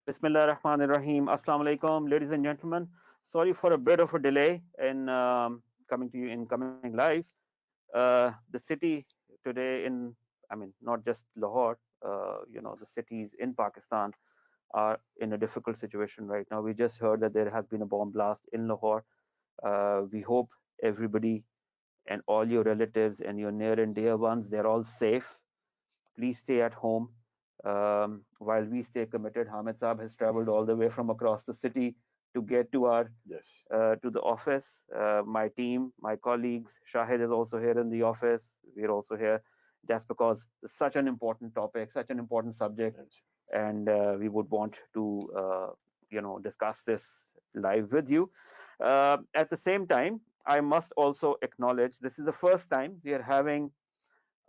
Bismillah ar-Rahman ar-Rahim. Assalamu alaikum, ladies and gentlemen. Sorry for a bit of a delay in coming live. The city today not just Lahore. The cities in Pakistan are in a difficult situation right now. We just heard that there has been a bomb blast in Lahore. We hope everybody and all your relatives and your near and dear ones, they're all safe. Please stay at home while we stay committed. Hamid Saab has traveled all the way from across the city to get to our Yes. to the office. My team, my colleagues, Shahid is also here in the office. We're also here just because it's such an important topic, such an important subject, Yes. and we would want to discuss this live with you. At the same time, I must also acknowledge this is the first time we are having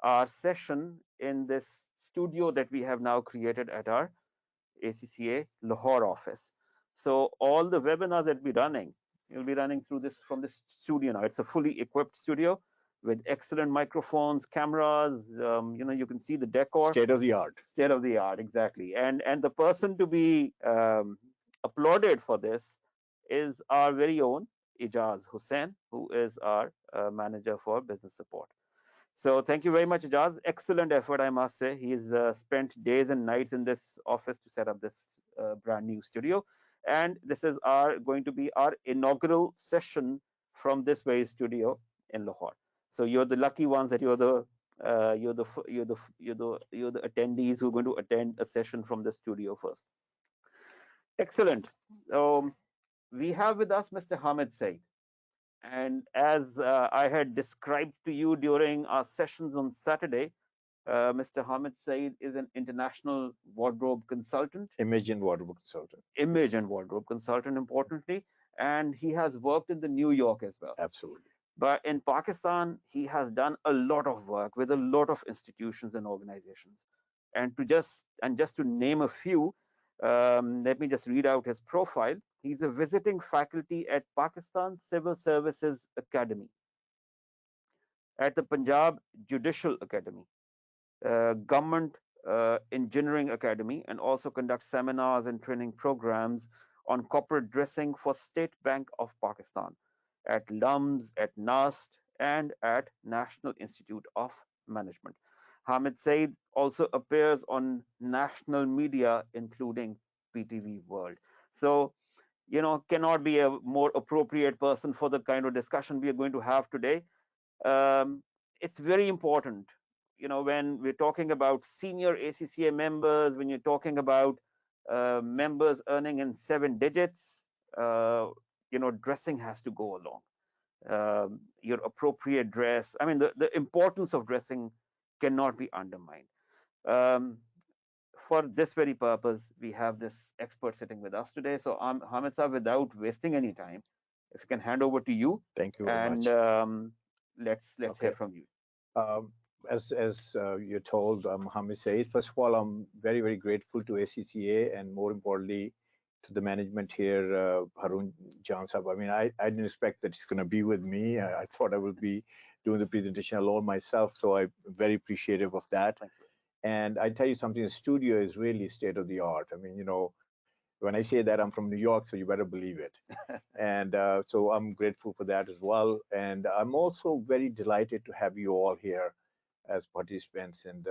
our session in this studio that we have now created at our ACCA Lahore office. So all the webinars that we're running, you'll be running through this from this studio now. It's a fully equipped studio with excellent microphones, cameras. You can see the decor. State of the art. State of the art, exactly. And the person to be applauded for this is our very own Ijaz Hussain, who is our manager for business support. So thank you very much, Ijaz. Excellent effort, I must say. He's spent days and nights in this office to set up this brand new studio. And this is going to be our inaugural session from this very studio in Lahore. So you're the lucky ones that you're the attendees who are going to attend a session from the studio first. Excellent. So we have with us Mr. Hamid Said. And as I had described to you during our sessions on Saturday, Mr. Hamid Said is an international wardrobe consultant, Image and wardrobe consultant. image and wardrobe consultant, importantly, and he has worked in the New York as well. Absolutely. But in Pakistan, he has done a lot of work with a lot of institutions and organizations. And just to name a few, let me just read out his profile. He's a visiting faculty at Pakistan Civil Services Academy, at the Punjab Judicial Academy, Government Engineering Academy, and also conducts seminars and training programs on corporate dressing for State Bank of Pakistan, at LUMS, at NAST, and at National Institute of Management. Hamid Said also appears on national media, including PTV World. So, cannot be a more appropriate person for the kind of discussion we are going to have today. It's very important, when we're talking about senior ACCA members, when you're talking about members earning in 7 digits, dressing has to go along. Your appropriate dress. I mean, the importance of dressing cannot be undermined. Um, for this very purpose, we have this expert sitting with us today. So, Hamid Saab, without wasting any time, if you can hand over to you, Thank you very and much. Let's hear Okay. from you. Um, as you're told, Mohammed Said, first of all, I'm very, very grateful to ACCA and more importantly to the management here, Harun Jan Sahab. I mean, I didn't expect that it's going to be with me. I thought I would be doing the presentation alone myself. So I'm very appreciative of that. Thank you. And I tell you something, the studio is really state of the art. I mean, when I say that, I'm from New York, so you better believe it. And so I'm grateful for that as well. And I'm also very delighted to have you all here as participants. And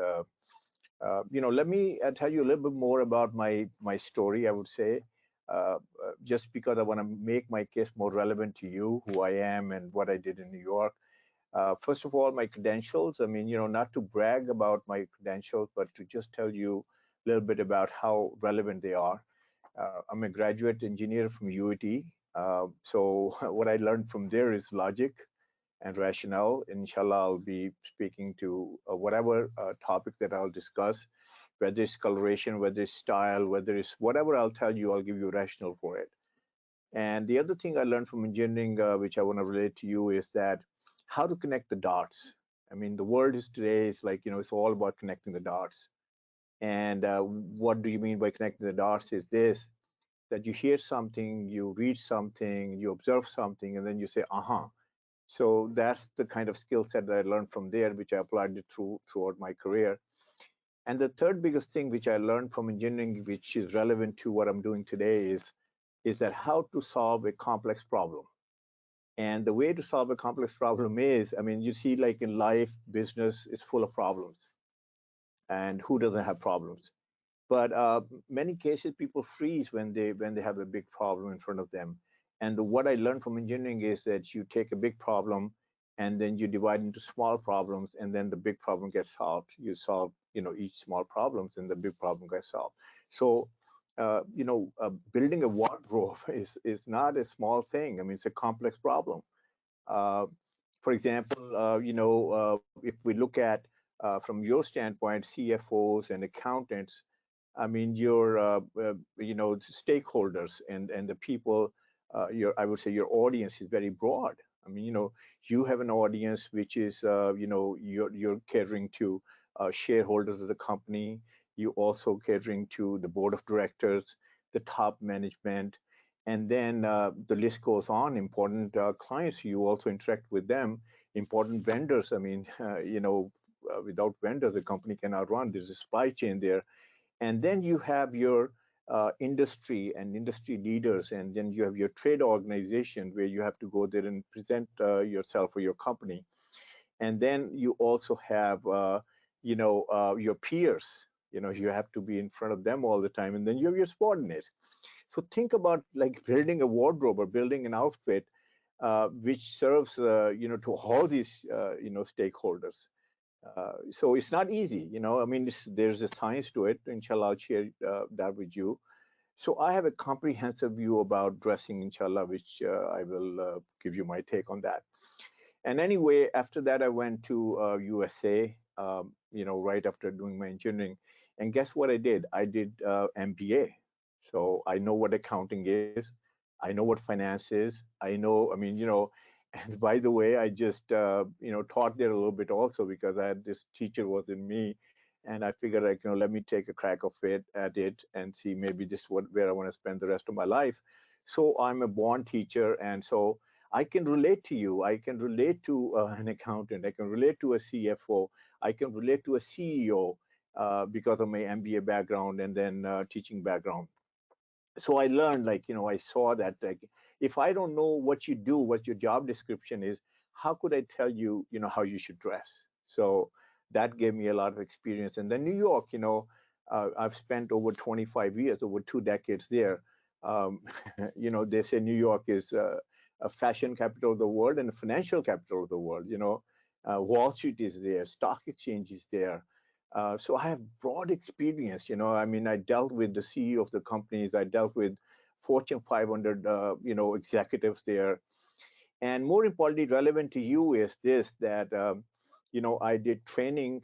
let me tell you a little bit more about my story. I would say, just because I want to make my case more relevant to you, who I am and what I did in New York. First of all, my credentials. I mean, not to brag about my credentials, but to just tell you a little bit about how relevant they are. I'm a graduate engineer from UAT. So what I learned from there is logic and rationale. Inshallah, I'll be speaking to whatever topic that I'll discuss, whether it's coloration, whether it's style, whether it's whatever I'll tell you, I'll give you rationale for it. And the other thing I learned from engineering, which I want to relate to you, is that how to connect the dots. I mean, the world is today is like, it's all about connecting the dots. And what do you mean by connecting the dots is this, that you hear something, you read something, you observe something, and then you say, uh-huh. So that's the kind of skill set that I learned from there, which I applied it throughout my career. And the third biggest thing which I learned from engineering, which is relevant to what I'm doing today, is that how to solve a complex problem. And the way to solve a complex problem is, I mean, you see, like in life, business is full of problems, and who doesn't have problems? But many cases, people freeze when they have a big problem in front of them. And what I learned from engineering is that you take a big problem, and then you divide into small problems, and then the big problem gets solved. You solve, each small problems, and the big problem gets solved. So, building a wardrobe is not a small thing. I mean, it's a complex problem. Uh, for example, if we look at from your standpoint, CFOs and accountants, I mean, your stakeholders and the people, I would say your audience is very broad. I mean, you have an audience which is, you're catering to shareholders of the company. You also catering to the board of directors, the top management, and then the list goes on. Important clients, you also interact with them. Important vendors. I mean, without vendors, the company cannot run. There's a supply chain there, and then you have your industry and industry leaders, and then you have your trade organization where you have to go there and present yourself or your company. And then you also have your peers. You have to be in front of them all the time, and then you have your subordinates. So think about like building a wardrobe or building an outfit which serves to all these stakeholders. So it's not easy, I mean, there's a science to it. Inshallah, I'll share that with you. So I have a comprehensive view about dressing, inshallah, which I will give you my take on that. And anyway, after that, I went to USA, right after doing my engineering. And guess what I did? I did MBA. So I know what accounting is. I know what finance is. I know, I mean, and by the way, I just, taught there a little bit also because I had this teacher was in me. And I figured, like, let me take a crack of it at it and see maybe this what where I want to spend the rest of my life. So I'm a born teacher, and so I can relate to you. I can relate to an accountant. I can relate to a CFO. I can relate to a CEO because of my MBA background and then teaching background. So I learned, like, I saw that, like, if I don't know what you do, what your job description is, how could I tell you, how you should dress? So that gave me a lot of experience. And then New York, I've spent over 25 years, over 2 decades there. Um, they say New York is a fashion capital of the world and a financial capital of the world. Wall Street is there, stock exchange is there. So I have broad experience. I mean, I dealt with the CEO of the companies. I dealt with Fortune 500, executives there. And more importantly, relevant to you is this, that, I did training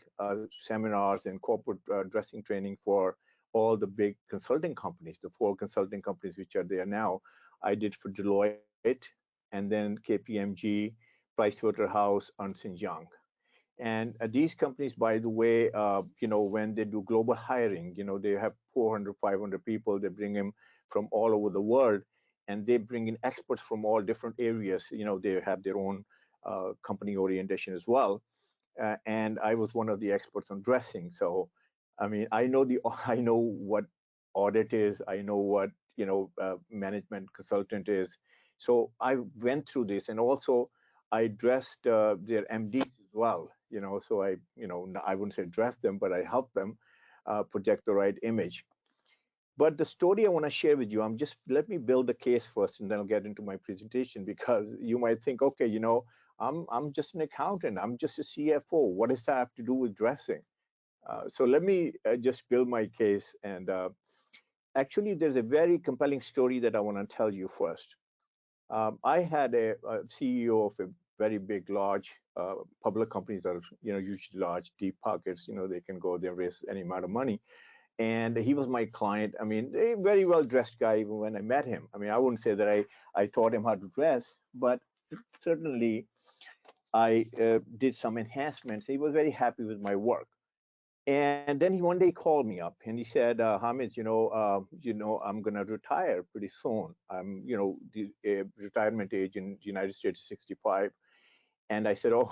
seminars and corporate dressing training for all the big consulting companies, the 4 consulting companies which are there now. I did for Deloitte, and then KPMG, Pricewaterhouse, Ernst and Young. And these companies, by the way, when they do global hiring, they have 400, 500 people. They bring them from all over the world, and they bring in experts from all different areas. They have their own company orientation as well. And I was one of the experts on dressing. So, I mean, I know what audit is. I know what management consultant is. So I went through this, and also I dressed their MDs as well. So I wouldn't say dress them, but I helped them project the right image. But the story I want to share with you, let me build the case first, and then I'll get into my presentation, because you might think, okay, I'm just an accountant, I'm just a CFO. What does that have to do with dressing? So let me just build my case. And actually, there's a very compelling story that I want to tell you first. I had a CEO of a very big, large public companies that are, usually large, deep pockets. They can go there, raise any amount of money. And he was my client. I mean, a very well dressed guy even when I met him. I mean, I wouldn't say that I taught him how to dress, but certainly I did some enhancements. He was very happy with my work. And then he one day called me up and he said, Hamid, I'm going to retire pretty soon. The retirement age in the United States is 65. And I said, oh,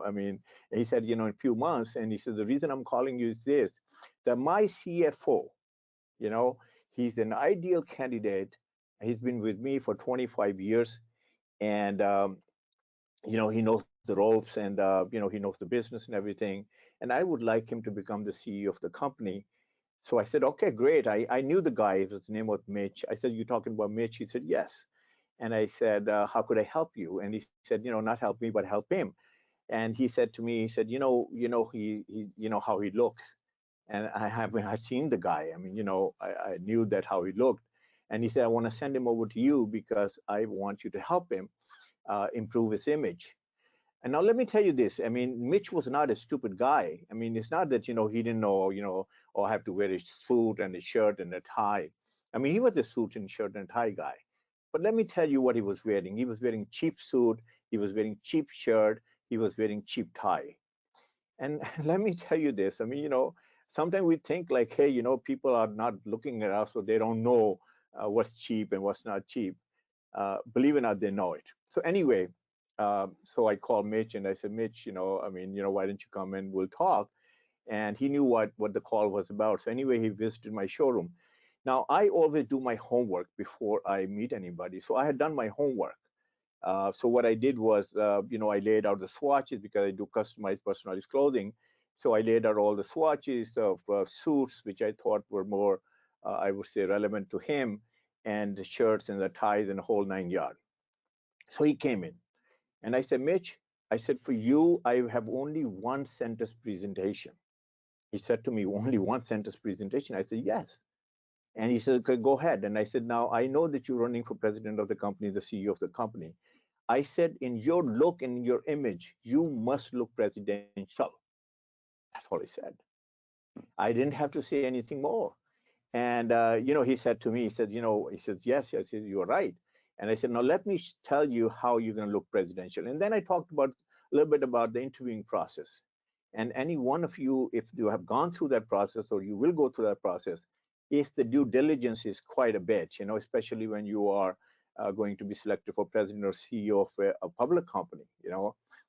I mean, he said, in a few months. And he said, the reason I'm calling you is this. that my CFO, you know, he's an ideal candidate. He's been with me for 25 years, and he knows the ropes, and he knows the business and everything. And I would like him to become the CEO of the company. So I said, okay, great. I knew the guy. His name was Mitch. I said, you talking about Mitch? He said, yes. And I said, how could I help you? And he said, not help me, but help him. And he said to me, he said, how he looks. And I've seen the guy. I mean, I knew that how he looked. And he said, I want to send him over to you because I want you to help him improve his image. And now let me tell you this. I mean, Mitch was not a stupid guy. I mean, it's not that, he didn't know, or have to wear a suit and a shirt and a tie. I mean, he was a suit and shirt and tie guy. But let me tell you what he was wearing. He was wearing cheap suit. He was wearing cheap shirt. He was wearing cheap tie. And let me tell you this. I mean, sometimes we think like, hey, people are not looking at us, so they don't know what's cheap and what's not cheap. Believe it or not, they know it. So anyway, so I called Mitch and I said, Mitch, why don't you come in? We'll talk. And he knew what the call was about. So anyway, he visited my showroom. Now, I always do my homework before I meet anybody. So I had done my homework. So what I did was, I laid out the swatches because I do customized personalized clothing. So I laid out all the swatches of suits, which I thought were more, I would say, relevant to him, and the shirts and the ties and the whole 9 yards. So he came in and I said, Mitch, I said, for you, I have only one sentence presentation. He said to me, only one sentence presentation. I said, yes. And he said, okay, go ahead. And I said, now I know that you're running for president of the company, the CEO of the company. I said, in your look and your image, you must look presidential. That's all he said. I didn't have to say anything more. And he said to me, he said, he says, yes. I said, you're right. And I said, now let me tell you how you're going to look presidential. And then I talked about a little bit about the interviewing process. And any one of you, if you have gone through that process or you will go through that process, is the due diligence is quite a bit, especially when you are going to be selected for president or CEO of a public company.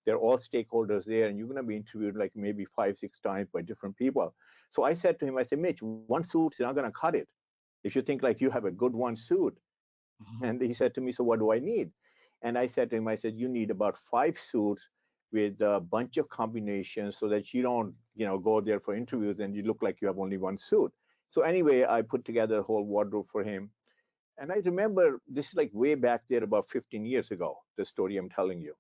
They're all stakeholders there, and you're going to be interviewed like maybe 5-6 times by different people. So I said to him, I said, Mitch, one suit's not going to cut it. If you think like you have a good one suit. And he said to me, so what do I need? And I said to him, I said, you need about 5 suits with a bunch of combinations so that you don't, go there for interviews and you look like you have only one suit. So anyway, I put together a whole wardrobe for him. And I remember this is like way back there about 15 years ago, the story I'm telling you.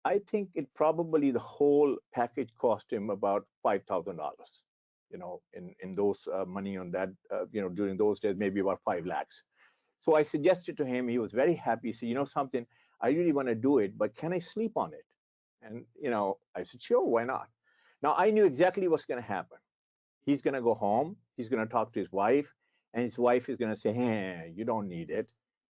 I think it probably the whole package cost him about $5,000, in those money on that, during those days, maybe about 5 lakhs. So I suggested to him, he was very happy. He said, something, I really want to do it, but can I sleep on it? And, I said, sure, why not? Now I knew exactly what's going to happen. He's going to go home. He's going to talk to his wife, and his wife is going to say, hey, you don't need it.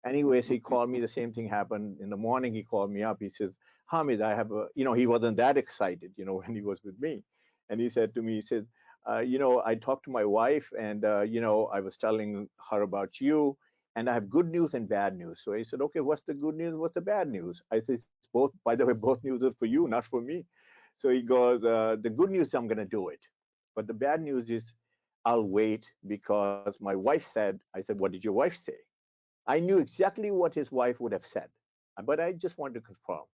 Anyways, he called me. The same thing happened in the morning. He called me up. He says, Hamid, I have a, he wasn't that excited, when he was with me. And he said to me, he said, I talked to my wife and, I was telling her about you, and I have good news and bad news. So he said, okay, what's the good news? What's the bad news? I said, it's both, by the way, both news are for you, not for me. So he goes, the good news, I'm going to do it. But the bad news is I'll wait because my wife said, I said, what did your wife say? I knew exactly what his wife would have said, but I just wanted to confirm.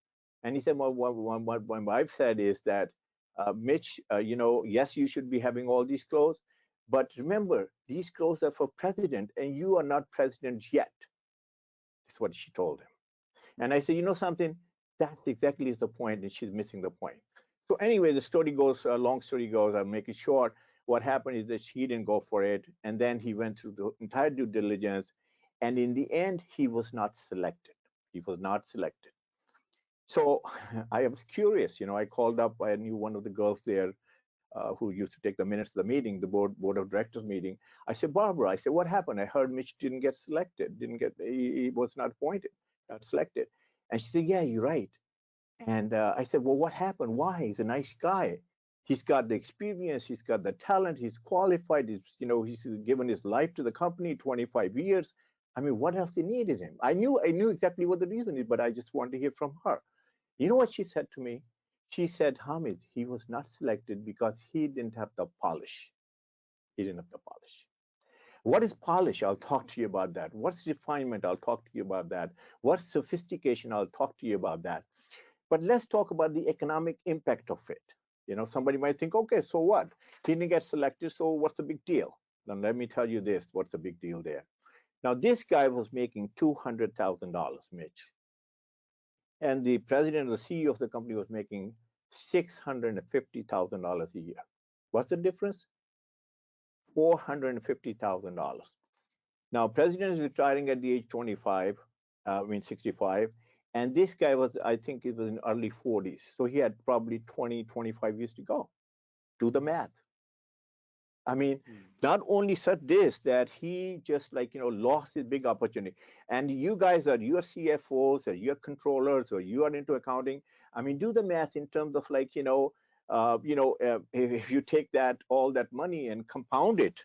And he said, well, what my wife said is that, Mitch, yes, you should be having all these clothes, but remember, these clothes are for president, and you are not president yet. That's what she told him. And I said, something, that's exactly the point, and she's missing the point. So anyway, the story goes, long story goes, I'll make it short. What happened is that he didn't go for it, and then he went through the entire due diligence, and in the end, he was not selected. He was not selected. So I was curious, I called up, I knew one of the girls there who used to take the minutes of the meeting, the board of directors meeting. I said, Barbara, I said, what happened? I heard Mitch didn't get selected, he was not appointed, not selected. And she said, yeah, you're right. And I said, well, what happened? Why? He's a nice guy. He's got the experience. He's got the talent. He's qualified. He's given his life to the company, 25 years. I mean, what else he needed him? I knew exactly what the reason is, but I just wanted to hear from her. You know what she said to me? She said, Hamid, he was not selected because he didn't have the polish. He didn't have the polish. What is polish? I'll talk to you about that. What's refinement? I'll talk to you about that. What's sophistication? I'll talk to you about that. But let's talk about the economic impact of it. Somebody might think, okay, so what? He didn't get selected, so what's the big deal? Then let me tell you this, what's the big deal there? Now, this guy was making $200,000, Mitch, and the president or the CEO of the company was making $650,000 a year. What's the difference? $450,000. Now, president is retiring at the age 25, 65, and this guy was, I think it was in early 40s. So he had probably 20, 25 years to go. Do the math. I mean, not only said this, that he just lost his big opportunity. And you guys are, you're CFOs or you're controllers or you are into accounting. I mean, do the math in terms of if you take all that money and compound it,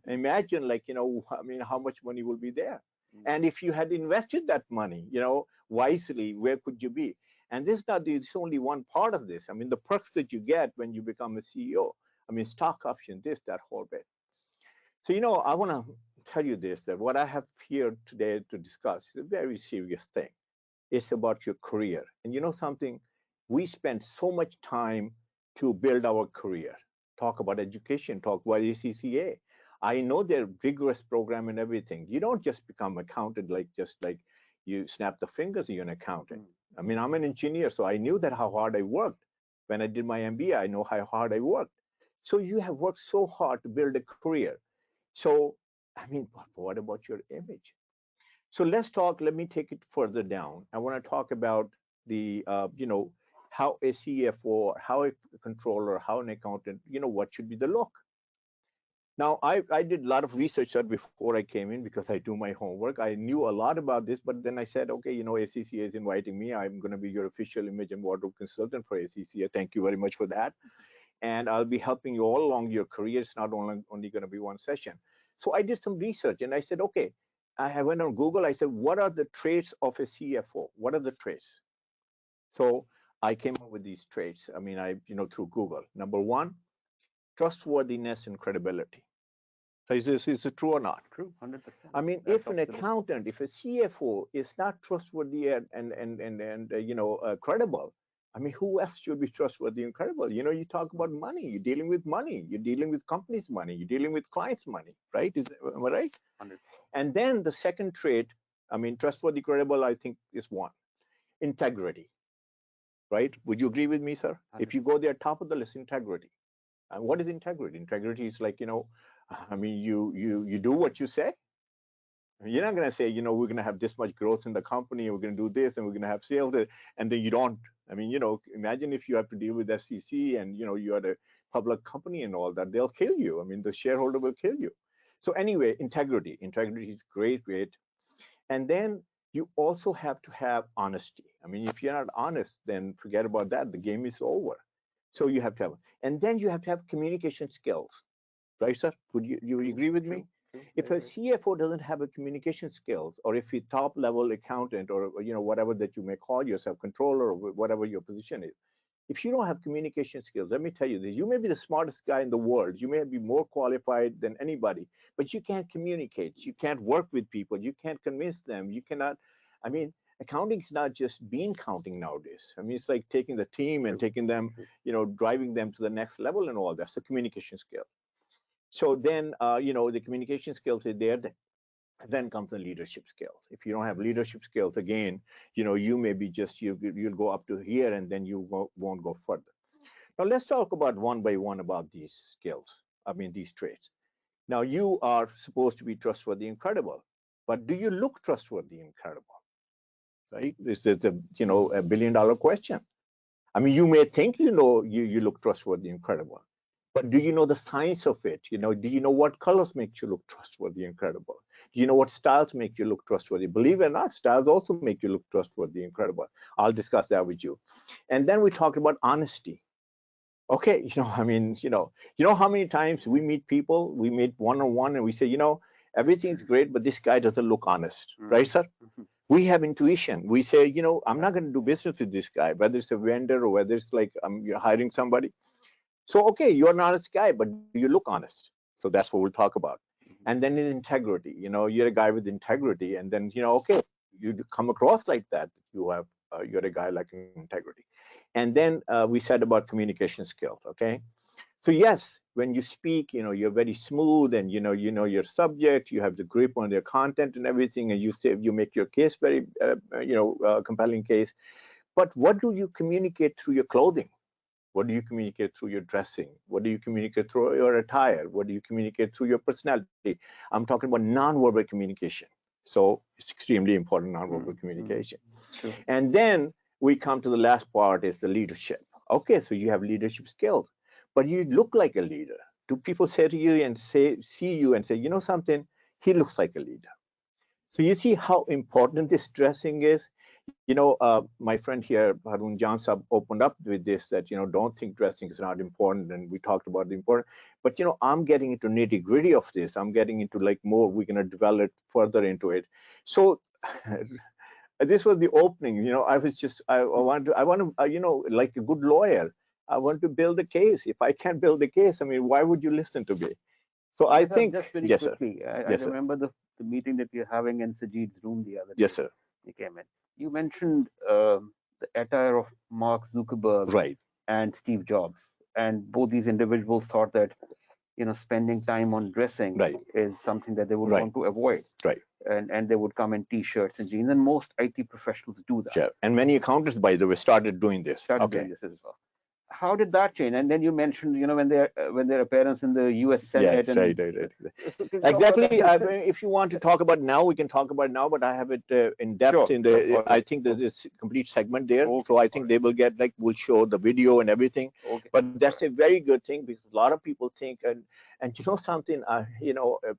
imagine how much money will be there. And if you had invested that money, wisely, where could you be? And this is only one part of this. I mean, the perks that you get when you become a CEO. I mean, stock option, this, that whole bit. So, I want to tell you this, that what I have here today to discuss is a very serious thing. It's about your career. And you know something? We spend so much time to build our career. Talk about education, talk about ACCA. I know their rigorous program and everything. You don't just become accountant just like you snap the fingers, you're an accountant. I mean, I'm an engineer, so I knew that how hard I worked. When I did my MBA, I know how hard I worked. So you have worked so hard to build a career. So, I mean, what about your image? So let me take it further down. I want to talk about the, how a CFO, how a controller, how an accountant, what should be the look. Now, I did a lot of research before I came in because I do my homework. I knew a lot about this, but then I said, okay, ACCA is inviting me. I'm going to be your official image and wardrobe consultant for ACCA. Thank you very much for that. And I'll be helping you all along your career. It's not only going to be one session. So I did some research and I said, okay, I went on Google. I said, what are the traits of a CFO? What are the traits? So I came up with these traits. I mean, through Google. Number one, trustworthiness and credibility. So is it true or not? True, 100%. I mean, if an accountant, if a CFO is not trustworthy and credible, I mean, who else should be trustworthy and credible? You talk about money. You're dealing with money. You're dealing with companies' money. You're dealing with clients' money, right? Am I right? 100%. And then the second trait, I mean, trustworthy, credible, I think is one. Integrity, right? Would you agree with me, sir? 100%. If you go there, top of the list, integrity. And what is integrity? Integrity is I mean, you do what you say. You're not going to say, we're going to have this much growth in the company, and we're going to do this, and we're going to have sales, and then you don't. I mean, imagine if you have to deal with SEC and, you are a public company and all that, they'll kill you. I mean, the shareholder will kill you. So anyway, integrity is great. And then you also have to have honesty. I mean, if you're not honest, then forget about that. The game is over. So you have to have, and then you have to have communication skills, right, sir? Would you agree with me? If a CFO doesn't have a communication skills, or if you're top level accountant, or whatever that you may call yourself, controller, or whatever your position is, if you don't have communication skills, let me tell you this: you may be the smartest guy in the world, you may be more qualified than anybody, but you can't communicate, you can't work with people, you can't convince them, you cannot. I mean, accounting is not just bean counting nowadays. I mean, it's like taking the team and taking them, driving them to the next level and all. That's the communication skill. So then, the communication skills are there. Then comes the leadership skills. If you don't have leadership skills, again, you may be just, you'll go up to here and then you won't go further. Now, let's talk about one by one about these skills. I mean, these traits. Now, you are supposed to be trustworthy and credible, but do you look trustworthy and credible? Right? This is a $1 billion question. I mean, you may think you look trustworthy and credible, but do you know the science of it? Do you know what colors make you look trustworthy and credible? Do you know what styles make you look trustworthy? Believe it or not, styles also make you look trustworthy and credible. I'll discuss that with you. And then we talked about honesty. Okay, I mean, how many times we meet people, we meet one-on-one, and we say, everything's great, but this guy doesn't look honest, right, sir? We have intuition. We say, I'm not going to do business with this guy, whether it's a vendor or whether it's like you're hiring somebody. So, okay, you're an honest guy, but do you look honest? So that's what we'll talk about. And then in integrity, you're a guy with integrity, and then okay, you come across like that. You're a guy like integrity. And then we said about communication skills. Okay, so yes, when you speak, you're very smooth, and you know your subject, you have the grip on their content and everything, and you make your case very compelling case. But what do you communicate through your clothing? What do you communicate through your dressing? What do you communicate through your attire? What do you communicate through your personality? I'm talking about nonverbal communication. So it's extremely important, nonverbal communication. True. And then we come to the last part, is the leadership. Okay, so you have leadership skills, but you look like a leader. Do people say to you and see you and say, something, he looks like a leader? So you see how important this dressing is. My friend here, Harun Jansab, opened up with this, that don't think dressing is not important, and we talked about the important. But I'm getting into nitty gritty of this. I'm getting into like more. We're gonna develop further into it. So this was the opening. I was just I want to like a good lawyer. I want to build a case. If I can't build a case, I mean, why would you listen to me? So I think, just very yes, sir. quickly, I Yes, sir. remember the meeting that you're having in Sajid's room the other day. Yes, sir. You came in. You mentioned the attire of Mark Zuckerberg Right. and Steve Jobs, and both these individuals thought that spending time on dressing Right. is something that they would Right. want to avoid. Right. And they would come in t-shirts and jeans, and most IT professionals do that. Sure. And many accountants, by the way, started doing this. Doing this as well. How did that change? And then you mentioned, when their appearance in the U.S. Senate. Yeah, right. So Exactly. If you want to talk about now, we can talk about now. But I have it in depth in the. I think there's this complete segment there. Okay, so I think they will get we'll show the video and everything. Okay. But that's a very good thing, because a lot of people think, and something.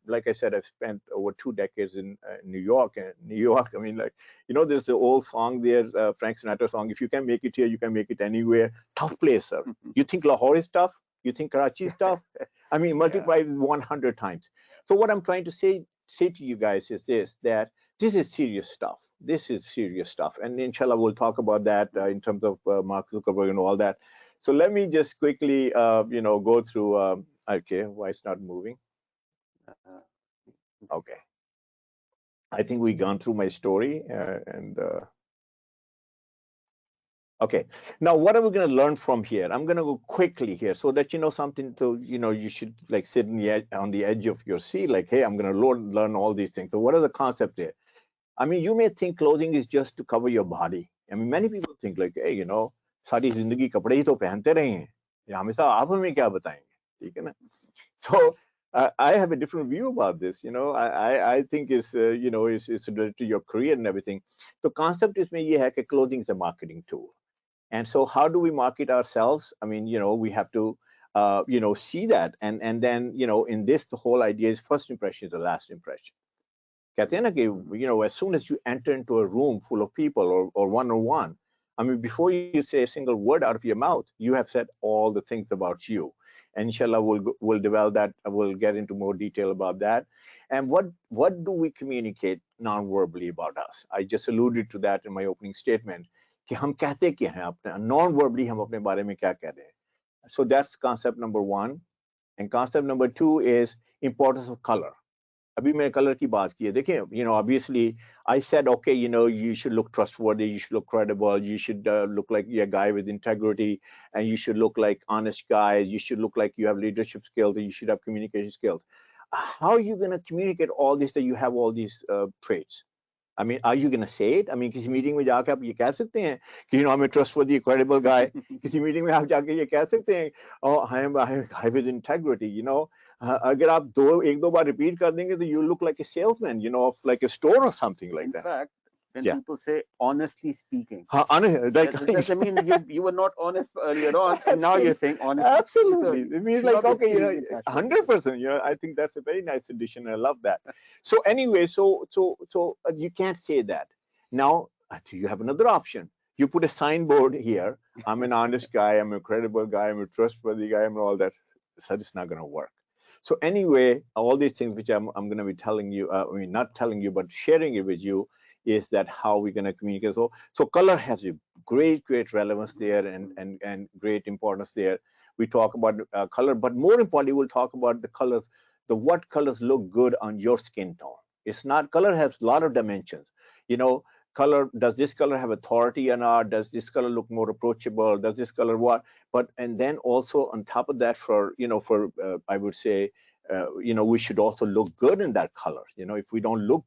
Like I said, I've spent over 2 decades in New York. And New York, I mean, there's the old song there, Frank Sinatra song. If you can make it here, you can make it anywhere. Tough place, sir. You think Lahore is tough? You think Karachi is tough? I mean, multiply it 100 times. So what I'm trying to say to you guys is this, that this is serious stuff. This is serious stuff. And inshallah, we'll talk about that in terms of Mark Zuckerberg and all that. So let me just quickly, go through, okay, why it's not moving? Okay. I think we've gone through my story okay. Now, what are we going to learn from here? I'm going to go quickly here so that something to, you should sit on the edge of your seat, like, hey, I'm going to learn all these things. So what are the concepts here? I mean, you may think clothing is just to cover your body. I mean, many people think like, hey, सारी जिंदगी कपड़े ही तो पहनते रहे हैं, ये हमेशा आप हमें क्या बताएंगे, ठीक है ना? So I have a different view about this. I think it's related to your career and everything. The concept is में ये है कि clothing is a marketing tool. And so how do we market ourselves? I mean, we have to, see that. And then, in this, the whole idea is first impression is the last impression. कहते हैं ना कि, as soon as you enter into a room full of people or one-on-one, I mean, before you say a single word out of your mouth, you have said all the things about you. And inshallah, we'll develop that. We'll get into more detail about that. And what do we communicate non-verbally about us? I just alluded to that in my opening statement. कि हम कहते क्या हैं अपने non-verbally हम अपने बारे में क्या कह रहे हैं. So that's concept number 1. And concept number 2 is importance of color. अभी मैंने color की बात की है. देखिए, obviously I said, okay, you should look trustworthy, you should look credible, you should look like you're a guy with integrity, and you should look like honest guy, you should look like you have leadership skills, and you should have communication skills. How are you going to communicate all this that you have all these traits? I mean, are you going to say it? I mean, किसी meeting में जाके आप ये कह सकते हैं कि I'm a trustworthy, credible guy. किसी मीटिंग में आप जाके ये कह सकते हैं, oh, I am with integrity. अगर आप 1-2 बार repeat कर देंगे, तो you look like a salesman, of like a store or something like that. In fact, when people say honestly speaking, like, that doesn't mean you were not honest earlier on, and now you're saying honestly. Absolutely. So it means like, okay, 100%. I think that's a very nice addition. I love that. So anyway, so you can't say that. Now, you have another option. You put a signboard here. I'm an honest guy. I'm a credible guy. I'm a trustworthy guy. I'm all that. So it's not going to work. So anyway, all these things which I'm going to be telling you, I mean, not telling you, but sharing it with you, is that how we're going to communicate. So color has a great relevance there and great importance there. We talk about color, but more importantly, we'll talk about the colors, what colors look good on your skin tone. It's not, color has a lot of dimensions. You know, color, does this color have authority or not? Does this color look more approachable? Does this color what? But, and then also on top of that, for, you know, for, I would say, you know, we should also look good in that color. You know, if we don't look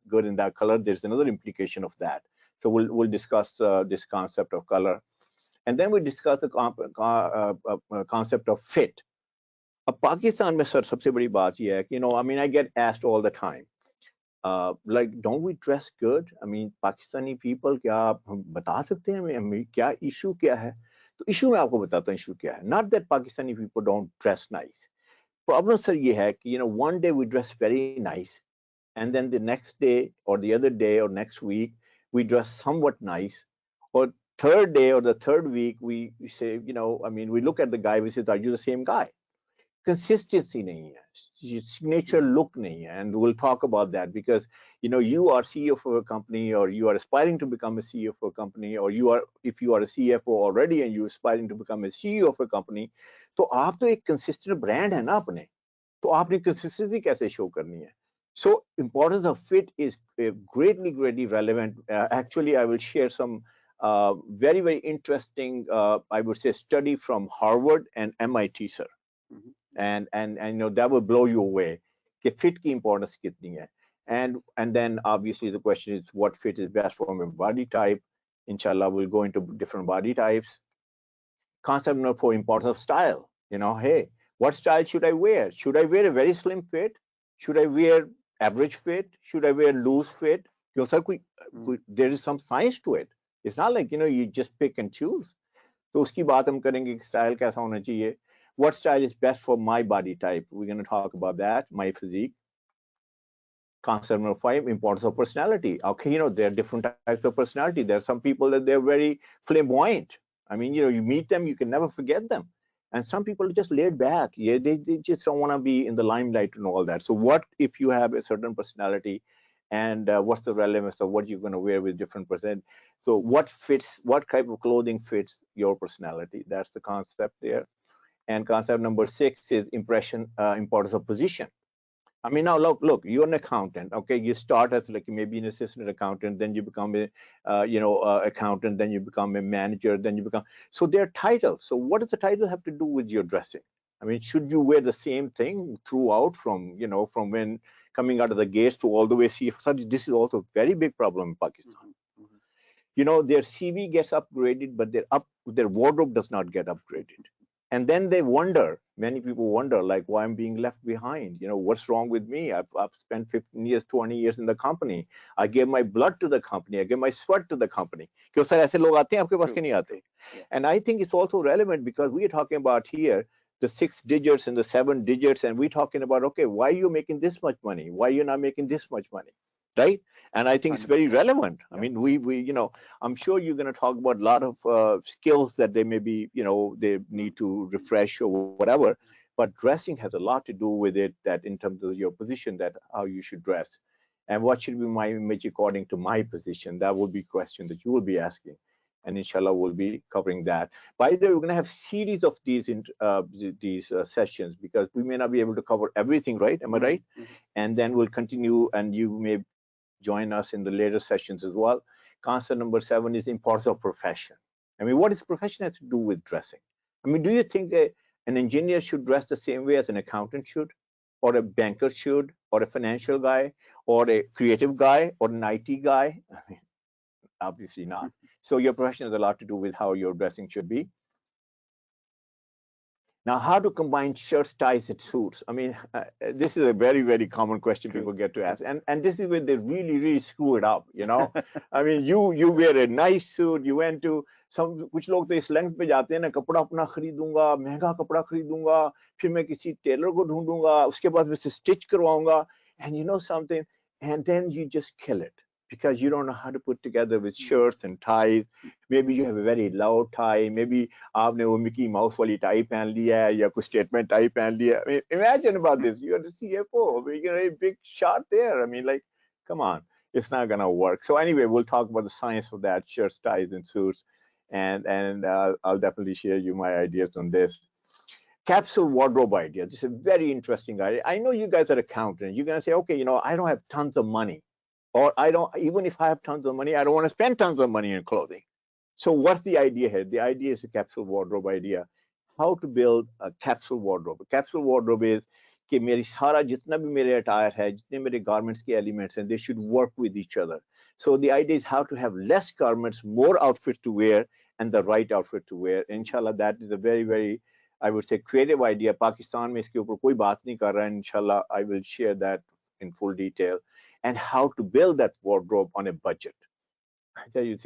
good in that color, there's another implication of that. So we'll discuss this concept of color. And then we discuss the concept of fit. अब पाकिस्तान में sir सबसे बड़ी बात ये है कि, you know, I mean, I get asked all the time, like, don't we dress good? I mean, Pakistani people, क्या आप हम बता सकते हैं हमें क्या issue क्या है? तो issue मैं आपको बताता हूँ issue क्या है. Not that Pakistani people don't dress nice. Problem sir ये है कि, you know, one day we dress very nice, and then the next day or the other day or next week we dress somewhat nice, or third day or the third week we say, you know, I mean, we look at the guy, we say, are you the same guy? Consistency nahi hai, signature look nahi hai, and we'll talk about that, because, you know, you are CEO of a company, or you are aspiring to become a CEO of a company, or you are, if you are a CFO already and you're aspiring to become a CEO of a company, तो आप तो एक consistent brand है ना अपने, तो आपने consistency कैसे show करनी है? So importance of fit is greatly relevant. Actually, I will share some very interesting, I would say, study from Harvard and MIT, sir. And you know, that will blow you away कि fit की importance कितनी है. And then obviously the question is, what fit is best for my body type? Inshallah, we'll go into different body types. Concept number 4, importance of style. You know, hey, what style should I wear? Should I wear a very slim fit? Should I wear average fit? Should I wear loose fit? You know, there is some science to it. It's not like, you know, you just pick and choose. तो उसकी बात हम करेंगे कि style कैसा होना चाहिए. What style is best for my body type? We're going to talk about that, my physique. Concept number 5, importance of personality. Okay, you know, there are different types of personality. There are some people that they're very flamboyant. I mean, you know, you meet them, you can never forget them. And some people are just laid back. Yeah, they just don't want to be in the limelight and all that. So what if you have a certain personality, and what's the relevance of what you're going to wear with different percent? So what type of clothing fits your personality? That's the concept there. And concept number 6 is importance of position. I mean, now look, you're an accountant. Okay, you start as like maybe an assistant accountant, then you become a, accountant, then you become a manager, then you become. So they're titles. So what does the title have to do with your dressing? I mean, should you wear the same thing throughout, from when coming out of the gates to all the way see? This is also a very big problem in Pakistan. You know, their CV gets upgraded, but their wardrobe does not get upgraded. And then they wonder, many people wonder, like, why I'm being left behind. You know, what's wrong with me? I've spent 15 years, 20 years in the company. I gave my blood to the company. I gave my sweat to the company. क्यों sir ऐसे लोग आते हैं आपके पास के नहीं आते? And I think it's also relevant because we are talking about here the 6 digits and the 7 digits, and we're talking about, okay, why are you making this much money? Why you're not making this much money? Right? And I think it's very relevant. I mean, we you know, I'm sure you're going to talk about a lot of skills that they maybe, you know, they need to refresh or whatever. But dressing has a lot to do with it, that in terms of your position, that how you should dress. And what should be my image according to my position? That will be a question that you will be asking. And inshallah, we'll be covering that. By the way, we're going to have series of these sessions, because we may not be able to cover everything, right? Am I right? And then we'll continue, and you may join us in the later sessions as well. Concept number 7 is importance of profession. I mean, what is profession has to do with dressing? I mean, do you think an engineer should dress the same way as an accountant should, or a banker should, or a financial guy, or a creative guy, or an IT guy? I mean, obviously not. So your profession has a lot to do with how your dressing should be. Now, how to combine shirts, ties, and suits? I mean, this is a very common question people get to ask, and this is where they really screw it up. You know, I mean, you wear a nice suit, you went to some, कुछ लोग तो इस length पे जाते हैं ना, कपड़ा अपना खरीदूंगा, महंगा कपड़ा खरीदूंगा, फिर मैं किसी टेलर को ढूंढूंगा, उसके बाद मैं स्टिच करवाऊंगा, and you know something, and then you just kill it, because you don't know how to put together with shirts and ties. Maybe you have a very loud tie. Maybe आपने वो Mickey Mouse वाली tie पहन लिया है, या कुछ statement tie पहन लिया. I mean, imagine about this. You're the CFO. I mean, you're a big shot there. I mean, like, come on, it's not gonna work. So anyway, we'll talk about the science of that, shirts, ties, and suits, and I'll definitely share you my ideas on this. capsule wardrobe idea. This is a very interesting idea. I know you guys are accountants. You're gonna say, okay, I don't have tons of money, or I don't, even if I have tons of money, I don't want to spend tons of money in clothing. So what's the idea here? The idea is a capsule wardrobe idea. How to build a capsule wardrobe. A capsule wardrobe is कि मेरी सारा जितना भी मेरे attire है, जितने मेरे garments के elements हैं, they should work with each other. So the idea is how to have less garments, more outfits to wear, and the right outfit to wear. Inshallah, that is a very, very, I would say, creative idea. Pakistan में इसके ऊपर कोई बात नहीं कर रहा है. Inshallah, I will share that in full detail. And how to build that wardrobe on a budget. I tell you,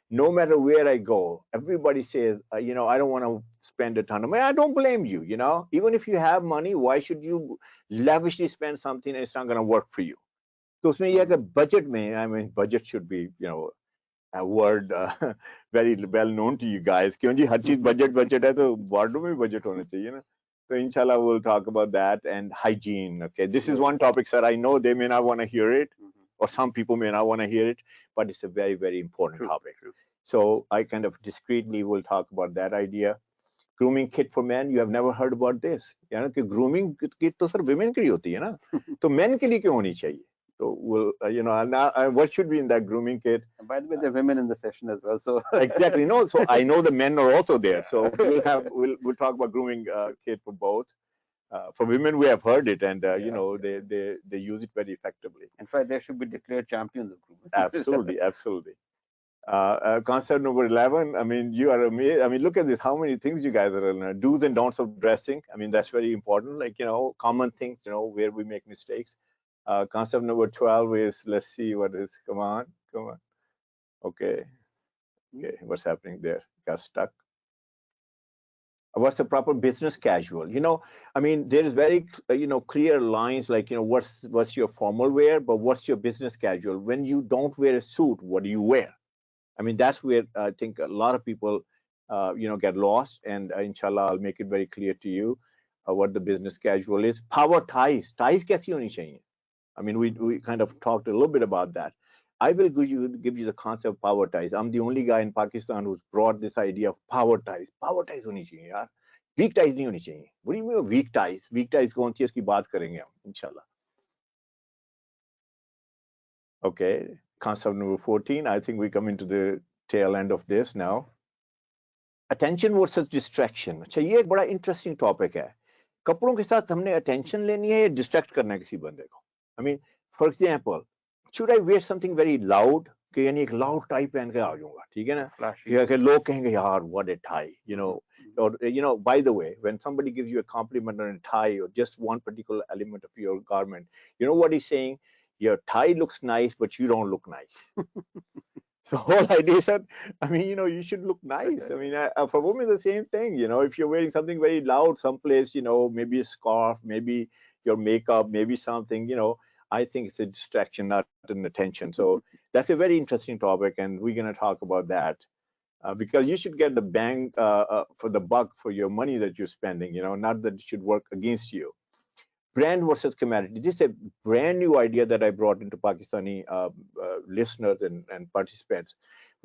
no matter where I go, everybody says, I don't want to spend a ton of money. I don't blame you, even if you have money, why should you lavishly spend something and it's not going to work for you? So उसमें ये कि budget में, I mean, budget should be, a word very well known to you guys. क्यों जी हर चीज budget है तो wardrobe में budget होना चाहिए ना. So inshallah we'll talk about that. And hygiene. Okay, this is one topic, sir. I know they may not want to hear it, or some people may not want to hear it, but it's a very, very important topic. So I kind of discreetly will talk about that idea. Grooming kit for men. You have never heard about this. कि grooming kit तो sir women के लिए होती है ना. तो men के लिए क्यों होनी चाहिए? So we'll, now what should be in that grooming kit? And by the way, there are women in the session as well. So exactly, no. So I know the men are also there. So we'll talk about grooming kit for both. For women, we have heard it, and they use it very effectively. In fact, they should be declared champions of grooming. Absolutely, absolutely. Concept number 11. I mean, you are amazed. I mean, look at this. How many things you guys are learning? Do's and don'ts of dressing. I mean, that's very important. Like common things. Where we make mistakes. Concept number 12 is, let's see what is. Come on. Okay. What's happening there? Got stuck. What's the proper business casual? I mean, there is very clear lines like what's your formal wear, but what's your business casual? When you don't wear a suit, what do you wear? I mean, that's where I think a lot of people get lost. And inshallah, I'll make it very clear to you what the business casual is. Power ties. Ties कैसी होनी चाहिए? I mean, we kind of talked a little bit about that. I will give you the concept of power ties. I'm the only guy in Pakistan who's brought this idea of power ties. Power ties होनी चाहिए यार. Weak ties नहीं होनी चाहिए. What do you mean weak ties? Weak ties कौन सी है इसकी बात करेंगे हम इंशाल्लाह. Okay, concept number 14. I think we come into the tail end of this now. Attention versus distraction. अच्छा ये एक बड़ा interesting topic है. कपड़ों के साथ हमने attention लेनी है या distract करना है किसी बंदे को. I mean, for example, should I wear something very loud? कि यानी एक loud tie पहन के आ जाऊंगा, ठीक है ना? या कि लोग कहेंगे यार what a tie, or by the way, when somebody gives you a compliment on a tie or just one particular element of your garment, you know what he's saying? Your tie looks nice, but you don't look nice. So the whole idea is that, I mean, you should look nice. I mean, for women, the same thing. If you're wearing something very loud someplace, maybe a scarf, maybe your makeup, maybe something, I think it's a distraction, not an attention. So that's a very interesting topic, and we're going to talk about that because you should get the bang for the buck for your money that you're spending, not that it should work against you. Brand versus commodity. This is a brand new idea that I brought into Pakistani listeners and participants.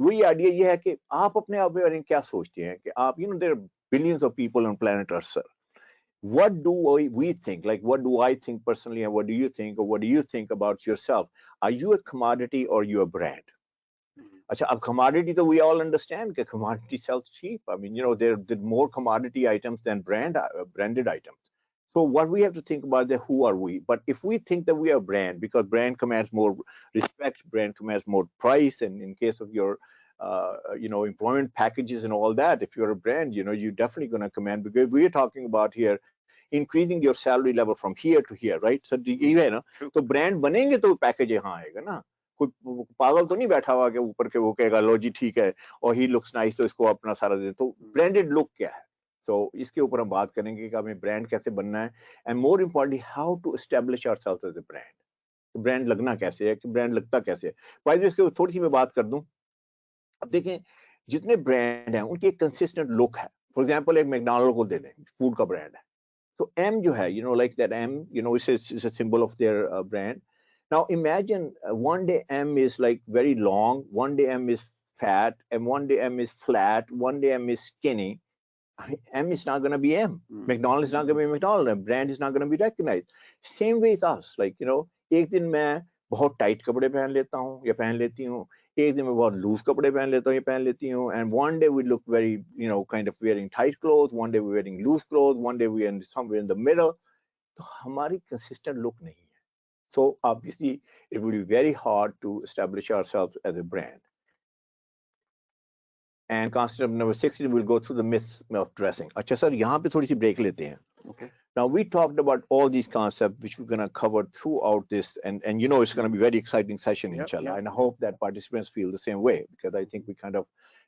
वही idea ये है कि आप अपने आप में क्या सोचते हैं कि आप there are billions of people on planet Earth, sir. What do we think? Like, what do I think personally, and what do you think, or what do you think about yourself? Are you a commodity or you a brand? अच्छा, अब commodity, we all understand that commodity sells cheap. I mean, there are more commodity items than branded items. So what we have to think about is who are we? But if we think that we are a brand, because brand commands more respect, brand commands more price, and in case of your employment packages and all that, if you're a brand, you're definitely going to command, because we are talking about here increasing your salary level from here to here, right? So ये है ना, तो brand बनेंगे तो package यहाँ आएगा ना. कोई पागल तो नहीं बैठा हुआ कि ऊपर के वो कहेगा लो जी ठीक है और he looks nice तो इसको अपना सारा दे. तो branded look क्या है? So इसके ऊपर हम बात करेंगे कि हमें ब्रांड कैसे बनना है, and more importantly, how to establish ourselves as a brand. Brand लगना कैसे है, कि ब्रांड लगता कैसे है. भाई इसके थोड़ी सी मैं बात कर दूं. अब देखें जितने ब्रांड हैं उनकी एक कंसिस्टेंट लुक है. फॉर एग्जांपल एक मैकडॉनल्ड को दे लें, फूड का ब्रांड है. तो M जो है, like that M, it's a symbol of their brand. Now imagine one day M is like very long, one day M is fat, and one day M is flat, one day M is skinny. M is not going to be M. McDonald's is not going to be McDonald's. A brand is not going to be recognized. Same way as us. Like, you know, एक दिन मैं बहुत tight कपड़े पहन लेता हूँ या पहन लेती हूँ, एक दिन मैं बहुत लूज कपड़े पहन लेता हूँ या पहन लेती हूँ, and one day we look very, you know, kind of wearing tight clothes, one day we're wearing loose clothes, one day we're somewhere in the middle. तो हमारी consistent look नहीं है. So obviously it will be very hard to establish ourselves as a brand. And concept number 16, we'll go through the myths of dressing. अच्छा sir, यहाँ पे थोड़ी सी break लेते हैं. Okay. Now we talked about all these concepts which we're going to cover throughout this, and you know it's going to be a very exciting session, inshallah. And I hope that participants feel the same way, because I think we kind of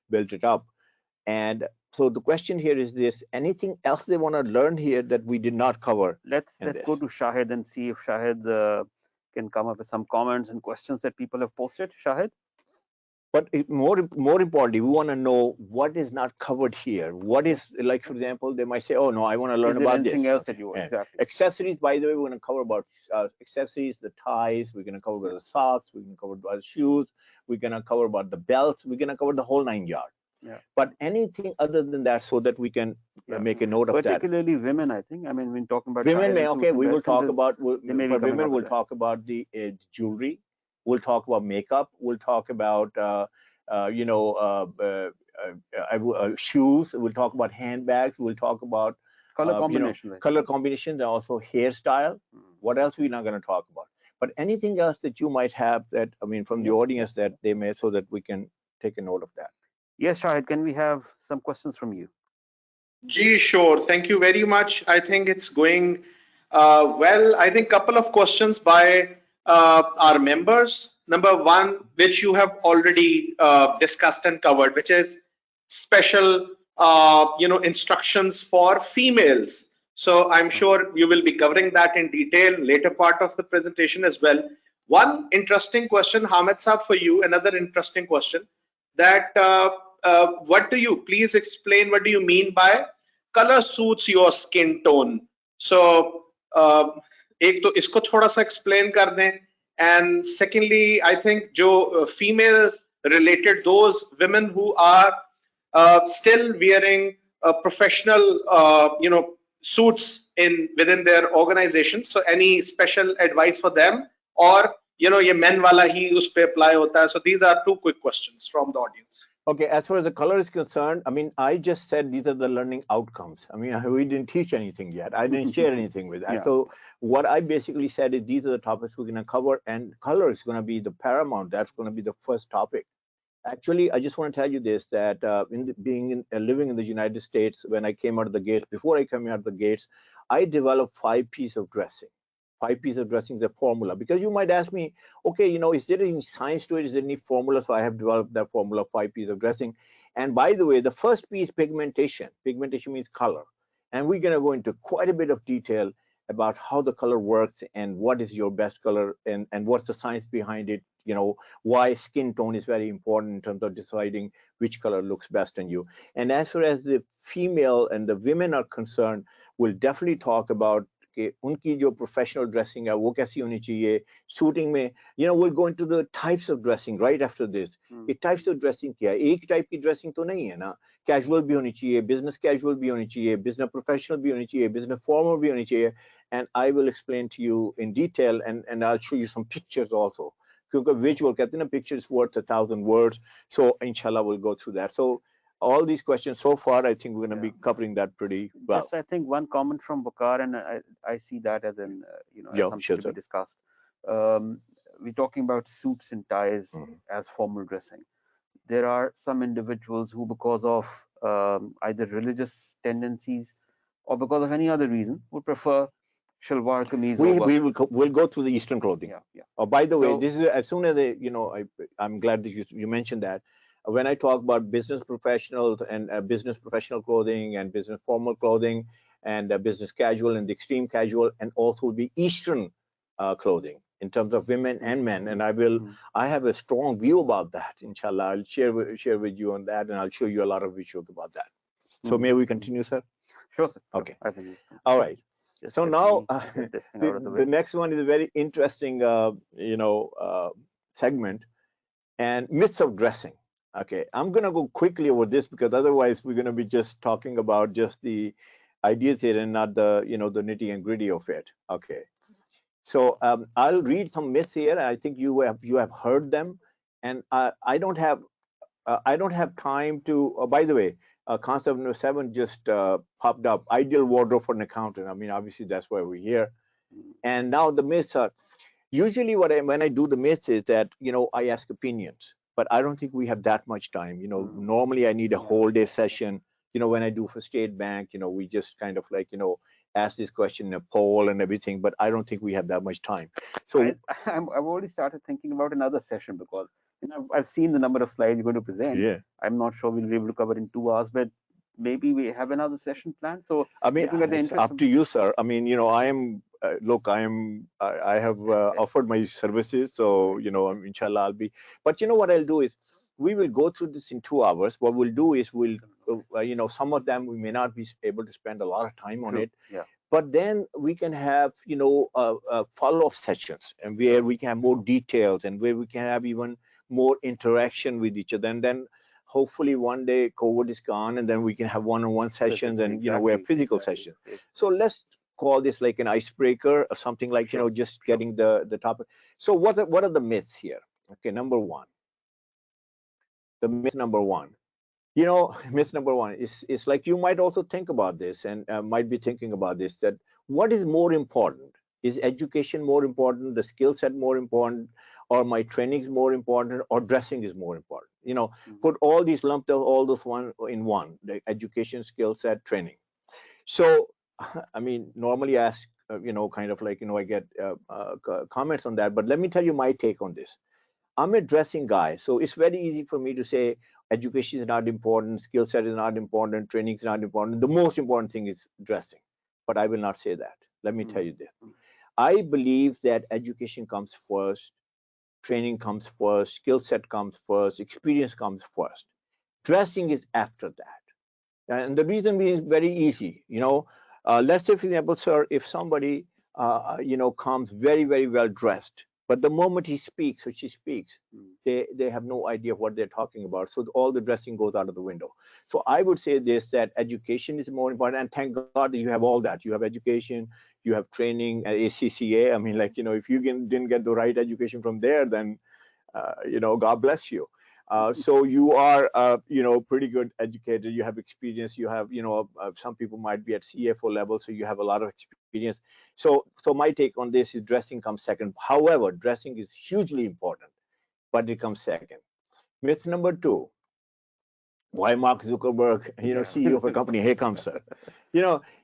built it up. And so the question here is this: anything else they want to learn here that we did not cover? Let's go to Shahid and see if Shahid can come up with some comments and questions that people have posted. Shahid. But more importantly, we want to know what is not covered here. What is, like, for example, they might say, oh no, I want to learn about this. Anything else that you want? Exactly. Accessories, by the way, we're going to cover about accessories, the ties, we're going to cover the socks, we're going to cover about shoes, we're going to cover about the belts, we're going to cover the whole 9 yards. Yeah. But anything other than that, so that we can make a note of that. Particularly women, I think. I mean, when talking about women, okay, we will talk about, for women, we'll talk about the jewelry. We'll talk about makeup. We'll talk about, shoes. We'll talk about handbags. We'll talk about color combinations. Color combinations, and also hairstyle. What else we're not going to talk about? But anything else that you might have that, I mean, from the audience that they may, so that we can take a note of that. Yes, Shahid, can we have some questions from you? Gee, sure. Thank you very much. I think it's going well. I think a couple of questions by our members. Number one, which you have already discussed and covered, which is special, instructions for females. So I'm sure you will be covering that in detail later part of the presentation as well. One interesting question, Hamid Saab, for you. Another interesting question, that what do you, please explain, what do you mean by color suits your skin tone? So एक तो इसको थोड़ा सा explain कर दें. And secondly, I think जो female related, those women who are still wearing professional suits within their organization. So any special advice for them, or ये men वाला ही उस पे apply होता है? So these are two quick questions from the audience. Okay, as far as the color is concerned, I mean, I just said these are the learning outcomes. I mean, we didn't teach anything yet. I didn't share anything with that. Yeah. So what I basically said is these are the topics we're going to cover, and color is going to be the paramount. That's going to be the first topic. Actually, I just want to tell you this, that living in the United States, when I came out of the gates, before I came out of the gates, I developed 5 pieces of dressing. 5 pieces of dressing is a formula, because you might ask me, okay, is there any science to it? Is there any formula? So I have developed that formula, 5 pieces of dressing. And by the way, the first piece, pigmentation. Pigmentation means color. And we're going to go into quite a bit of detail about how the color works and what is your best color, and what's the science behind it, why skin tone is very important in terms of deciding which color looks best on you. And as far as the female and the women are concerned, we'll definitely talk about कि उनकी जो professional dressing है वो कैसी होनी चाहिए, shooting में, we'll go into the types of dressing right after this. ये types of dressing क्या है? एक type की dressing तो नहीं है ना, casual भी होनी चाहिए, business casual भी होनी चाहिए, business professional भी होनी चाहिए, business formal भी होनी चाहिए. And I will explain to you in detail, and I'll show you some pictures also. क्योंकि visual कहते हैं ना, pictures worth 1,000 words. So inshallah we'll go through that. So all these questions so far, I think we're going to be covering that pretty well. Yes, I think one comment from Bakar, and I see that as an something to be discussed. We're talking about suits and ties as formal dressing. There are some individuals who, because of either religious tendencies or because of any other reason, would prefer shalwar kameez. We'll go through the Eastern clothing. Yeah. Oh, by the way, this is as soon as I'm glad that you mentioned that. When I talk about business professionals and business professional clothing and business formal clothing and business casual and extreme casual, and also will be Eastern clothing in terms of women and men, and I have a strong view about that. Inshallah, I'll share with you on that, and I'll show you a lot of visuals about that. So may we continue, sir? Sure, sir. Okay. I think all right. So now the next one is a very interesting segment, and myths of dressing. Okay, I'm gonna go quickly over this because otherwise we're gonna be just talking about just the ideas here and not the the nitty and gritty of it. Okay, so I'll read some myths here. I think you have heard them, and I don't have time to. By the way, concept number 7 just popped up. Ideal wardrobe for an accountant. I mean, obviously that's why we're here. And now the myths are usually when I do the myths is that I ask opinions, but I don't think we have that much time. Normally I need a whole day session. When I do for State Bank, we just kind of like ask this question in a poll and everything, but I don't think we have that much time. So I've already started thinking about another session because I've seen the number of slides you're going to present. yeah, I'm not sure we'll be able to cover in 2 hours, but maybe we have another session planned. So I mean, looking at the it's interest up to you, sir. I mean, I am. Look, I have offered my services, so inshallah, I'll be. But what I'll do is, we will go through this in 2 hours. What we'll do is some of them we may not be able to spend a lot of time on True. it, Yeah. but then we can have follow-up sessions and where we can have more details and where we can have even more interaction with each other, and then hopefully one day COVID is gone and then we can have one-on-one sessions and we have physical sessions. So let's call this like an icebreaker or something like just getting the topic. So what are the myths here? Okay, number one, the myth number one. Myth number one is like you might also think about this and might be thinking about this, that what is more important? Is education more important, the skill set more important, or my training is more important, or dressing is more important? Put all these, lump all those one in one, the education, skill set, training. So, I mean, normally I ask, kind of like, I get comments on that, but let me tell you my take on this. I'm a dressing guy, so it's very easy for me to say education is not important, skill set is not important, training is not important. The most important thing is dressing. But I will not say that. Let me tell you this. I believe that education comes first, training comes first, skill set comes first, experience comes first. Dressing is after that. And the reason is very easy. Let's say, for example, sir, if somebody, comes very, very well dressed, but the moment he speaks or she speaks, they have no idea what they're talking about. So all the dressing goes out of the window. So I would say this, that education is more important. And thank God that you have all that. You have education, you have training, ACCA. I mean, like, if you didn't get the right education from there, then God bless you. So you are, pretty good educated. You have experience. You have, some people might be at CFO level, so you have a lot of experience. So my take on this is dressing comes second. However, dressing is hugely important, but it comes second. Myth number 2. Why Mark Zuckerberg, CEO of a company, here comes, sir.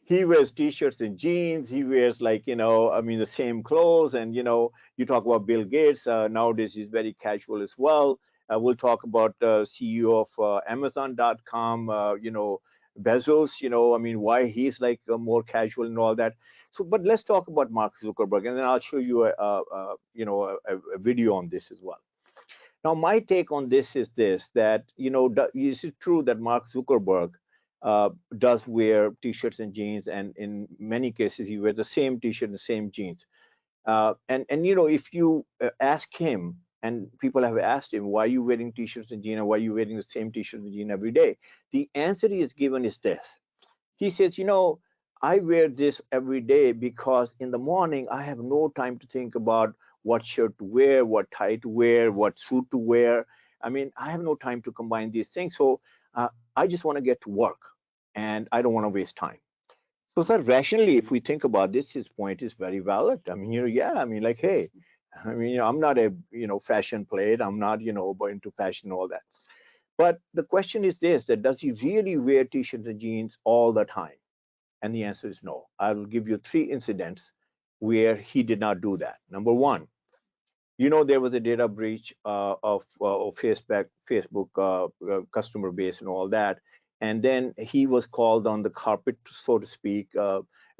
He wears t-shirts and jeans. He wears like, I mean, the same clothes. And, you talk about Bill Gates. Nowadays, he's very casual as well. We'll talk about CEO of Amazon.com, Bezos, I mean, why he's like more casual and all that. So, but let's talk about Mark Zuckerberg, and then I'll show you a video on this as well. Now, my take on this is this, that, is it true that Mark Zuckerberg does wear t-shirts and jeans, and in many cases, he wears the same t-shirt and the same jeans. And if you ask him, and people have asked him, why are you wearing t-shirts and jeans, and why are you wearing the same t-shirt and jeans every day? The answer he is given is this. He says, I wear this every day because in the morning, I have no time to think about what shirt to wear, what tie to wear, what suit to wear. I mean, I have no time to combine these things. So I just want to get to work and I don't want to waste time. So, sir, rationally, if we think about this, his point is very valid. I mean, I mean, like, hey, I mean, I'm not a, fashion plate. I'm not, into fashion and all that. But the question is this, that does he really wear t-shirts and jeans all the time? And the answer is no. I will give you 3 incidents where he did not do that. Number 1, there was a data breach of Facebook customer base and all that. And then he was called on the carpet, so to speak.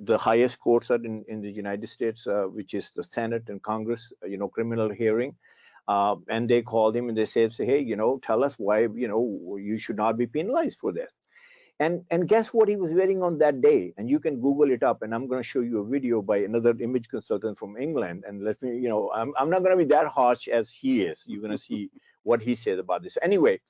The highest courts are in the United States, which is the Senate and Congress, criminal hearing. And they called him and they said, hey, tell us why, you should not be penalized for this. And guess what he was wearing on that day? And you can Google it up. And I'm going to show you a video by another image consultant from England. And let me, I'm not going to be that harsh as he is. You're going to see what he says about this. Anyway,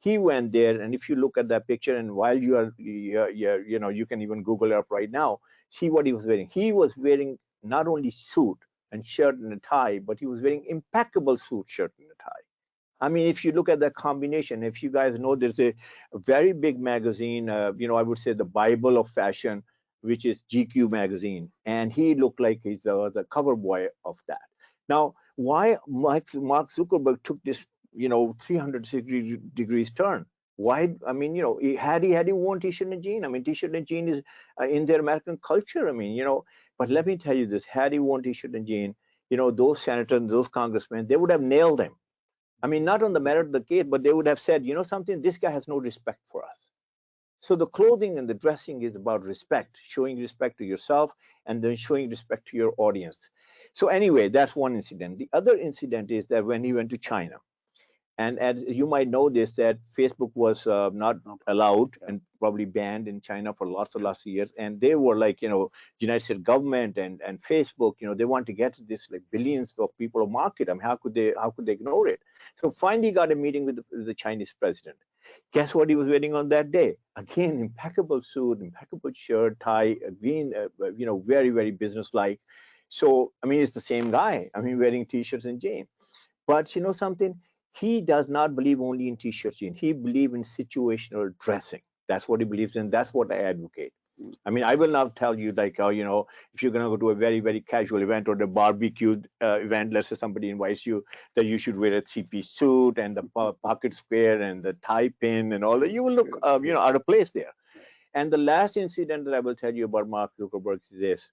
He went there, and if you look at that picture, and while you can even Google it up right now, see what he was wearing. He was wearing not only suit and shirt and a tie, but he was wearing impeccable suit, shirt, and a tie. I mean, if you look at that combination, if you guys know, there's a very big magazine, I would say the Bible of fashion, which is GQ magazine, and he looked like he's the cover boy of that. Now, why Mark Zuckerberg took this, 360 degrees turn? Why? I mean, had he worn t-shirt and jean, I mean, t-shirt and jean is in their American culture. I mean, but let me tell you this: had he worn t-shirt and jean, those senators, those congressmen, they would have nailed him. I mean, not on the merit of the case, but they would have said, something, this guy has no respect for us. So the clothing and the dressing is about respect, showing respect to yourself and then showing respect to your audience. So anyway, that's one incident. The other incident is that when he went to China, and as you might know this, that Facebook was not allowed and probably banned in China for lots of years. And they were like, United States government and Facebook, they want to get this like billions of people of market. I mean, how could they ignore it? So finally got a meeting with the Chinese president. Guess what he was wearing on that day? Again, impeccable suit, impeccable shirt, tie, again, very, very businesslike. So, I mean, it's the same guy. I mean, wearing t-shirts and jeans. But you know something? He does not believe only in t-shirts. He believes in situational dressing. That's what he believes in. That's what I advocate. I mean, I will not tell you like, if you're going to go to a very, very casual event or the barbecue event, let's say somebody invites you, that you should wear a three-piece suit and the pocket square and the tie pin and all that. You will look, out of place there. And the last incident that I will tell you about Mark Zuckerberg is this.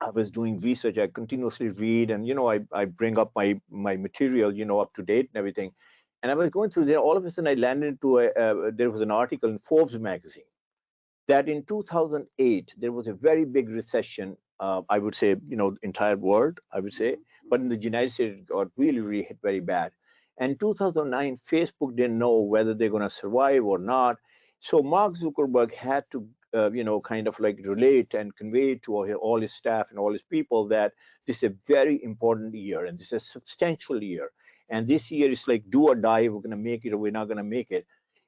I was doing research. I continuously read, and I bring up my material, up to date and everything. And I was going through there. All of a sudden, I landed into there was an article in Forbes magazine that in 2008 there was a very big recession. I would say, entire world, I would say, but in the United States it got really, really hit very bad. And 2009, Facebook didn't know whether they're going to survive or not. So Mark Zuckerberg had to, kind of like relate and convey to all his staff and all his people that this is a very important year and this is a substantial year. And this year is like do or die. We're going to make it or we're not going to make it.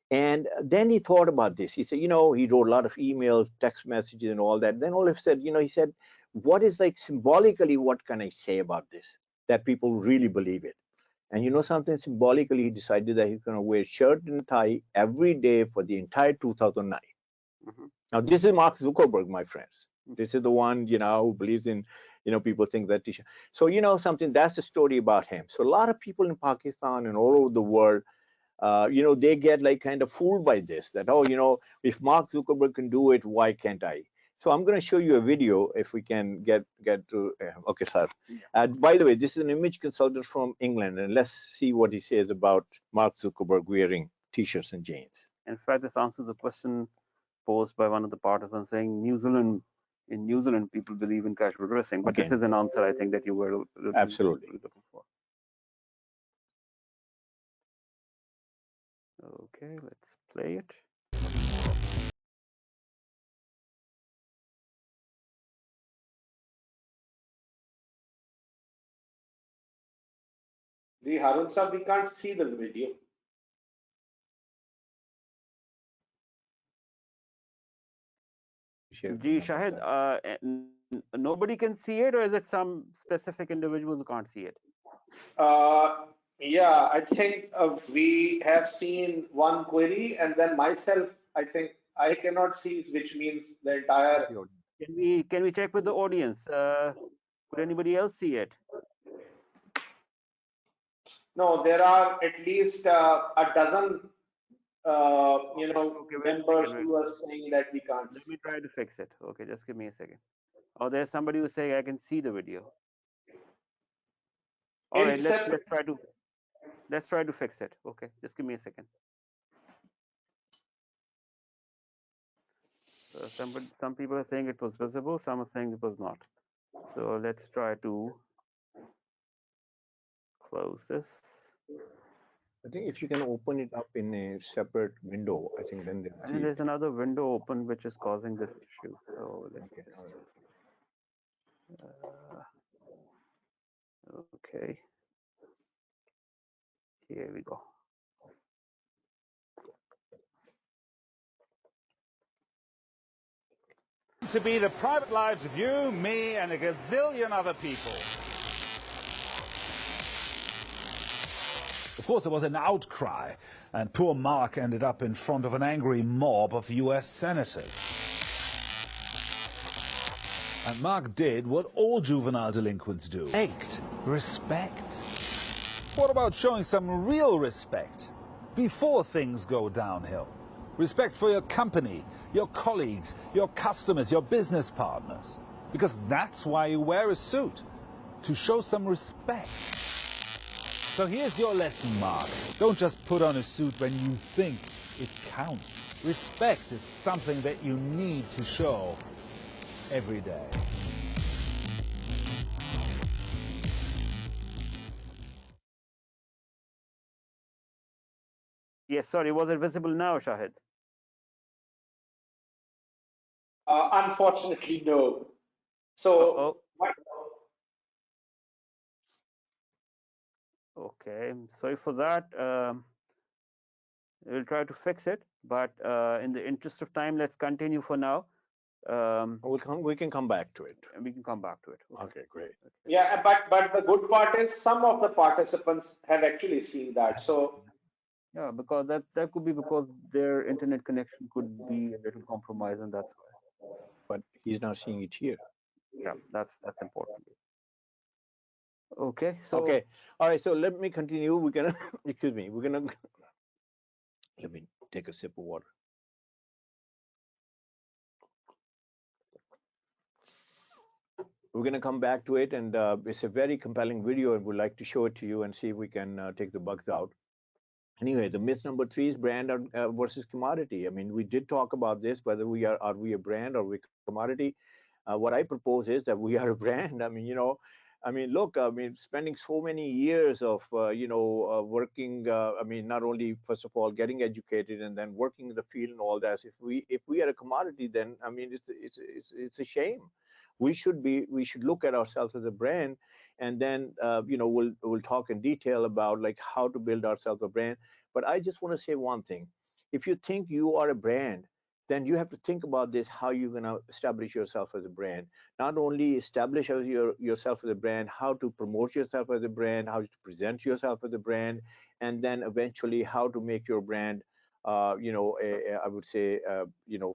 And then he thought about this. He said, he wrote a lot of emails, text messages, and all that. Then all of a sudden, he said, what is like symbolically, what can I say about this that people really believe it? And you know something, symbolically, he decided that he's going to wear shirt and tie every day for the entire 2009. Mhm. Now, this is Mark Zuckerberg, my friends. This is the one, who believes in, people think that t-shirt. So, something, that's the story about him. So a lot of people in Pakistan and all over the world, they get like kind of fooled by this, that, oh, if Mark Zuckerberg can do it, why can't I? So I'm going to show you a video if we can get to, okay, sir. By the way, this is an image consultant from England, and let's see what he says about Mark Zuckerberg wearing t-shirts and jeans. In fact, this answers the question posed by one of the participants saying in New Zealand, people believe in casual dressing. But this Okay. is an answer I think that you were Absolutely. looking for. Okay, let's play it. The Harun sir, we can't see the video. Ji Shahid, nobody can see it, or is it some specific individuals who can't see it? Yeah, I think we have seen one query, and then myself, I think I cannot see, which means the entire. Can we check with the audience? Could anybody else see it? No, there are at least a dozen, Okay, wait a members second. who are saying that we can't Let see. me try to fix it. Okay, just give me a second. Oh, there's somebody who's saying I can see the video. All In right, let's separate, try to fix it. Okay, just give me a second. Some people are saying it was visible, some are saying it was not. So let's try to close this. I think if you can open it up in a separate window, I think then they'll I see think it. there's another window open which is causing this issue. So let me Okay, just. all right. Okay, here we go. To be the private lives of you, me, and a gazillion other people. Of course, there was an outcry, and poor Mark ended up in front of an angry mob of US senators. And Mark did what all juvenile delinquents do. Begged respect. What about showing some real respect before things go downhill? Respect for your company, your colleagues, your customers, your business partners. Because that's why you wear a suit, to show some respect. So here's your lesson, Mark. Don't just put on a suit when you think it counts. Respect is something that you need to show every day. Yes, sorry, was it visible now, Shahid? Unfortunately, no. So, Uh-oh. Okay, sorry for that. We'll try to fix it, but in the interest of time, let's continue for now. We can come back to it. And we can come back to it. Okay, great. yeah, but the good part is some of the participants have actually seen that. So Yeah, because that could be because their internet connection could be a little compromised, and that's why. But he's not seeing it here. Yeah, that's important. Okay, so Okay, all right. So let me continue. We're gonna excuse me. We're gonna let me take a sip of water. We're going to come back to it, and it's a very compelling video, and we'd like to show it to you and see if we can take the bugs out. Anyway, the myth number 3 is brand versus commodity. I mean, we did talk about this, whether we are we a brand or we commodity. What I propose is that we are a brand. I mean, I mean, look, I mean, spending so many years of, working, I mean, not only, first of all, getting educated and then working in the field and all that. If we are a commodity, then, I mean, it's a shame. We should look at ourselves as a brand, and then, we'll talk in detail about like how to build ourselves a brand. But I just want to say one thing. If you think you are a brand, then you have to think about this, how you're going to establish yourself as a brand. Not only establish yourself as a brand, how to promote yourself as a brand, how to present yourself as a brand, and then eventually how to make your brand, I would say,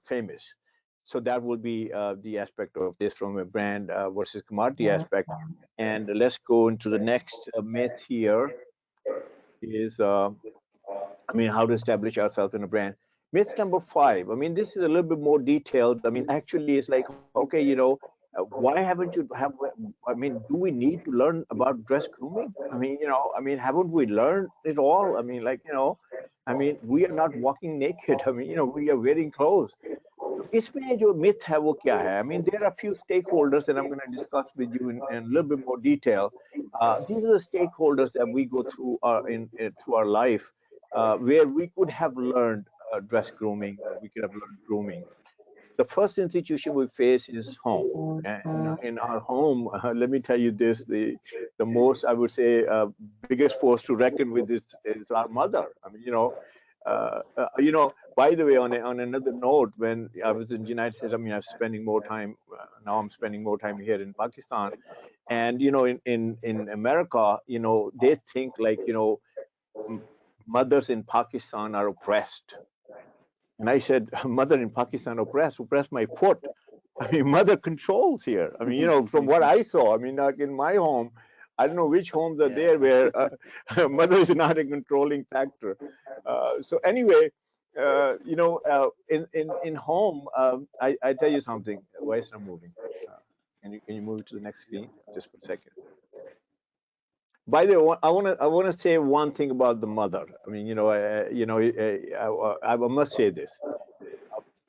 famous. So that will be the aspect of this from a brand versus commodity aspect. And let's go into the next myth here is, I mean, how to establish ourselves in a brand. Myth number 5. I mean, this is a little bit more detailed. I mean, actually, it's like, okay, why haven't you have? I mean, do we need to learn about dress grooming? I mean, haven't we learned it all? I mean, like, I mean, we are not walking naked. I mean, we are wearing clothes. तो इसमें जो myth है वो क्या है? I mean, there are a few stakeholders that I'm going to discuss with you in a little bit more detail. These are the stakeholders that we go through through our life, where we could have learned dress grooming, or we could have learned grooming. The first institution we face is home. And in our home, let me tell you this: the most, I would say, biggest force to reckon with is our mother. I mean, by the way, on another note, when I was in the United States, I mean, I'm spending more time now. I'm spending more time here in Pakistan, and in America, they think like mothers in Pakistan are oppressed. And I said, mother in Pakistan oppressed my foot. I mean, mother controls here. I mean, from what I saw, I mean, like in my home, I don't know which homes are there where mother is not a controlling factor. So anyway, in home, I tell you something. Why is it not moving? Can you move it to the next screen just for a second? By the way, I want to say one thing about the mother. I mean, I must say this.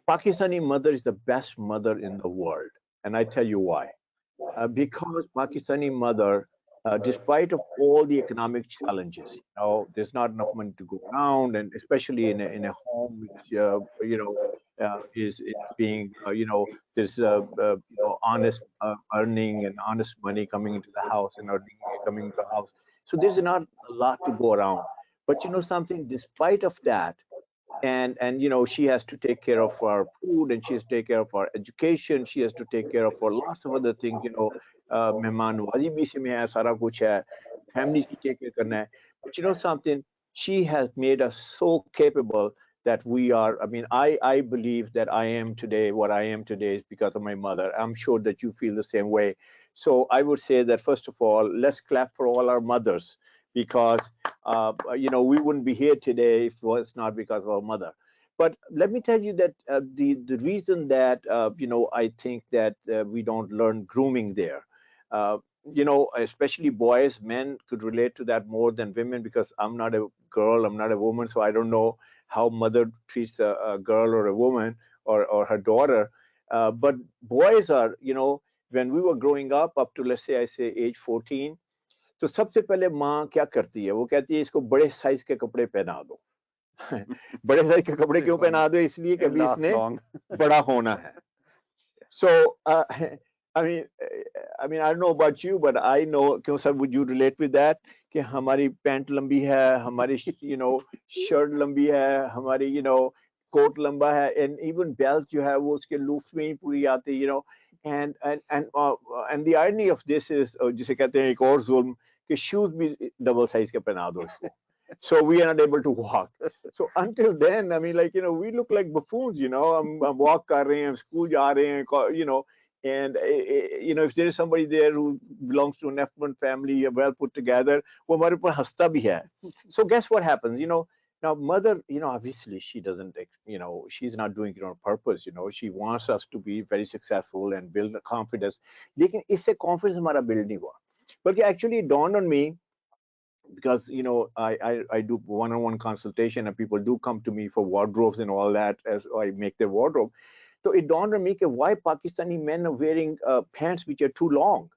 Pakistani mother is the best mother in the world, and I tell you why. Because Pakistani mother, despite of all the economic challenges, there's not enough money to go around, and especially in a home which is being there's honest earning and honest money coming into the house and earning coming into the house. So there's not a lot to go around. But something, despite of that, and you know, she has to take care of our food, and she has to take care of our education, she has to take care of our lots of other things, you know, mehman nawazi bhi se mein hai, sara kuch hai, family ki take care karna hai. But you know something, she has made us so capable that we are, I mean, I believe that I am today what I am today is because of my mother. I'm sure that you feel the same way. So I would say that first of all, let's clap for all our mothers, because you know, we wouldn't be here today if it was not because of our mother. But let me tell you that the reason that you know, I think that we don't learn grooming there, uh, you know, especially boys, men could relate to that more than women, because I'm not a girl, I'm not a woman, so I don't know how mother treats a girl or a woman, or her daughter. But boys are, you know, when we were growing up to, let's say, I say age 14, तो सबसे पहले माँ क्या करती है, वो कहती है इसको बड़े साइज के कपड़े पहना दो। बड़े साइज के कपड़े क्यों पहना दो, इसलिए कि अभी इसने बड़ा होना है। So I mean, I don't know about you, but I know, क्यों sir, would you relate with that, कि हमारी पैंट लंबी है, हमारी you know शर्ट लंबी है, हमारी you know कोट लंबा है, and even belt जो है वो उसके loops में ही पूरी आती है, you know, and the irony of this is, जिसे कहते हैं एक और जुल्म, कि shoes भी double size के पहना दो इसको, so we are not able to walk. So until then, I mean, like, you know, we look like buffoons, you know, हम walk कर रहे हैं, हम school जा रहे हैं, you know, and you know, if there is somebody there who belongs to an affluent family, well put together, वो हमारे ऊपर हंसता भी है. So guess what happens, you know, now mother, you know, obviously she doesn't, you know, she's not doing it on purpose, you know, she wants us to be very successful and build confidence. लेकिन इससे confidence हमारा build नहीं हुआ. But actually it dawned on me, because you know, I do one-on-one consultation, and people do come to me for wardrobes and all that as I make their wardrobe. So it dawned on me that why Pakistani men are wearing pants which are too long,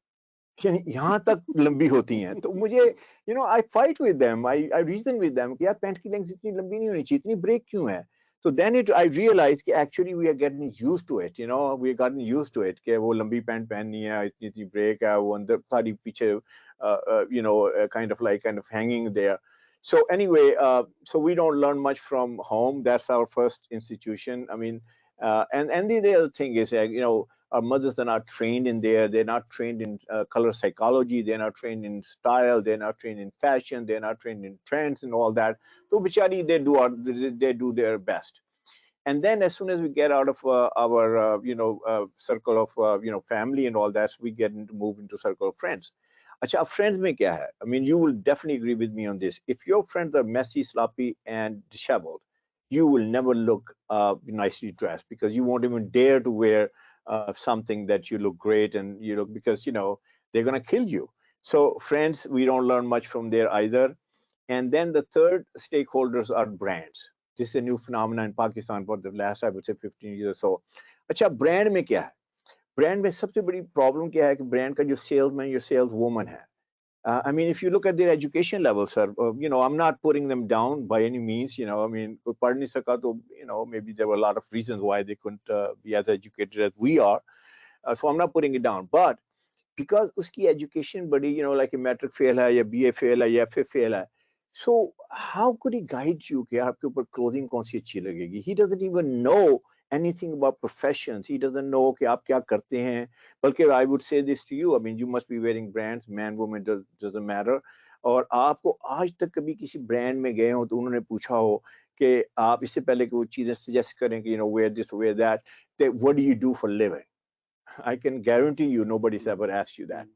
यहाँ तक लंबी होती हैं. तो मुझे, you know, I fight with them, I reason with them कि यार pant की लेंथ इतनी लंबी नहीं होनी चाहिए, इतनी ब्रेक क्यों है. So then I realized that actually we are getting used to it, you know, we are getting used to it, कि वो लंबी पैंट पहननी है, इतनी इतनी ब्रेक है, वो अंदर सारी पीछे you know, kind of hanging there. So anyway, so we don't learn much from home. That's our first institution. I mean, and the other thing is, you know, our mothers are not trained in there. They're not trained in color psychology. They're not trained in style. They're not trained in fashion. They're not trained in trends and all that. So bichari, they do their best. And then as soon as we get out of our you know, circle of you know, family and all that, so we get into move into circle of friends. अच्छा, अब friends में क्या है? I mean, you will definitely agree with me on this. If your friends are messy, sloppy, and disheveled, you will never look nicely dressed, because you won't even dare to wear something that you look great and you look, because you know they're gonna kill you. So friends, we don't learn much from there either. And then the third stakeholders are brands. This is a new phenomenon in Pakistan for the last, I would say, 15 years or so. अच्छा, brand में क्या है? Brand में सबसे बड़ी problem क्या है कि brand का जो salesman या saleswoman है. I mean, if you look at their education level, sir, you know, I'm not putting them down by any means. You know, I mean, कोई पढ़ नहीं सका तो, you know, maybe there were a lot of reasons why they couldn't be as educated as we are. So I'm not putting it down. But because उसकी education बड़ी, you know, like a metric fail है, या BA fail है, या FA fail है. So how could he guide you कि आपके ऊपर clothing कौन सी अच्छी लगेगी? He doesn't even know anything about professions. He doesn't know कि आप क्या करते हैं. बल्कि I would say this to you. I mean, you must be wearing brands, man, woman, doesn't matter. और आपको आज तक कभी किसी brand में गए हो तो उन्होंने पूछा हो कि आप इससे पहले कि वो चीजें suggest करें कि, you know, wear this, wear that, what do you do for living? I can guarantee you nobody's ever asked you that.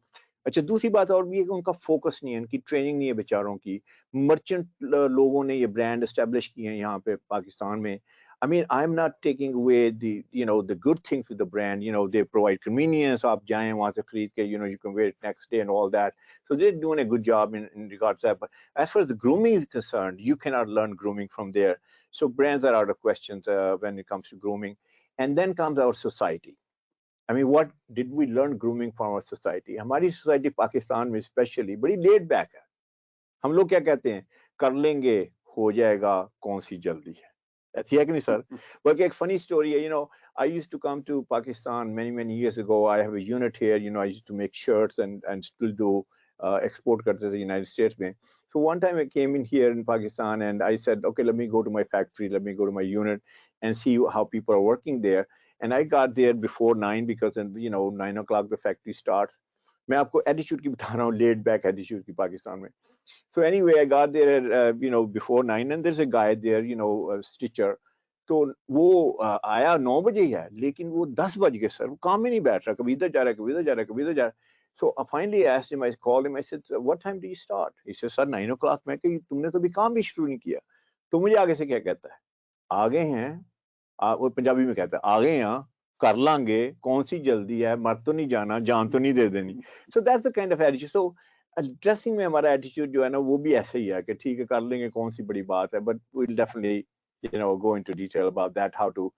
अच्छा, दूसरी बात और भी है कि उनका फोकस नहीं है, उनकी ट्रेनिंग नहीं है बेचारों की. मर्चेंट लोगों ने ये ब्रांड एस्टेब्लिश किए हैं यहाँ पे पाकिस्तान में. I mean, I'm not taking away the, you know, the good things with the brand. You know, they provide convenience. आप जाएं वहाँ से खरीद के, you know, you can wear it next day and all that. So they're doing a good job in regards to that. But as far as the grooming is concerned, you cannot learn grooming from there. So brands are out of questions when it comes to grooming. And then comes our society. I mean, what did we learn grooming from our society? हमारी society Pakistan में especially बड़ी laid back है. हम लोग क्या कहते हैं? कर लेंगे, हो जाएगा, कौन सी जल्दी है? That's है कि नहीं sir? बल्कि एक funny story है, you know, I used to come to Pakistan many years ago. I have a unit here, you know, I used to make shirts and still do. export karte the United States mein. So one time I came in here in Pakistan and I said, okay, let me go to my factory, let me go to my unit and see how people are working there. And I got there before 9 because 9 o'clock the factory starts. मैं आपको attitude की बता रहा हूँ, laid back attitude की पाकिस्तान में. So anyway, I got there before 9 and there's a guy there, a stitcher. तो वो आया 9 बजे ही है, लेकिन वो 10 बज गए सर, वो काम ही नहीं बैठ रहा, कभी इधर जा रहा है, कभी इधर जा रहा है, कभी इधर जा रहा है. So finally I asked him, I called him, I said, what time do you start? He said, sir, 9 o'clock. मैं कही तुमने तो अभी काम भी शुरू नहीं किया. तो मुझे आगे से क्या कहता है, आगे हैं, वो पंजाबी में कहता है, आगे हैं, कर लांगे, कौन सी जल्दी है, मर तो नहीं जाना, जान तो नहीं दे देनी. So that's the kind of attitude. So dressing में हमारा एटीट्यूड जो है ना वो भी ऐसे ही है कि ठीक है कर लेंगे, कौन सी बड़ी बात है, but we will definitely go into detail about that, how to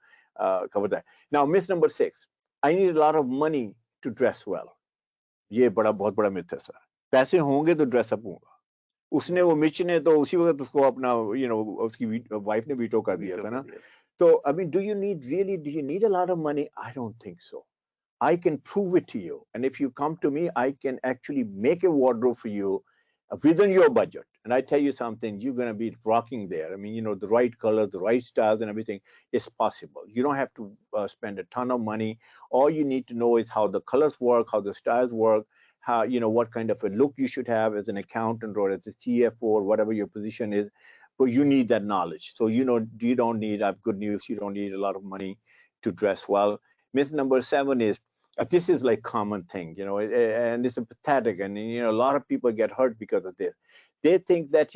cover that. Now myth number 6, I need a lot of money to dress well. ये बहुत बड़ा myth है सर. पैसे होंगे तो ड्रेस अप होगा. उसने वो मिच ने तो उसी वक्त उसको अपना उसकी वाइफ ने वीटो कर दिया था ना. तो I mean, do you need a lot of money? I don't think so. I can prove it to you. And if you come to me, I can actually make a wardrobe for you within your budget. And I tell you something, you're going to be rocking there. I mean, the right color, the right styles and everything is possible. You don't have to spend a ton of money. All you need to know is how the colors work, how the styles work, how, what kind of a look you should have as an accountant or as a CFO or whatever your position is. But you need that knowledge. So, you don't need, I have good news, you don't need a lot of money to dress well. Myth number 7 is, this is like common thing, and it's pathetic, and a lot of people get hurt because of this. They think that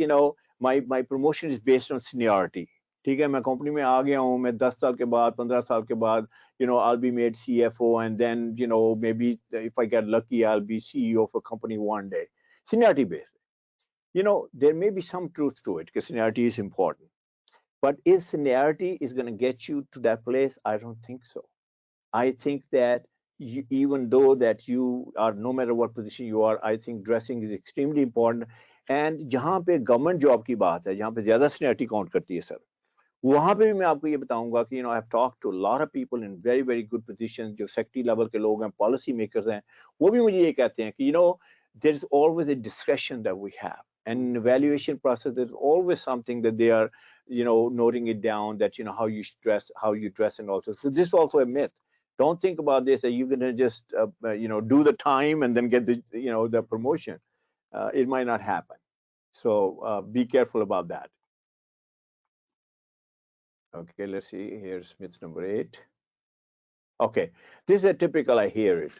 my promotion is based on seniority. ठीक है, मैं company में आ गया हूँ, मैं 10 साल के बाद, 15 साल के बाद, I'll be made CFO, and then maybe if I get lucky, I'll be CEO of a company one day. Seniority based. There may be some truth to it because seniority is important, but is seniority is going to get you to that place? I don't think so. I think that even though that you are, no matter what position you are, I think dressing is extremely important. And जहाँ पे government job की बात है, जहाँ पे ज्यादा seniority count करती है सर, वहाँ पे भी मैं आपको ये बताऊंगा कि I have talked to a lot of people in very very good positions, जो सेक्रेटरी लेवल के लोग हैं, पॉलिसी मेकर्स हैं, वो भी मुझे ये कहते हैं कि there is always a discretion that we have, and in evaluation process there's always something that they are noting it down, that how you dress and also. So this is also a myth. Don't think about this that you're going to just do the time and then get the the promotion. It might not happen. So be careful about that. Okay, let's see. Here's myth number 8. Okay, this is a typical, I hear it.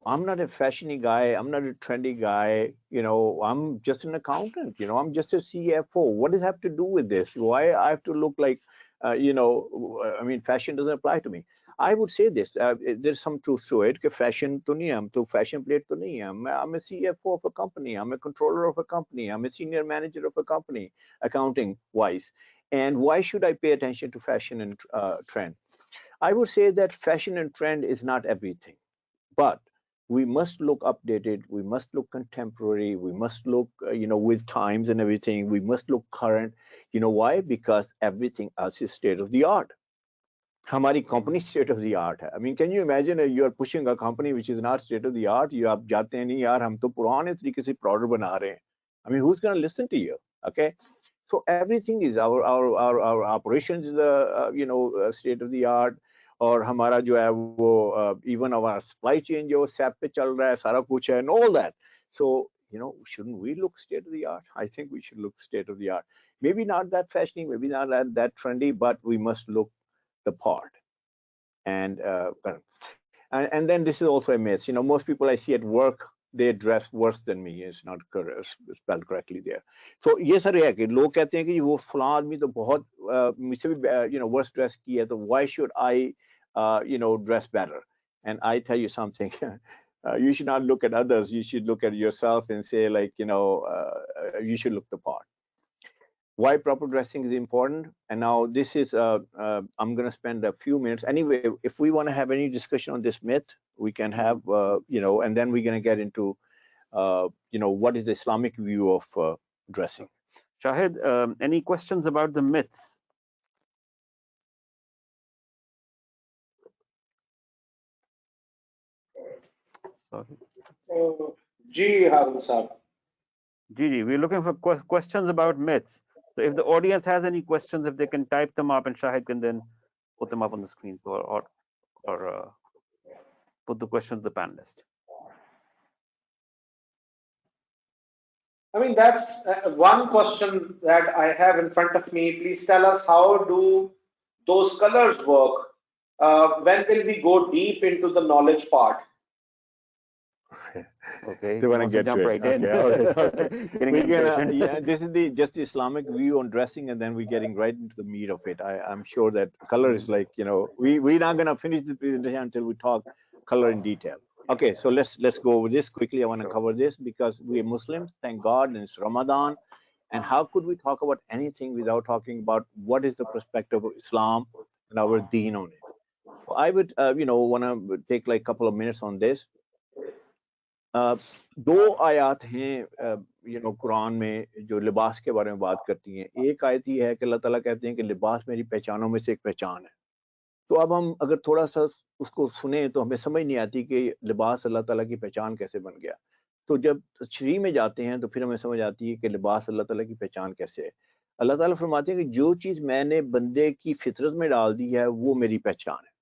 I'm not a fashiony guy, I'm not a trendy guy, I'm just an accountant, I'm just a CFO. What does it have to do with this? Why I have to look like, I mean, fashion doesn't apply to me. I would say this, there's some truth to it, कि fashion तो नहीं है, हम तो fashion plate तो नहीं है. I'm a CFO of a company, I'm a controller of a company, I'm a senior manager of a company, accounting wise. And why should I pay attention to fashion and trend? I would say that fashion and trend is not everything, but we must look updated, we must look contemporary, we must look with times and everything, we must look current. Why? Because everything else is state of the art. हमारी company state of the art है. I mean, can you imagine you are pushing a company which is not state of the art? You आप जाते हैं, नहीं यार हम तो पुराने तरीके से product बना रहे हैं. I mean, who's going to listen to you? Okay, so everything is our operations is state of the art. और हमारा जो है वो even our supply chain जो SAP पे चल रहा है, सारा कुछ है, and all that. So shouldn't we look state of the art? I think we should look state of the art. Maybe not that fashionable, maybe not that trendy, but we must look the part. And then this is also a myth. Most people I see at work, they dress worse than me. It's not spelled correctly there. So ये sir है कि लोग कहते हैं कि वो फलां आदमी तो बहुत मुझसे भी worse dress की है, तो why should I dress better? And I tell you something, you should not look at others. You should look at yourself and say like you should look the part. Why proper dressing is important. And now this is I'm going to spend a few minutes anyway. If we want to have any discussion on this myth, we can have and then we're going to get into what is the Islamic view of dressing. Shahid, any questions about the myths? Sorry. Ji Harun Sahab. Gigi, we're looking for questions about myths. So if the audience has any questions, if they can type them up, and Shahid can then put them up on the screen, or put the questions to the panelist. I mean, that's one question that I have in front of me. Please tell us, how do those colors work? When will we go deep into the knowledge part? Okay, They want to get jump to it. right in. Okay, all right, okay. Getting We're gonna, impatient. yeah, this is just the Islamic view on dressing, and then we're getting right into the meat of it. I'm sure that color is like, we're not gonna finish the presentation until we talk color in detail. Okay, so let's go over this quickly. I want to cover this because we are Muslims, thank God, and it's Ramadan. And how could we talk about anything without talking about what is the perspective of Islam and our deen on it? So I would, want to take like a couple of minutes on this. दो आयत हैं कुरान में जो लिबास के बारे में बात करती हैं। एक आयत ही है कि अल्लाह ताला कहते हैं कि लिबास मेरी पहचानों में से एक पहचान है। तो अब हम अगर थोड़ा सा उसको सुने तो हमें समझ नहीं आती कि लिबास अल्लाह ताला की पहचान कैसे बन गया। तो जब तशरीह में जाते हैं तो फिर हमें समझ आती है कि लिबास अल्लाह ताला की पहचान कैसे है। अल्लाह ताला फरमाते हैं कि जो चीज़ मैंने बंदे की फितरत में डाल दी है वो मेरी पहचान है।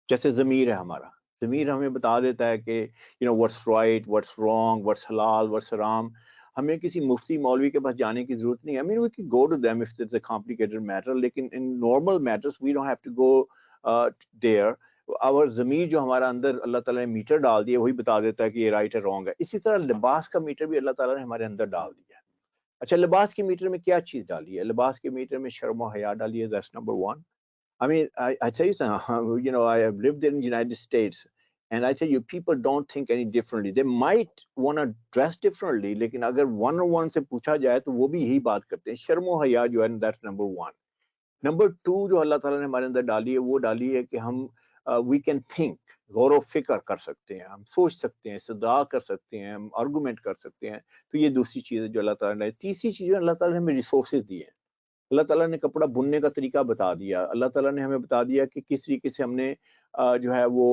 जैसे ज़मीर है हमारा, ज़मीर हमें बता देता है कि what's right, what's wrong, what's हलाल, व्हाट्स हराम। हमें किसी मुफ्ती मौलवी के पास जाने की जरूरत नहीं है। I mean we can go to them if it's a complicated matter, लेकिन in normal matters we don't have to go there. और ज़मीर जो हमारा अंदर अल्लाह ताला ने मीटर डाल दिया वही बता देता है कि ये राइट है, रॉन्ग है। इसी तरह लिबास का मीटर भी अल्लाह ताला ने हमारे अंदर डाल दिया है। अच्छा, लिबास के मीटर में क्या चीज़ डाली है? लिबास के मीटर में शर्म और हया डाली है। That's number one. I mean, I tell you something, I have lived in the United States, and I tell you, people don't think any differently. They might want to dress differently, लेकिन अगर one on one से पूछा जाए तो वो भी यही बात करते हैं। शर्म और हया जो है, that's number one. Number two जो अल्लाह ताला ने हमारे अंदर डाली है वो डाली है कि हम we can think, गौर फिक्र कर सकते हैं, हम सोच सकते हैं, इस्तदला कर सकते हैं, हम आर्गूमेंट कर सकते हैं। तो ये दूसरी चीज़ है जो अल्लाह ताला ने। तीसरी चीज़ अल्लाह ताला ने हमें रिसोर्सेज दिए हैं। अल्लाह ताला ने कपड़ा बुनने का तरीका बता दिया। अल्लाह ताला ने हमें बता दिया कि किस तरीके से हमने जो है वो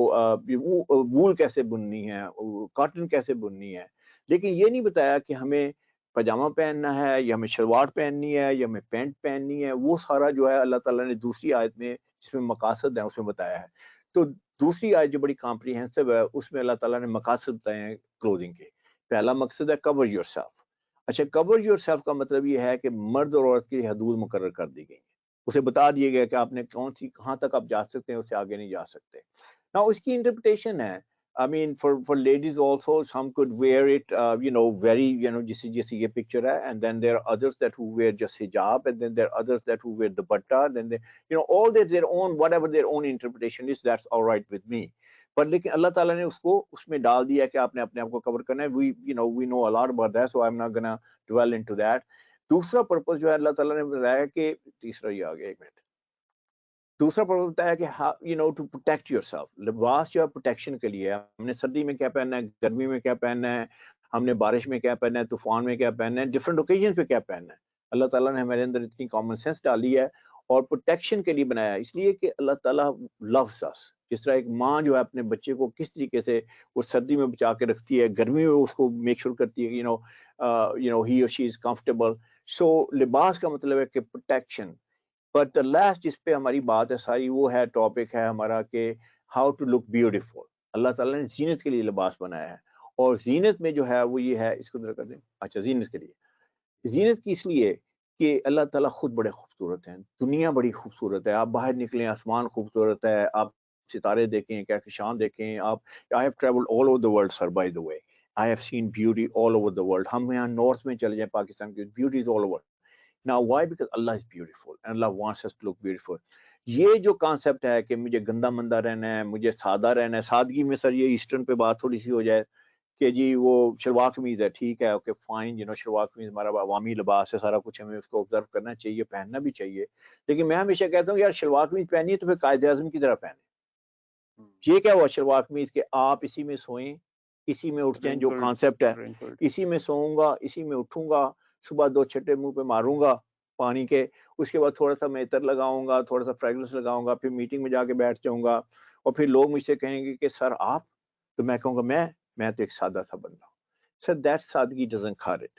वूल कैसे बुननी है, कॉटन कैसे बुननी है। लेकिन ये नहीं बताया कि हमें पजामा पहनना है या हमें शलवार पहननी है या हमें पैंट पहननी है। वो सारा जो है अल्लाह ताला ने दूसरी आयत में जिसमें मकासद है उसमें बताया है। तो दूसरी आयत जो बड़ी कॉम्प्रिहेंसिव है उसमें अल्लाह ताला ने मकासद बताए हैं क्लोथिंग के। पहला मकसद है कवर योरसेल्फ। अच्छा, कवर योरसेल्फ का मतलब ये है कि मर्द और औरत की हदूद मुकर्रर कर दी गई है। उसे बता दिया गया कि आपने कौन सी कहाँ तक आप जा सकते हैं, उससे आगे नहीं जा सकते। ना उसकी इंटरप्रिटेशन है। I mean, for ladies also, some could wear it, very, जैसे ये पिक्चर है, and then there are others that who wear just hijab, and then there are others that who wear dupatta, then they, all their own, whatever their own interpretation is, that's all right with me. पर लेकिन अल्लाह ताला ने उसको उसमें डाल दिया कि आपने अपने आप को कवर करना है। We know a lot about that, so I'm not gonna dwell into that. दूसरा पर्पस जो है अल्लाह ताला ने बताया कि तीसरा ही आ गया, एक मिनट। दूसरा पर्पस बताया कि टू प्रोटेक्ट योरसेल्फ। लिबास जो है प्रोटेक्शन के लिए है। हमने सर्दी में क्या पहनना है, गर्मी में क्या पहनना है, हमने बारिश में क्या पहनना है, तूफान में क्या पहनना है, डिफरेंट ओकेजन पे क्या पहनना है। अल्लाह ताला ने हमारे अंदर इतनी कॉमन सेंस डाली है और प्रोटेक्शन के लिए बनाया है। इसलिए कि अल्लाह ताला लव्स अस। जिस तरह एक माँ जो है अपने बच्चे को किस तरीके से वो सर्दी में बचा के रखती है, गर्मी में उसको मेक श्योर करती है ही और शी इज कंफर्टेबल। सो लिबास का मतलब है कि प्रोटेक्शन। बट लास्ट जिस पे हमारी बात है सारी वो है, टॉपिक है हमारा कि हाउ टू लुक ब्यूटीफुल। अल्लाह ताला ने जीनत के लिए लिबास बनाया है और जीनत में जो है वो ये है, इसको जरा कर दें। अच्छा, जीनत के लिए, जीनत की इसलिए कि अल्लाह ताला खुद बड़े खूबसूरत हैं, दुनिया बड़ी खूबसूरत है। आप बाहर निकलें, आसमान खूबसूरत है, आप सितारे देखें, कहकशां देखें। आप, I have travelled all over the world sir, bye the way I have seen beauty all over the world. हम यहाँ नॉर्थ में चले जाएं पाकिस्तान की, beauty is all over. Now why? Because Allah is beautiful and Allah wants us to look beautiful. ये जो concept है कि मुझे गंदा मंदा रहना है, मुझे सादा रहना है। सादगी में सर ये ईस्टर्न पे बात थोड़ी सी हो जाए कि जी वो शलवार कमीज है, ठीक है, ओके फाइन, शलवार कमीज हमारा अवामी लिबास है, सारा कुछ हमें उसको ऑब्जर्व करना चाहिए, पहनना भी चाहिए। लेकिन मैं हमेशा कहता हूँ यार शलवार कमीज पहनी है तो फिर कायदे आजम की तरह पहने। ये क्या हुआ शलवार कमीज के आप इसी में सोएं, इसी में उठ जाएं, जो कॉन्सेप्ट है इसी में सोऊंगा, इसी में उठूंगा, सुबह 2 छट्टे मुंह पे मारूंगा पानी के, उसके बाद थोड़ा सा मैं इतर लगाऊंगा, थोड़ा सा फ्रेग्रेंस लगाऊंगा, फिर मीटिंग में जाके बैठ जाऊंगा और फिर लोग मुझसे कहेंगे कि सर आप, तो मैं कहूंगा मैं तो एक सादा सा बंदा हूँ। Sir, that सादगी doesn't cut it.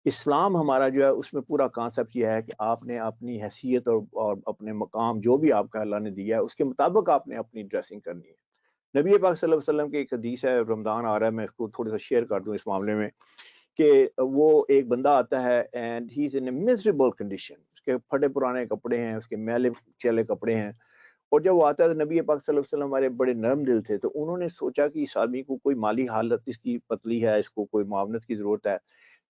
इस्लाम हमारा जो है उसमें पूरा कॉन्सेप्ट ये है कि आपने अपनी हैसियत और अपने मकाम जो भी आपका अल्लाह ने दिया है उसके मुताबिक आपने अपनी ड्रेसिंग करनी है। नबी पाक सल्लल्लाहु अलैहि वसल्लम की एक हदीस है, रमज़ान आ रहा है, मैं इसको थोड़ा सा शेयर कर दूं इस मामले में, कि वो एक बंदा आता है and he is in A miserable condition, उसके फटे पुराने कपड़े हैं, उसके मैले चले कपड़े हैं, और जब वो आता है तो नबी पाक सल्लल्लाहु अलैहि वसल्लम हमारे बड़े नरम दिल थे, तो उन्होंने सोचा कि इस आदमी को कोई माली हालत इसकी पतली है, इसको कोई मुआवनत की जरूरत है।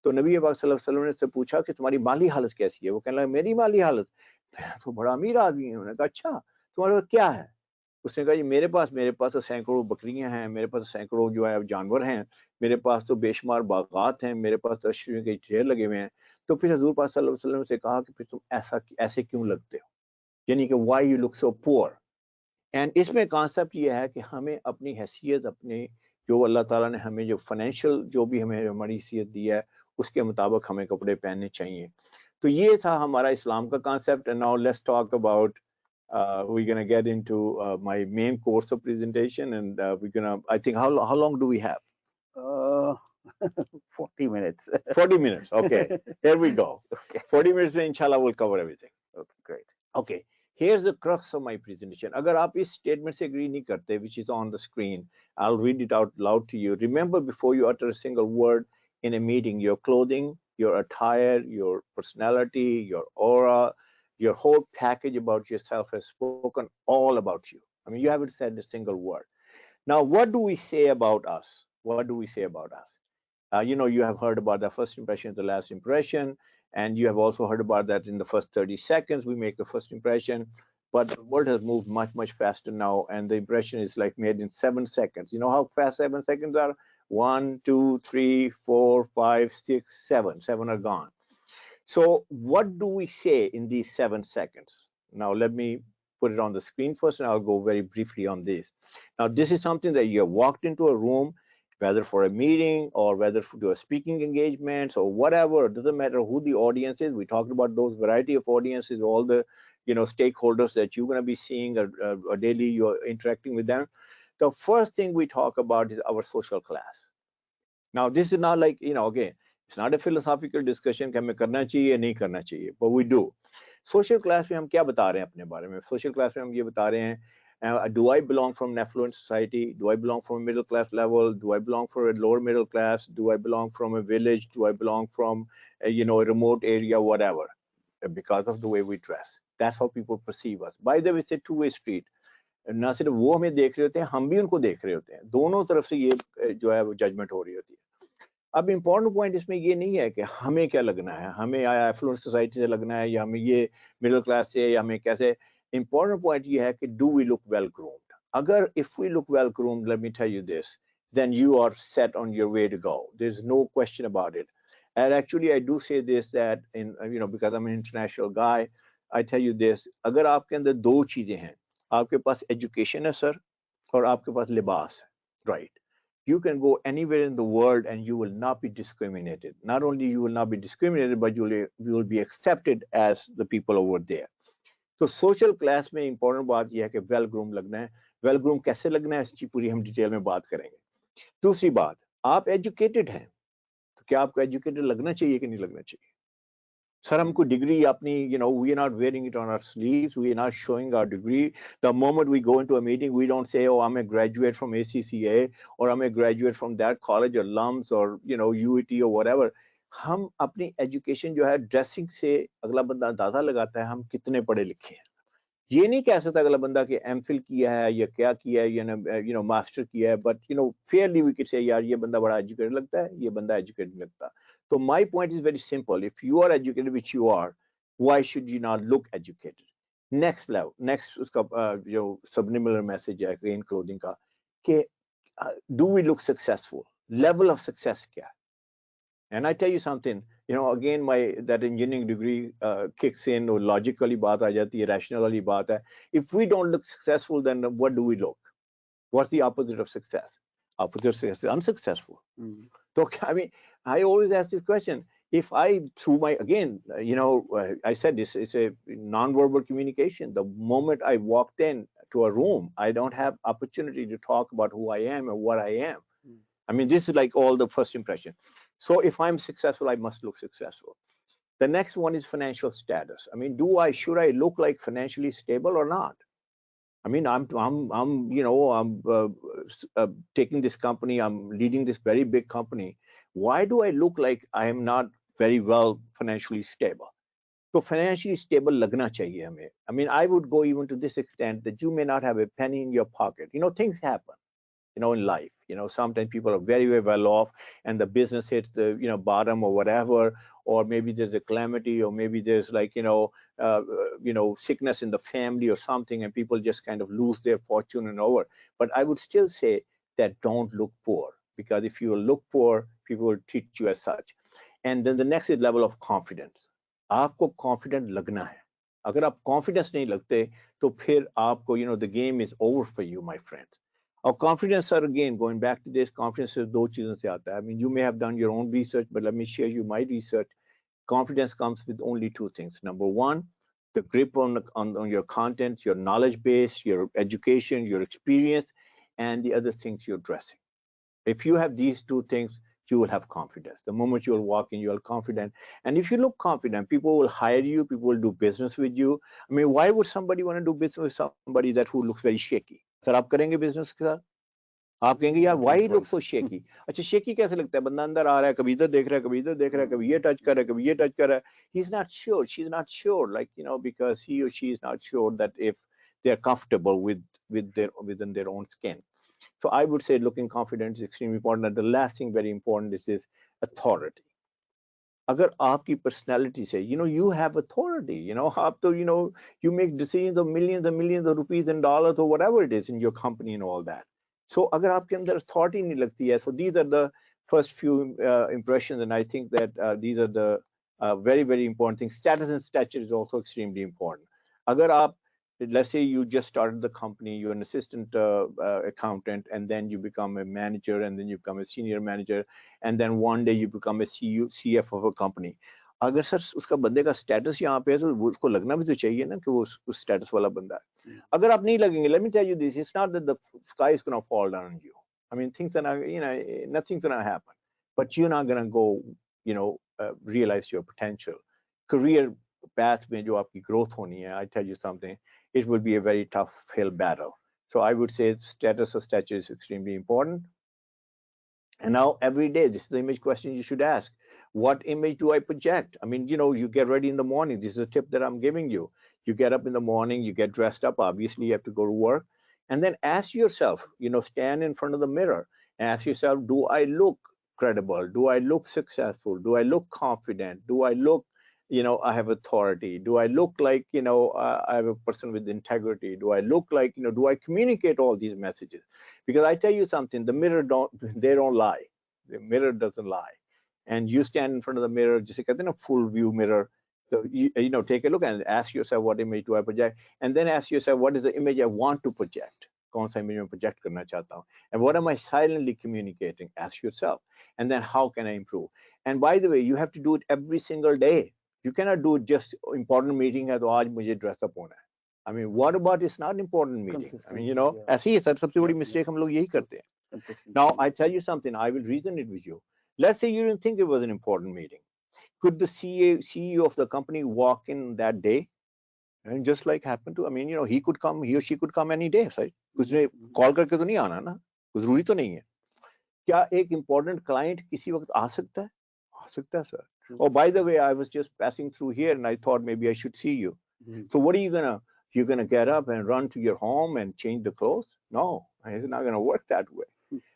तो नबी पाक सल्लल्लाहु अलैहि वसल्लम ने उससे पूछा कि तुम्हारी माली हालत कैसी है? वो कहने लगा मेरी माली हालत, मैं तो बड़ा अमीर आदमी हूँ। उन्होंने कहा अच्छा, तुम्हारे पास क्या है? उसने कहा जी मेरे पास तो सैकड़ों बकरियां हैं, मेरे पास सैकड़ों जो है जानवर हैं, मेरे पास तो बेशुमार बागात हैं, मेरे पास तो अशरियों के ढेर लगे हुए हैं। तो फिर हजूर पाक सल्लल्लाहु अलैहि वसल्लम से कहा कि फिर तुम ऐसे क्यों लगते हो, यानी कि why you look so poor. And इसमें कॉन्सेप्ट ये है कि हमें अपनी हैसियत, अपने जो अल्लाह ताला ने हमें जो फाइनेंशियल जो भी हमें हमारी हैसियत दी है उसके मुताबिक हमें कपड़े पहनने चाहिए। तो ये था हमारा इस्लाम का concept. And now let's talk about we're going to get into my main course of presentation, and we're going to, I think, how long do we have? Uh, 40 minutes. 40 minutes. Okay, here we go. Okay. 40 minutes में inshallah we'll cover everything. Okay, great. Okay, here's the crux of my presentation. अगर आप इस statement से agree नहीं करते, which is on the screen, I'll read it out loud to you. Remember, before you utter a single word in a meeting, your clothing, your attire, your personality, your aura, your whole package about yourself has spoken all about you. I mean, you haven't said a single word. Now, what do we say about us? What do we say about us? You have heard about the first impression is the last impression, and you have also heard about that in the first 30 seconds we make the first impression. But the world has moved much, much faster now, and the impression is like made in 7 seconds. You know how fast 7 seconds are? 1, 2, 3, 4, 5, 6, 7. 7 are gone. So what do we say in these 7 seconds? Now, let me put it on the screen first, and I'll go very briefly on this. Now, this is something that you have walked into a room, whether for a meeting or whether for a speaking engagements or whatever. It doesn't matter who the audience is. We talked about those variety of audiences, all the stakeholders that you're going to be seeing or daily you're interacting with them. The first thing we talk about is our social class. Now, this is not like, again, it's not a philosophical discussion कि हमें करना चाहिए नहीं करना चाहिए, but we do. Social class में हम क्या बता रहे हैं अपने बारे में? Social class में हम ये बता रहे हैं, do I belong from an affluent society? Do I belong from a middle class level? Do I belong from a lower middle class? Do I belong from a village? Do I belong from a remote area, whatever? Because of the way we dress. That's how people perceive us. By the way, it's a two-way street. ना सिर्फ वो हमें देख रहे होते हैं, हम भी उनको देख रहे होते हैं। दोनों तरफ से ये जो है वो जजमेंट हो रही होती है। अब इम्पोर्टेंट पॉइंट इसमें ये नहीं है कि हमें क्या लगना है, हमें एफ्लुएंट सोसाइटी से लगना है या हमें ये मिडिल क्लास से या हमें कैसे। इम्पोर्टेंट पॉइंट ये है कि do we look well groomed. अगर if we look well groomed, let me tell you this, then you are set on your way to go. There's no question about it. And actually I do say this, that in because I'm an international guy, I tell you this, अगर आपके अंदर दो चीजें हैं, आपके पास education है sir और आपके पास लिबास है, right? You can go anywhere in the world and you will not be discriminated. Not only you will not be discriminated, but you will be accepted as the people over there. तो social class में important बात यह है कि well groom लगना है। Well groom कैसे लगना है इसकी पूरी हम डिटेल में बात करेंगे। दूसरी बात, आप एजुकेटेड हैं, तो क्या आपको एजुकेटेड लगना चाहिए कि नहीं लगना चाहिए? सर हमको डिग्री अपनी we are not wearing it on our sleeves, we are not showing our degree. The moment we go into a meeting, we don't say, oh, I'm a graduate from ACCA or I'm a graduate from that college or LUMS or UET or whatever. हम अपनी education जो है dressing से अगला बंदा अंदाजा लगाता है हम कितने पढ़े लिखे हैं। ये नहीं कह सकता अगला बंदा कि एमफिल किया है या क्या किया है या मास्टर किया है, but Fairlie we can say यार ये बंदा बड़ा एजुकेटेड लगता है, ये बंदा एजुकेटेड नहीं लगता। तो my point is very simple, if you are educated which you are, why should you not look educated? Next level, next उसका जो सबलिमिनल मैसेज है इन क्लोथिंग का कि do we look successful, level of success क्या है? And I tell you something, again that engineering degree kicks in, or logically baat aa jati hai, rationally baat hai. If we don't look successful, then what do we look? What's the opposite of success? Opposite of success is unsuccessful. So I mean, I always ask this question. If I, through my, again, I said this, it's a non-verbal communication. The moment I walked in to a room, I don't have opportunity to talk about who I am and what I am. I mean, this is like all the first impression. So if I'm successful, I must look successful. The next one is financial status. I mean, should I look like financially stable or not? I mean, I'm taking this company, I'm leading this very big company. Why do I look like I am not very well financially stable? So financially stable lagna chahiye hame. I mean, I would go even to this extent that you may not have a penny in your pocket. You know, things happen, you know, in life. You know, sometimes people are very, very well off and the business hits the, you know, bottom or whatever, or maybe there's a calamity, or maybe there's like, sickness in the family or something, and people just kind of lose their fortune and over. But I would still say that don't look poor, because if you look poor, people will treat you as such. And then the next is level of confidence. आपको confident लगना है. अगर आप confidence नहीं लगते, तो फिर आपको, you know, the game is over for you, my friends. Our confidence, sir, again, going back to this, confidence is दो चीजों से आता है. I mean, you may have done your own research, but let me share you my research. Confidence comes with only two things. Number one, the grip on your content, your knowledge base, your education, your experience, and the other things, your dressing. If you have these two things, you will have confidence. The moment you will walk in, you are confident. And if you look confident, people will hire you, people will do business with you. I mean, why would somebody want to do business with somebody that who looks very shaky? Sir, आप करेंगे business के साथ? आप कहेंगे यार why he looks so shaky? अच्छा shaky कैसे लगता है? बंदा अंदर आ रहा है, कभी इधर देख रहा है, कभी इधर देख रहा है, कभी ये touch कर रहा है, कभी ये touch कर रहा है. He's not sure, she's not sure, like, you know, because he or she is not sure that if they're comfortable within their own skin. So I would say looking confident is extremely important. And the last thing very important is this authority. अगर आपकी personality से, you know, you have authority, you know, आप तो, you know, you make decisions of millions and millions of rupees and dollars or whatever it is in your company and all that. So अगर आपके अंदर authority नहीं लगती है, so these are the first few impressions, and I think that these are the very, very important things. Status and stature is also extremely important. अगर आप, let's say you just started the company, you're an assistant accountant, and then you become a manager, and then you become a senior manager, and then one day you become a CF of a company. अगर sir उसका बंदे का status यहाँ पे है, तो उसको लगना भी तो चाहिए ना कि वो उस स्टेटस वाला बंदा है. अगर आप नहीं लगेंगे, let me tell you this, it's not that the sky is going to fall down on you. I mean, things are not, you know, nothing's going to happen, but you're not going to go, you know, realize your potential. Career path में जो आपकी growth होनी है, I tell you something, it will be a very tough hill battle. So I would say status or stature is extremely important. And now every day, this is the image question you should ask. What image do I project? I mean, you know, you get ready in the morning. This is a tip that I'm giving you. You get up in the morning, you get dressed up. Obviously, you have to go to work. And then ask yourself, you know, stand in front of the mirror. Ask yourself, do I look credible? Do I look successful? Do I look confident? Do I look, you know, I have authority? Do I look like, you know, I am a person with integrity? Do I look like, you know, do I communicate all these messages? Because I tell you something, the mirror they don't lie. The mirror doesn't lie. And you stand in front of the mirror, just like a full view mirror. So you know, take a look and ask yourself, what image do I project? And then ask yourself, what is the image I want to project? कौन सा image मैं project करना चाहता हूँ? And what am I silently communicating? Ask yourself. And then how can I improve? And by the way, you have to do it every single day. You cannot do just important meeting है तो आज मुझे dress up होना है. I mean, what about it's not important meeting? I mean, you know, ऐसी है sir, सबसे बड़ी mistake हम लोग यही करते हैं. Now, I tell you something, I will reason it with you. Let's say you didn't think it was an important meeting. Could the CEO of the company walk in that day? And just like happened to, I mean, you know, he could come, he or she could come any day, right? उसने call करके तो नहीं आना ना, कुछ जरूरी तो नहीं है. क्या एक important client किसी वक्त आ सकता है? आ सकता है, sir. Oh, by the way, I was just passing through here and I thought maybe I should see you. So what are you gonna, you're gonna get up and run to your home and change the clothes? No, it's not gonna work that way.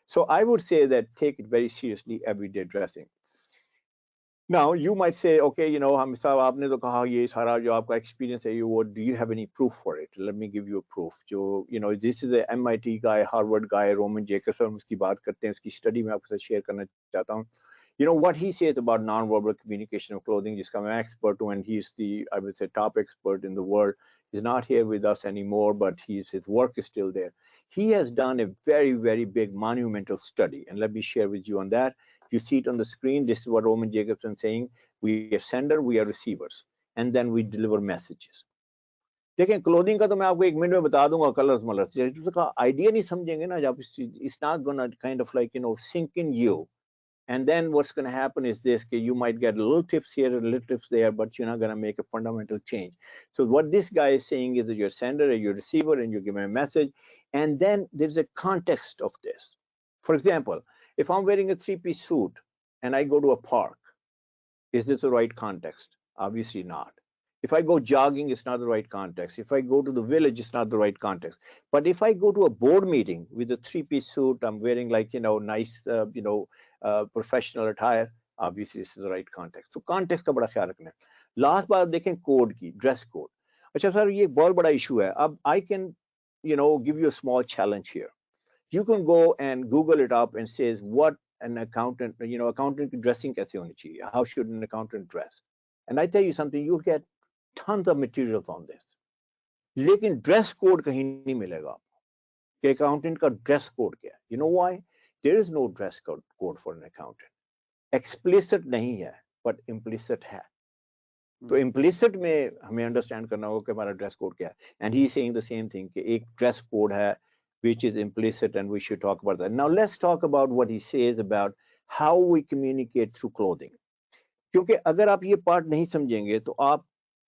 So I would say that take it very seriously, everyday dressing. Now you might say, okay, you know, हम साहब आपने तो कहा ये सारा जो आपका experience है, do you have any proof for it? Let me give you a proof. जो, you know, this is the MIT guy, Harvard guy, Roman Jacobs, हम उसकी बात करते हैं, उसकी study मैं आपके साथ share करना चाहता हूँ. You know what he says about non-verbal communication of clothing, जिसका मैं expert हूँ, and he's the, I would say, top expert in the world. He's not here with us anymore, but his work is still there. He has done a very, very big monumental study, and let me share with you on that. You see it on the screen. This is what Roman Jacobson saying. We are sender, we are receivers, and then we deliver messages. देखें clothing का तो मैं आपको 1 minute में बता दूंगा colours मलर्स, उसका idea नहीं समझेंगे ना जब it's not gonna kind of like sink in you. And then what's going to happen is this: you might get little tips here and little tips there, but you're not going to make a fundamental change. So what this guy is saying is that you're a sender and you're a receiver and you give me a message, and then there's a context of this. For example, if I'm wearing a 3-piece suit and I go to a park, is this the right context? Obviously not. If I go jogging, it's not the right context. If I go to the village, it's not the right context. But if I go to a board meeting with a 3-piece suit, I'm wearing like, nice, professional attire, obviously this is the right context. So context का बड़ा ख्याल रखना है. Last बार देखें code की, dress code. अच्छा sir ये एक बहुत बड़ा issue है. अब I can, give you a small challenge here. You can go and Google it up and says what an accountant, accountant dressing kaise honi chahiye? How should an accountant dress? And I tell you something, you'll get tons of materials on this. लेकिन dress code कहीं नहीं मिलेगा आपको कि accountant का dress code क्या है. You know why? There is no dress code for an accountant. Explicit नहीं है, but implicit है. तो implicit में हमें understand करना होगा कि हमारा dress code क्या है. And he is saying the same thing कि एक dress code है which is implicit, and we should talk about that. Now let's talk about what he says about how we communicate through clothing. क्योंकि अगर आप ये part नहीं समझेंगे तो आप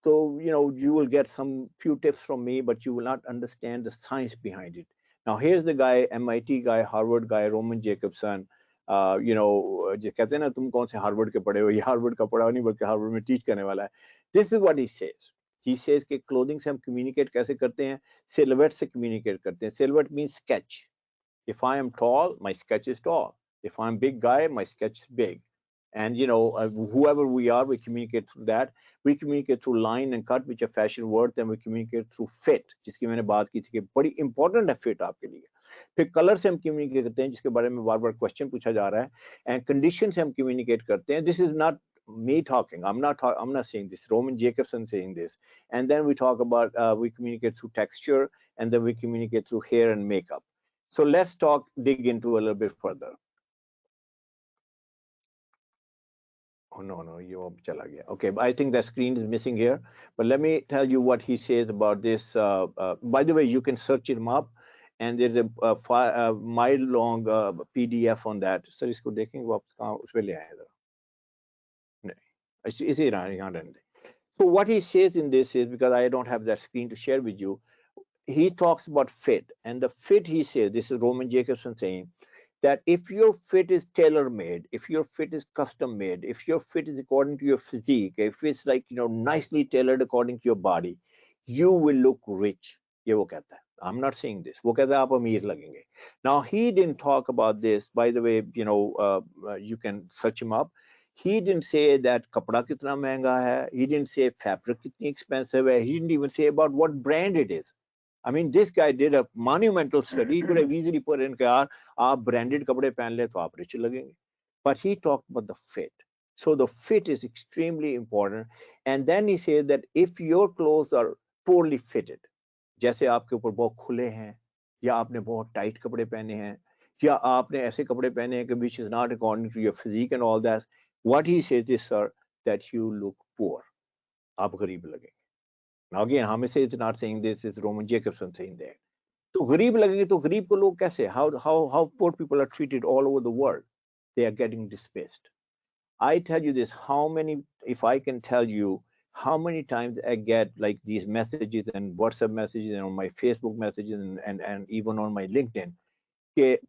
you will get some few tips from me, but you will not understand the science behind it. Now here's the guy, MIT guy, Harvard guy, Roman Jacobson. जो कहते हैं ना तुम कौन से हार्वर्ड के पढ़े हो, ये हार्वर्ड का पढ़ा नहीं बल्कि हार्वर्ड में टीच करने वाला है. This is what he says. He says कि क्लोथिंग से हम कम्युनिकेट कैसे करते हैं, सिलवेट से कम्युनिकेट करते हैं. Silhouette means sketch. If I am tall, my sketch is tall. If I'm big guy, my sketch is big. And whoever we are, we communicate through that. We communicate through line and cut, which are fashion words, and we communicate through fit, जिसकी मैंने बात की थी कि बड़ी important है fit आपके लिए. फिर कलर से हम कम्युनिकेट करते हैं जिसके बारे में बार बार क्वेश्चन पूछा जा रहा है. एंड कंडीशन से हम कम्युनिकेट करते हैं. This is not me talking. I'm not saying this. Roman Jacobson saying this. And then we talk about we communicate through texture, and then we communicate through hair and makeup. So let's dig into a little bit further. Oh no, you chala gaya. Okay, I think the screen is missing here. But let me tell you what he says about this. By the way, you can search him up, and there's a mile-long PDF on that. Sir, इसको देखेंगे वो आप उसमें ले आए इधर. नहीं, इसी यहाँ रहने दें. So what he says in this is, because I don't have that screen to share with you, he talks about fit, and the fit he says, this is Roman Jacobson saying, that if your fit is tailor-made, if your fit is custom-made, if your fit is according to your physique, if it's like nicely tailored according to your body, you will look rich. ये वो कहता है. I'm not saying this. वो कहता है आप अमीर लगेंगे. Now he didn't talk about this. By the way, you can search him up. He didn't say that कपड़ा कितना महंगा है. He didn't say fabric कितनी expensive है. He didn't even say about what brand it is. I mean, this guy did a monumental study. He could have easily put in कि यार आप branded कपड़े पहन ले तो आप rich लगेंगे. But he talked about the fit. So the fit is extremely important. And then he said that if your clothes are poorly fitted, जैसे आपके ऊपर बहुत खुले हैं, या आपने बहुत tight कपड़े पहने हैं, या आपने ऐसे कपड़े पहने हैं कि which is not according to your physique and all that, what he says is, sir, that you look poor. आप गरीब लगेंगे. Now again, Hamise is not saying this, is Roman Jacobson saying that. तो गरीब लगेंगे तो गरीब को लोग कैसे? How poor people are treated all over the world. They are getting dismissed. I tell you this, if I can tell you how many times I get like these messages and WhatsApp messages and on my Facebook messages and even on my LinkedIn,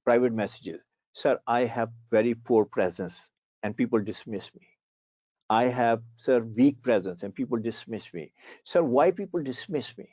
private messages. Sir, I have very poor presence and people dismiss me. I have, sir, weak presence and people dismiss me. Sir, why people dismiss me?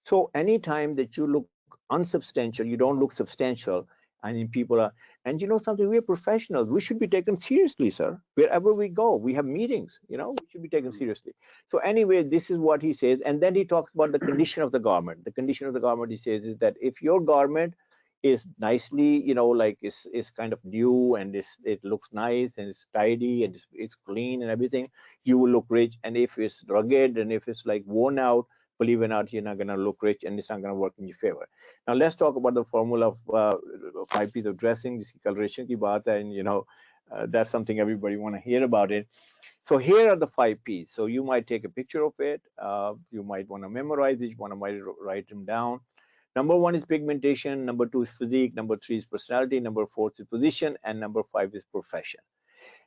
So anytime that you look unsubstantial, you don't look substantial, and people are, and you know something, we're professionals. We should be taken seriously, sir. Wherever we go, we have meetings, we should be taken seriously. So anyway, this is what he says. And then he talks about the condition of the garment. The condition of the garment, he says, is that if your garment is nicely, like is kind of new and it looks nice and it's tidy and it's clean and everything, you will look rich. And if it's rugged and if it's like worn out, believe it or not, you're not going to look rich and it's not going to work in your favor. Now let's talk about the formula of 5 pieces of dressing. Jiski coloration ki baat hai, and that's something everybody want to hear about it. So here are the 5 P's. So you might take a picture of it. You might want to memorize it. You want to write them down. Number 1 is pigmentation. Number 2 is physique. Number 3 is personality. Number 4 is position. And number 5 is profession.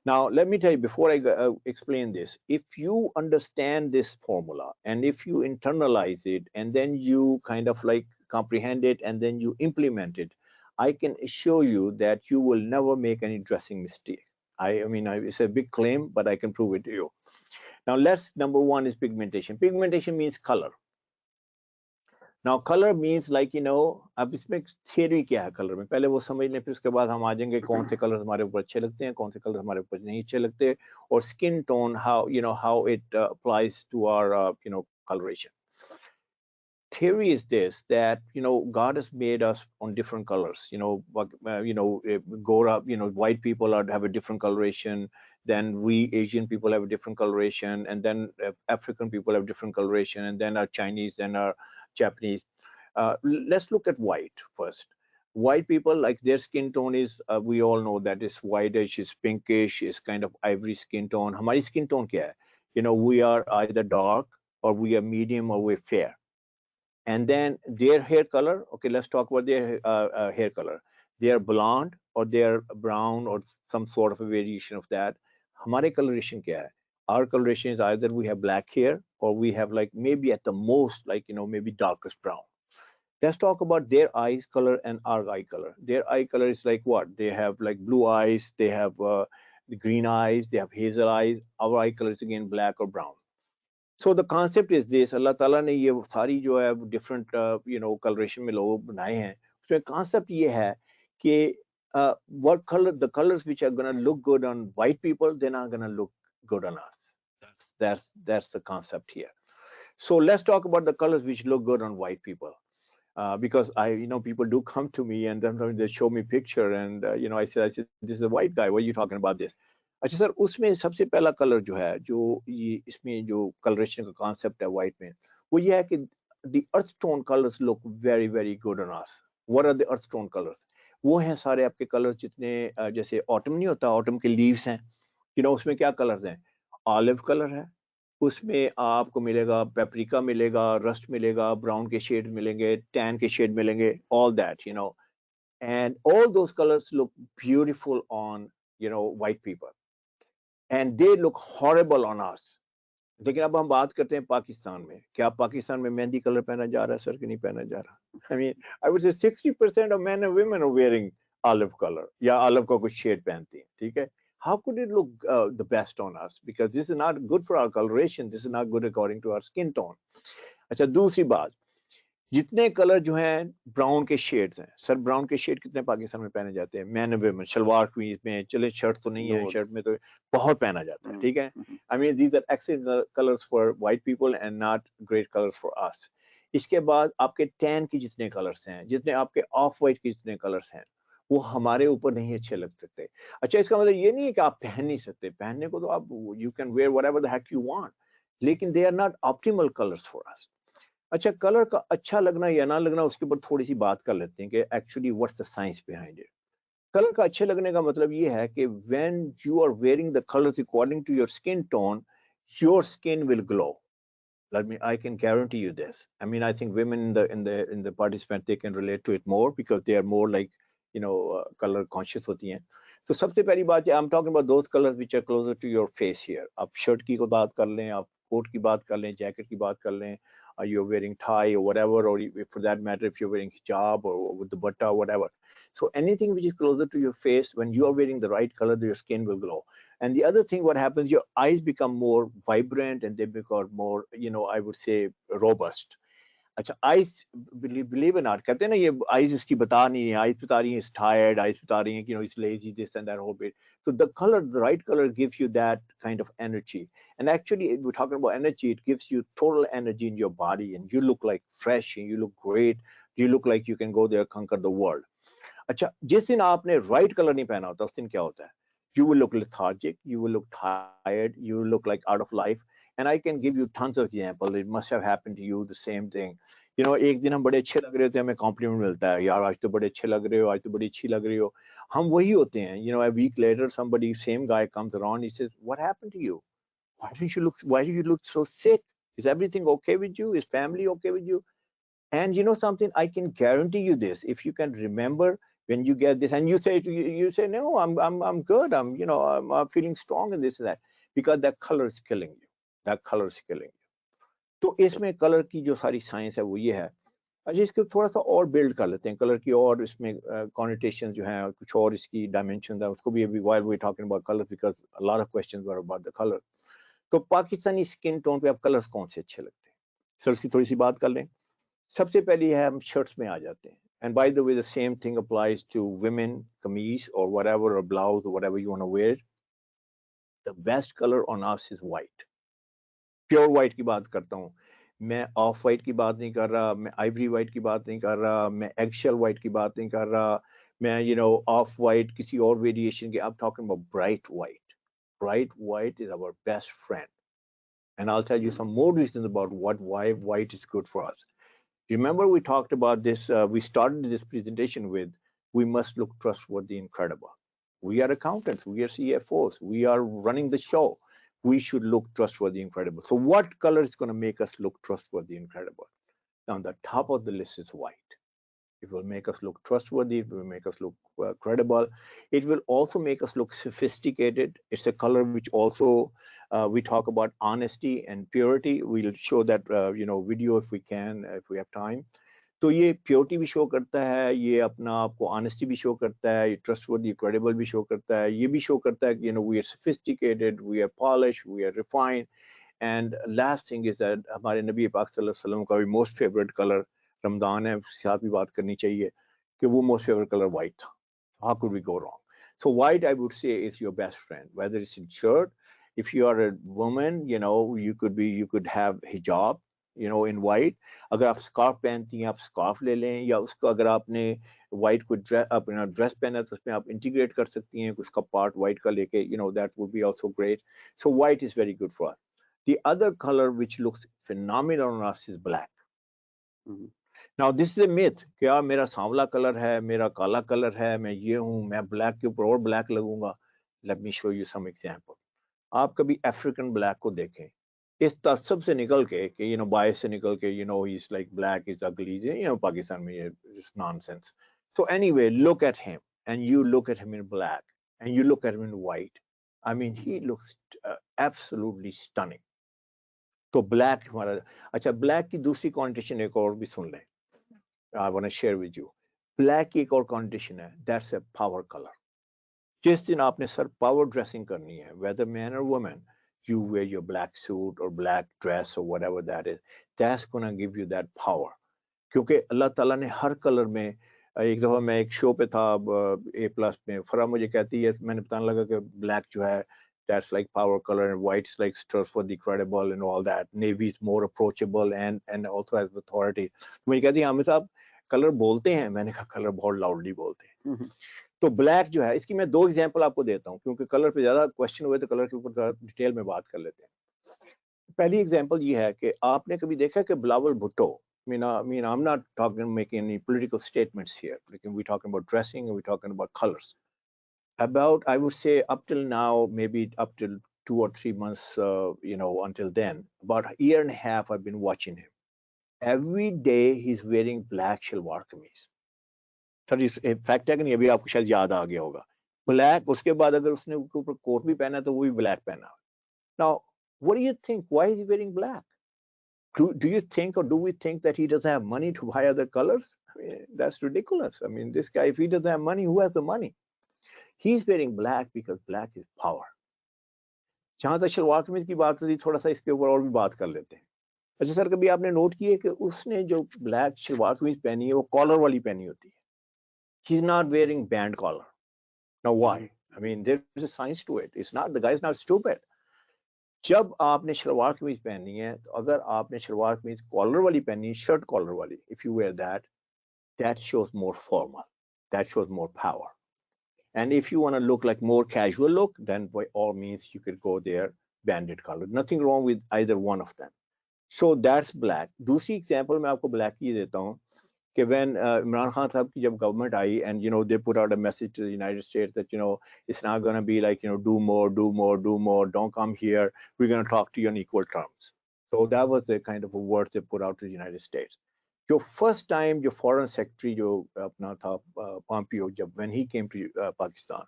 Now, let me tell you, before I explain this, if you understand this formula and if you internalize it and then you kind of like comprehend it and then you implement it, I can assure you that you will never make any dressing mistake. I mean, it's a big claim, but I can prove it to you. Now, number 1 is pigmentation. Pigmentation means color. Now color means like अब इसमें theory क्या है colour में, पहले वो समझ लें, फिर उसके बाद हम आ जाएंगे कौन से कलर हमारे ऊपर अच्छे लगते हैं, कौन से कलर हमारे ऊपर नहीं अच्छे लगते, और skin tone, how it applies to our coloration. Theory is this, that God has made us on different colors. Gora, white people have a different coloration, then we Asian people have a different coloration, and then African people have different coloration, and then our Chinese, then our Japanese. Let's look at white first. White people, like their skin tone is, we all know that is whitish, is pinkish, is kind of ivory skin tone. Hamari skin tone kya hai? We are either dark, or we are medium, or we're fair. And then their hair color, okay, let's talk about their hair color. They are blonde, or they are brown, or some sort of a variation of that. Hamare coloration kya hai? Our coloration is either we have black hair, or we have like maybe at the most like maybe darkest brown. Let's talk about their eyes color and our eye color. Their eye color is like what? They have like blue eyes, they have the green eyes, they have hazel eyes. Our eye color is again black or brown. So the concept is this, Allah Ta'ala ने ये सारी जो है different coloration में लोग बनाए हैं, उसमें concept ये है कि what color, the colors which are gonna look good on white people, they're not gonna look good on us. That's the concept here. So let's talk about the colors which look good on white people. Because people do come to me and then they show me picture, and I said this is a white guy, what are you talking about this? अच्छा sir, उसमें सबसे पहला colour जो है, जो ये इसमें जो कलरेशन का कॉन्सेप्ट है वाइट में, वो ये है कि the earth tone colors look very very good on us. What are the earth tone colors? वो हैं सारे आपके कलर्स जितने जैसे ऑटम नहीं होता, ऑटम के लीव्स हैं, उसमें क्या कलर्स हैं? ऑलिव कलर है, उसमें आपको मिलेगा पेपरिका मिलेगा, रस्ट मिलेगा, ब्राउन के शेड मिलेंगे, टैन के शेड मिलेंगे, all that, and all those colors look beautiful on white people, and they look horrible on us. लेकिन अब हम बात करते हैं पाकिस्तान में, क्या पाकिस्तान में मेहंदी कलर पहना जा रहा है सर कि नहीं पहना जा रहा? I mean, I would say 60% of men and women are wearing olive color, या olive का कुछ शेड पहनती हैं, ठीक है? How could it look the best on us? Because this is not good for our coloration. This is not good according to our skin tone. अच्छा, दूसरी बात, जितने कलर जो हैं ब्राउन के शेड्स हैं, सर ब्राउन के शेड कितने पाकिस्तान में पहने जाते हैं? मैन एंड वुमेन, शलवार कमीज में, चले शर्ट तो नहीं है, शर्ट में तो बहुत पहना जाता है, ठीक है? I mean these are excellent colours for white people and not great colours for us. इसके बाद आपके टैन के जितने कलर्स हैं, जितने आपके ऑफ व्हाइट के जितने कलर्स हैं, वो हमारे ऊपर नहीं अच्छे लग सकते. अच्छा, इसका मतलब ये नहीं है कि आप पहन नहीं सकते, पहनने को तो आप you can wear whatever the heck you want, लेकिन they are not optimal colours for us. अच्छा, कलर का अच्छा लगना या ना लगना, उसके ऊपर थोड़ी सी बात कर लेते हैं कि actually what's the science behind it. Colour का अच्छे लगने का मतलब ये है कि when you are wearing the colours according to your skin tone, your skin will glow. I can guarantee you this. I mean, I think women in the participant, they can relate to it more because they are more like color conscious होती हैं. तो सबसे पहली बात है, I'm talking about those colors which are closer to your face here. आप shirt की बात कर लें, आप कोट की बात कर लें, जैकेट की बात कर लें, you're wearing tie or whatever, or for that matter, if you're wearing hijab or with the dupatta or whatever. So anything which is closer to your face, when you are wearing the right color, your skin will glow. And the other thing, what happens, your eyes become more vibrant and they become more, I would say, robust. अच्छा, eyes believe in not, कहते हैं ना, ये eyes इसकी बता नहीं है, eyes बता रही है इज टायर्ड, आइज बता रही है is lazy, this and that whole bit. So the color, the right color gives you that kind of energy. And actually, if we're talking about energy, it gives you total energy in your body and you look like fresh and you look great. You look like you can go there, conquer the world. अच्छा, जिस दिन आपने right color नहीं पहना होता, उस दिन क्या होता है? You will look lethargic, you will look tired, you will look like out of life. And I can give you tons of examples. It must have happened to you, the same thing. एक दिन हम बड़े अच्छे लग रहे होते हैं, हमें कॉम्प्लीमेंट मिलता है, यार आज तो बड़े अच्छे लग रहे हो, आज तो बड़ी अच्छी लग रही हो. हम वही होते हैं. A week later, somebody, same guy comes around, he says, what happened to you? why do you look so sick? Is everything okay with you? Is family okay with you? And you know something, I can guarantee you this. If you can remember when you get this, and you say you say, no, I'm good. I'm feeling strong and this and that, because that color is killing you. That color is killing you. तो इसमें colour की जो सारी science है वो ये है. अच्छा, इसको थोड़ा सा और बिल्ड कर लेते हैं कलर की, और इसमें कॉनिटेशन जो है, कुछ और इसकी डायमेंशन है, उसको भी अभी while we talking about colour, because a lot of questions were about the colour. तो पाकिस्तानी स्किन टोन पे आप कलर्स कौन से अच्छे लगते हैं? सर उसकी थोड़ी सी बात कर लें. सबसे पहले है हम शर्ट्स में आ जाते हैं. And by the way the same thing applies to women, kameez और व्हाटएवर, और ब्लाउज और whatever you want to wear. The best colour on us is white. Pure white की बात करता हूँ मैं, ऑफ व्हाइट की बात नहीं कर रहा, मैं आइवरी व्हाइट की बात नहीं कर रहा, मैं एगशेल व्हाइट की बात नहीं कर रहा, मैं ऑफ व्हाइट किसी और वेरिएशन के. I am talking about bright white. Bright white is our best friend. And I'll tell you some more reasons about why white is good for us. Remember, we talked about this, we started this presentation with, we must look trustworthy and credible. We are accountants, we are CFOs, we are running the show. We should look trustworthy and credible. So what color is going to make us look trustworthy and credible? Now, on the top of the list is white. It will make us look trustworthy. It will make us look credible. It will also make us look sophisticated. It's a color which also we talk about honesty and purity. We'll show that video if we can, if we have time. तो ये purity भी show करता है, ये अपना आपको honesty भी show करता है, ये ट्रस्टवर्दी क्रेडिबल भी शो करता है, ये भी शो करता है कि we are sophisticated, we are polished, we are refined. And last thing is that हमारे नबी पाक सल्लल्लाहु अलैहि वसल्लम का भी मोस्ट फेवरेट कलर, रमजान है उसके साथ भी बात करनी चाहिए, कि वो मोस्ट फेवरेट कलर वाइट था. How could we go wrong? So white I would say is your best friend, whether it's in shirt. If you are a woman, you could have hijab, in white. अगर आप scarf पहनती हैं, आप scarf ले लें, या उसको अगर आपने व्हाइट को अपना ड्रेस पहना है तो उसमें आप इंटीग्रेट कर सकती हैं उसका पार्ट व्हाइट का लेके, that would be also great. So white is very good for us. The other color which looks phenomenal on us is black. Now this is a myth, क्या मेरा सांवला कलर है, मेरा काला कलर है, मैं ये हूँ, मैं ब्लैक के ऊपर और black लगूंगा. Let me show you some example. आप कभी अफ्रीकन ब्लैक को देखें, इस तसब से निकल के कि बायस से निकल के he's like black, is ugly, Pakistan में ये is nonsense. So anyway, look at him, and you look at him in black, and you look at him in white. I mean, he looks absolutely stunning. तो black हमारा. अच्छा, black की दूसरी कॉन्टेशन एक और भी सुन लें. I want to share with you. Black की एक और कॉन्टेशन है, that's a power color. जिस दिन आपने सर पावर ड्रेसिंग करनी है, whether man or woman, you wear your black suit or black dress or whatever that is, that's gonna give you that power. क्योंकि अल्लाह ताला ने हर कलर में, एक दफ़ा मैं एक शो पे था A+ में, फरा मुझे कहती है, मैंने बताने लगा कि ब्लैक जो है that's like power color, and white is like trustworthy, credible and all that. Navy is more approachable and also has authority. मुझे कहती है, आमिर साहब कलर बोलते हैं. मैंने कहा कलर बहुत लाउडली बोलते हैं. तो ब्लैक जो है, इसकी मैं 2 एग्जांपल आपको देता हूं, क्योंकि कलर पे ज्यादा क्वेश्चन हुए तो कलर के ऊपर डिटेल में बात कर लेते हैं. पहली एग्जांपल ये है कि आपने कभी देखा कि Bilawal Bhutto, I mean, I'm not talking making any political statements here. We're talking about dressing and we're talking about colors. About, I would say, up till now, maybe up till 2 or 3 months, until then, about a year and a half, I've been watching him. Every day he's wearing black shalwar kameez. Sir इस fact है कि नहीं, अभी आपको शायद याद आ गया होगा. ब्लैक, उसके बाद अगर उसने ऊपर कोट भी पहना तो वो भी ब्लैक पहना. Now, what do you think? Why is he wearing black? Do you think, or do we think that he doesn't have money to buy other colors? I mean, that's ridiculous. I mean, this guy, if he doesn't have money, who has the money? He's wearing black because black is power. जहां तक शलवार कमीज की बात थी, थोड़ा सा इसके ऊपर और भी बात कर लेते हैं. अच्छा सर, कभी आपने नोट किया कि उसने जो ब्लैक शलवार कमीज पहनी है वो कॉलर वाली पहनी होती है. He's not wearing band collar. Now why? I mean, there's a science to it. It's not, the guy's not stupid. जब आपने शलवार कमीज पहनी है, तो अगर आपने शलवार कमीज कॉलर वाली पहनी है, शर्ट कॉलर वाली, if you wear that, that shows more formal. That shows more power. And if you want to look like more casual look, then by all means you could go there, banded color. Nothing wrong with either one of them. So that's black. दूसरी example मैं आपको black की देता हूँ. कि when Imran Khan साहब की जब government I, and they put out a message to the United States that it's not going to be like do more, do more, do more, don't come here, we're going to talk to you on equal terms. So that was the kind of a word they put out to the United States. Your first time your foreign secretary जो अपना था Pompeo, जब when he came to Pakistan,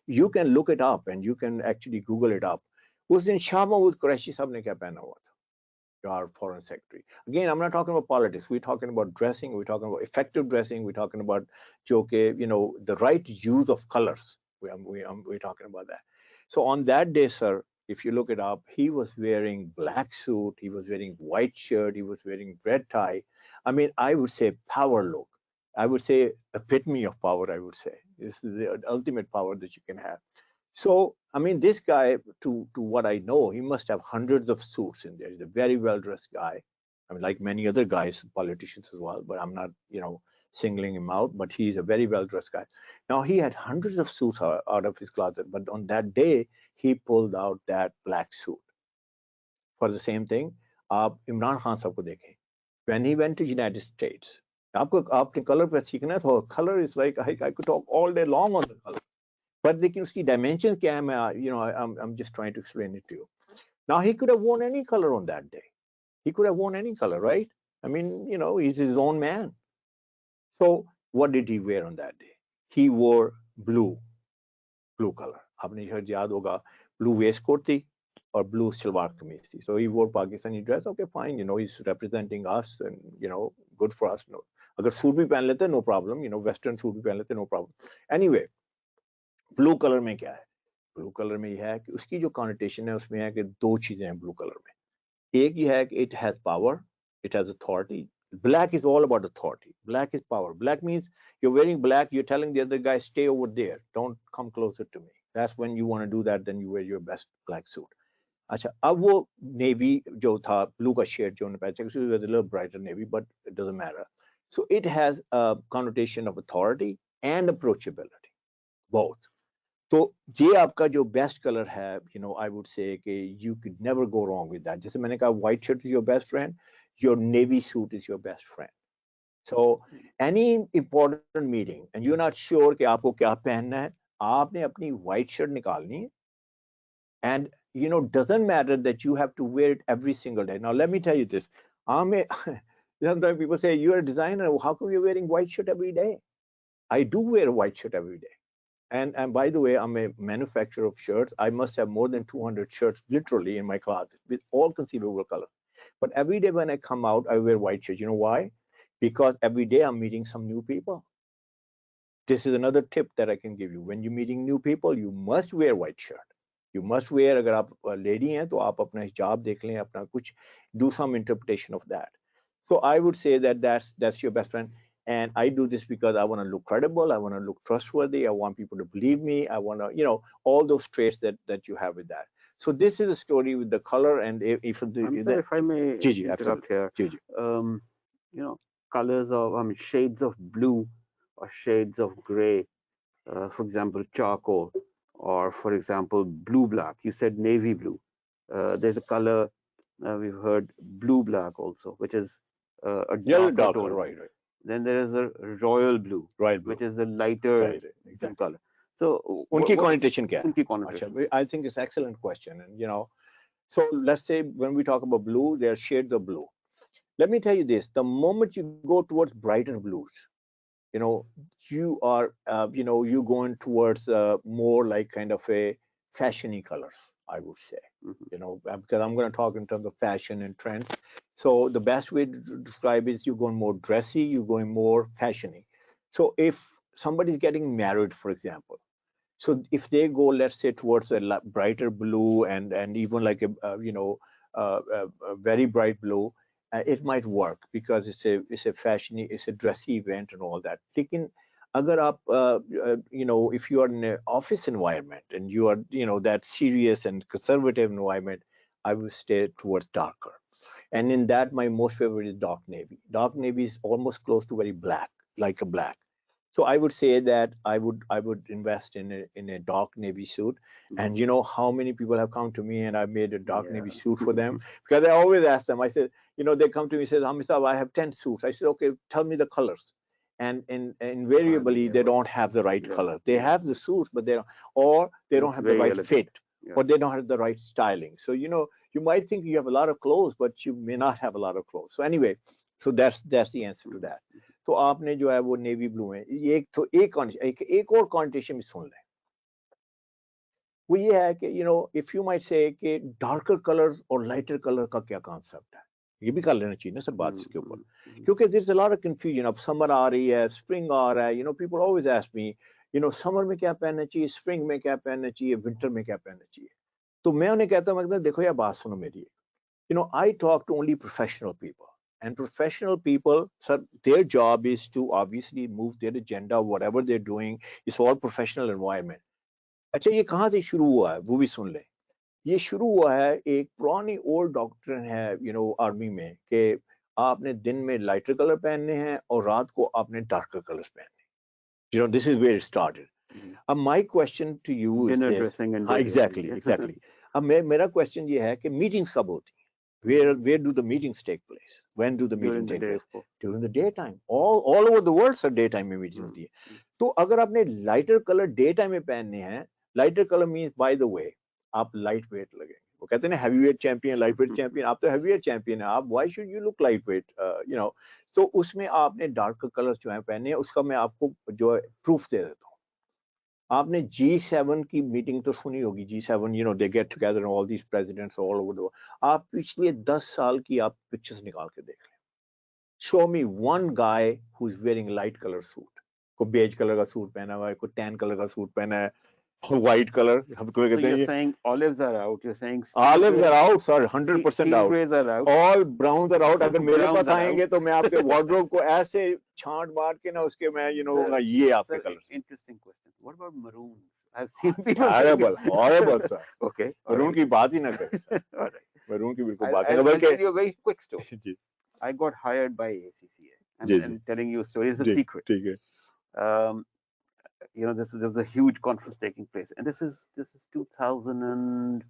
you can look it up and you can actually Google it up. उस दिन शाह महमूद कुरैशी साहब ने क्या पहना हुआ था? Our foreign secretary. Again, I'm not talking about politics. We're talking about dressing. We're talking about effective dressing. We're talking about the right use of colors. We're talking about that. So on that day, sir, if you look it up, he was wearing black suit. He was wearing white shirt. He was wearing red tie. I mean, I would say power look. I would say epitome of power. I would say this is the ultimate power that you can have. So, I mean, this guy, to what I know, he must have hundreds of suits in there. He's a very well-dressed guy. I mean, like many other guys, politicians as well, but I'm not, singling him out, but he's a very well-dressed guy. Now, he had hundreds of suits out of his closet, but on that day, he pulled out that black suit. For the same thing, Imran Khan साहब को देखें. When he went to United States, आपने color पे सीखना है, तो color is like, I could talk all day long on the color. But लेकिन उसकी dimensions क्या है, I'm just trying to explain it to you. Now he could have worn any color on that day. He could have worn any color, right? I mean, he's his own man. So what did he wear on that day? He wore blue color. आपने शायद याद होगा, blue waistcoat थी or blue salwar kameez थी. So he wore Pakistani dress. Okay, fine. He's representing us, and good for us. No, अगर suit भी पहन लेते, no problem. Western सूट भी पहन लेते, no problem. Anyway, blue colour में क्या है? ब्लू कलर में यह है कि उसकी जो कॉनोटेशन है उसमें है कि दो चीजें हैं ब्लू कलर में. एक ये है कि it has power, it has authority. Black is all about authority. Black is power. Black means you're wearing black, you're telling the other guy, stay over there, don't come closer to me. That's when you want to do that, then you wear your best black suit. अच्छा, अब वो navy जो था, blue का shade जो उन्होंने पहना, it was a little brighter navy, but it doesn't matter. So it has a connotation of authority and approachability, both. तो ये आपका जो बेस्ट कलर है, आई वुड से कि you could never go wrong with that. जैसे मैंने कहा, white shirt is your best friend, your navy suit is your best friend. So any important meeting and you are not sure कि आपको क्या पहनना है, आपने अपनी व्हाइट शर्ट निकालनी है. And doesn't matter that you have to wear it every single day. Now let me tell you this. Sometimes people say, you're a designer, how come you're wearing white shirt every day? I do wear a white shirt every day. And by the way, I'm a manufacturer of shirts. I must have more than 200 shirts literally in my closet with all conceivable colors. But every day when I come out, I wear white shirts. You know why? Because every day I'm meeting some new people. This is another tip that I can give you. When you're meeting new people, you must wear white shirt. You must wear, अगर आप lady हैं तो आप अपना हिजाब देख लें, अपना कुछ, do some interpretation of that. So I would say that that's your best friend. And I do this because I want to look credible. I want to look trustworthy. I want people to believe me. I want to, all those traits that you have with that. So this is a story with the color. And if I may interrupt here, colors of, shades of blue or shades of gray, for example, charcoal, or for example, blue black. You said navy blue. There's a color we've heard, blue black also, which is a darker tone. Right. Then there is a royal blue, which is a lighter color. So unki connotation kya hai? Unki connotation. I think it's an excellent question. And so let's say when we talk about blue, there are shades of blue. Let me tell you this: the moment you go towards brighter blues, you are you going towards more like kind of a fashiony colors, I would say. Because I'm going to talk in terms of fashion and trends. So the best way to describe is you're going more dressy, you're going more fashiony. So if somebody's getting married, for example, so if they go, let's say, towards a brighter blue and even like a very bright blue, it might work because it's a fashiony, it's a dressy event and all that. Lekin agar aap, if you are in an office environment and you are, that serious and conservative environment, I will stay towards darker. And in that, my most favorite is dark navy. Dark navy is almost close to very black, like a black. So I would say that I would invest in a dark navy suit. And you know how many people have come to me and I made a dark navy suit for them, because I always ask them. I said, you know, they come to me and say, Hamid Saab, I have 10 suits. I said, okay, tell me the colors. And invariably they don't have the right color. They have the suits, but they don't, or they don't have the right fit, or they don't have the right styling. So you know, you might think you have a lot of clothes, but you may not have a lot of clothes. So anyway, so that's the answer to that. तो आपने जो है वो navy blue है, ये एक तो एक और कॉन्टेशन भी सुन लें, वो ये है कि you know if you might say कि डार्कर कलर्स और लाइटर कलर का क्या कॉन्सेप्ट है, ये भी कर लेना चाहिए ना सर बात इसके ऊपर, क्योंकि there is a lot of confusion. अब समर आ रही है, स्प्रिंग आ रहा है, you know people always ask me, you know summer में क्या पहनना चाहिए, स्प्रिंग में क्या पहनना चाहिए, विंटर में क्या पहनना चाहिए. तो मैं उन्हें कहता हूँ, देखो यार बात सुनो मेरी, you know, I talk to only professional people, and professional people, sir, their job is to obviously move their agenda, whatever they're doing. It's all professional environment. अच्छा ये कहाँ से शुरू हुआ है वो भी सुन ले. ये शुरू हुआ है, एक पुरानी ओल्ड डॉक्ट्रिन है, यू नो, आर्मी में, कि आपने दिन में लाइटर कलर पहनने हैं और रात को आपने डार्कर कलर्स पहनने. You know, this is where it started. My question to you is this. Exactly. अब मेरा question ये है कि meetings कब होती हैं? Where do the meetings take place? When do the meetings take place? During the daytime. All over the world, sir, daytime में meeting होती है. तो अगर आपने lighter color daytime में पहनने हैं, lighter color means, by the way, आप lightweight लगेंगे. वो कहते हैं ना heavyweight champion, lightweight champion. आप तो heavyweight champion हैं. आप why should you look lightweight? You know. So उसमें आपने darker colors जो हैं पहनने हैं. उसका मैं आपको जो proof दे देता हूँ. आपने G7 की मीटिंग तो सुनी होगी. G7, you know, they get together all these presidents all over the world. आप पिछले 10 साल की आप पिक्चर्स निकाल के देख लें. Show me one guy who's wearing light color suit. कोई बेज कलर का सूट पहना हुआ है, कोई टैन कलर का सूट पहना है, white color. हमको कहते हैं. You're saying olives are out. You're saying olives are out, sir. 100% out. Grays are out. All browns are out. अगर मेरे पास आएंगे तो मैं आपके wardrobe को ऐसे छांट बांट के ना उसके मैं, you know, ये आपके colour. Interesting question. What about maroons? I've seen people. Horrible, sir. Okay. Maroon की बात ही ना करें. All right. Maroon की बिल्कुल बात नहीं. I'll tell you a very quick story. I got hired by ACCA. I'm telling you a story. It's a secret. ठीक है. You know, there was a huge conference taking place, and this is 2000 and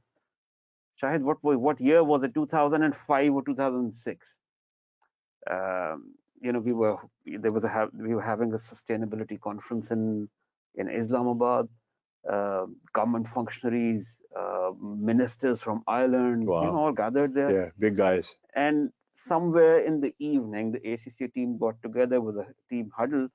shayad, what year was it? 2005 or 2006. You know, we were having a sustainability conference in Islamabad. Government functionaries, ministers from Ireland, wow, you know, all gathered there. Yeah, big guys. And somewhere in the evening, the ACCA team got together with a team huddle,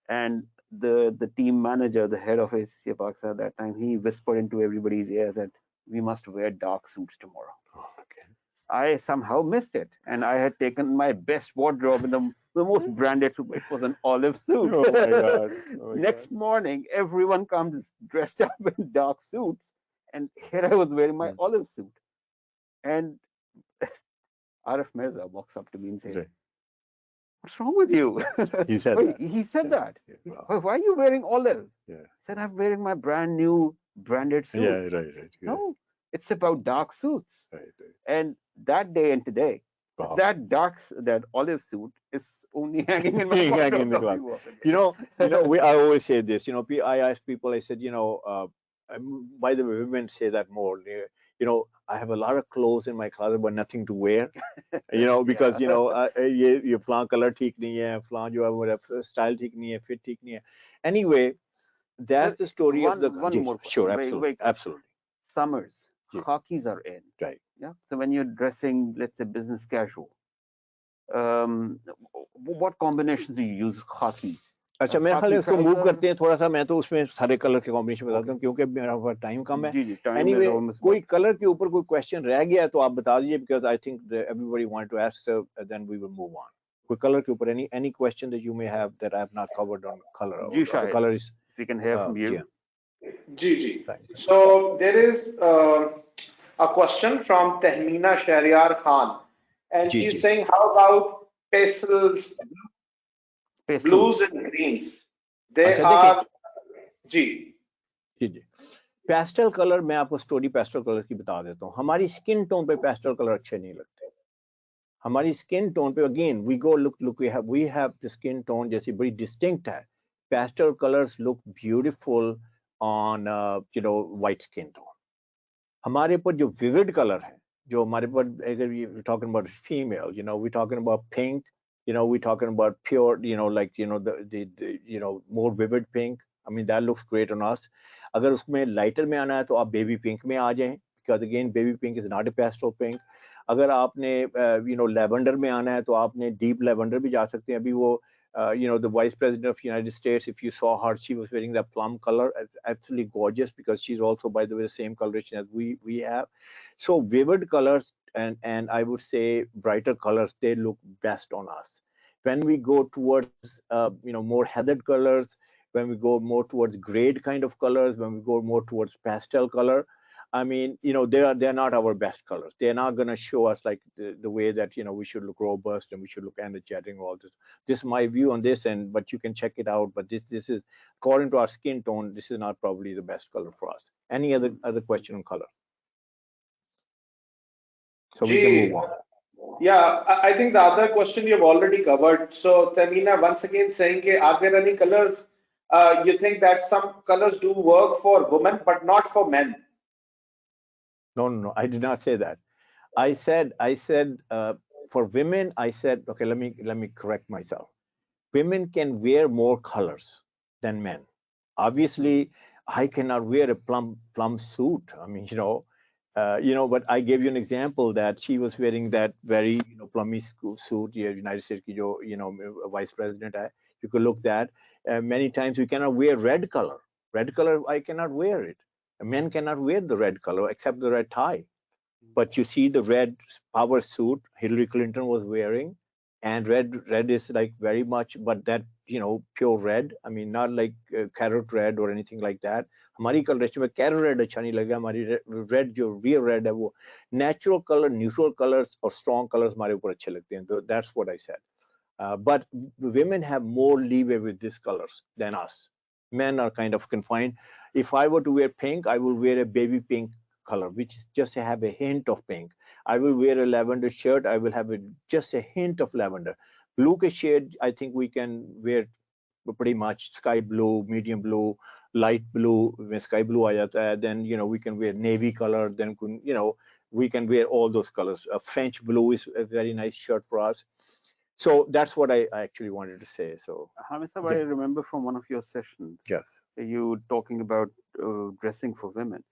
and the team manager, the head of ACCA Pakistan at that time, he whispered into everybody's ears that we must wear dark suits tomorrow. Oh, okay. I somehow missed it, and I had taken my best wardrobe in the most branded suit. It was an olive suit. Oh my God. Oh my Next morning, everyone comes dressed up in dark suits, and here I was wearing my olive suit. And Arif Mirza walks up to me and says, "What's wrong with you?" He said that. He said that. Yeah. Wow. Why are you wearing olive? Yeah. He said, "I'm wearing my brand new branded suit." Yeah, right. Yeah. No, it's about dark suits. Right. And that day and today, wow, that olive suit is only hanging in my wardrobe. You know, I always say this. You know, I ask people. I said, you know, by the way, women say that more. You know, I have a lot of clothes in my closet, but nothing to wear. You know, because you know, ये flan color ठीक नहीं है, flan जो है वो style ठीक नहीं है, fit ठीक नहीं है. Anyway, that's the story of the. One more. Sure, absolutely. Summers, khakis are in. Right. Yeah. So when you're dressing, let's say business casual, what combinations do you use khakis? अच्छा मेरे ख्याल इसको move करते हैं थोड़ा सा. मैं तो उसमें सारे कलर के कॉम्बिनेशन बताता हूँ क्योंकि मेरा टाइम कम है. एनीवे, कोई कलर के ऊपर कोई क्वेश्चन रह गया तो आप बता दीजिए, because I think everybody want to ask, then we will move on. कोई कलर के ऊपर any question that you may have that I have not covered on colour. जी शायद colour is we can hear from you. जी. So there is a question from Tehmina Shahryar Khan, and she's saying, how about pastels, blues and greens? They are जी. Pastel colour, मैं आपको story pastel colour की बता देता हूँ. हमारी skin tone पे पेस्टल कलर अच्छे नहीं लगते. हमारी स्किन टोन पे again we go look we have the skin tone जैसी बड़ी डिस्टिंक्ट है. pastel colors look beautiful on white skin tone. हमारे पर जो vivid color है, जो हमारे पर अगर we're talking about female, we're talking about pink, we're talking about pure, the more vivid pink. I mean, that looks great on us. अगर उसमें lighter में आना है तो आप baby pink में आ जाएं, because again baby pink is not a pastel pink. अगर आपने lavender में आना है तो आपने deep lavender भी जा सकते हैं. अभी वो the Vice President of the United States, if you saw her, she was wearing that plum color, absolutely gorgeous, because she's also, by the way, the same coloration as we have. So vivid colors and I would say brighter colors, they look best on us. When we go towards more heathered colors, when we go more towards grade kind of colors, when we go more towards pastel color, I mean, they're not our best colors. They're not going to show us like the way that we should look robust and we should look energetic and all this. This is my view on this, but you can check it out. But this is according to our skin tone. This is not probably the best color for us. Any other question on color? So we can move on. Yeah, I think the other question you've already covered. So Tamina, once again saying, are there any colors you think that some colors do work for women but not for men? No, I did not say that. I said for women, I said, okay, let me correct myself. Women can wear more colors than men. Obviously, I cannot wear a plum suit. I mean, but I gave you an example that she was wearing that very plummy suit. United States ki jo vice president hai. You could look that. Many times we cannot wear red color. Red color, I cannot wear it. Men cannot wear the red color except the red tie. But you see the red power suit Hillary Clinton was wearing, and red is like very much, but that pure red. I mean, not like carrot red or anything like that. हमारी coloration में carrot red अच्छा नहीं लगा. हमारी red जो real red है वो natural color, neutral colors or strong colors हमारे ऊपर अच्छे लगते हैं. That's what I said. But women have more leeway with these colors than us. Men are kind of confined. If I were to wear pink, I will wear a baby pink color, which is just have a hint of pink. I will wear a lavender shirt. I will have just a hint of lavender. Blue ke shade, I think we can wear pretty much sky blue, medium blue, light blue. When sky blue aa jata hai, then we can wear navy color. Then we can wear all those colors. French blue is a very nice shirt for us. So that's what I actually wanted to say. So, Hamid, I remember from one of your sessions, yes, you talking about dressing for women.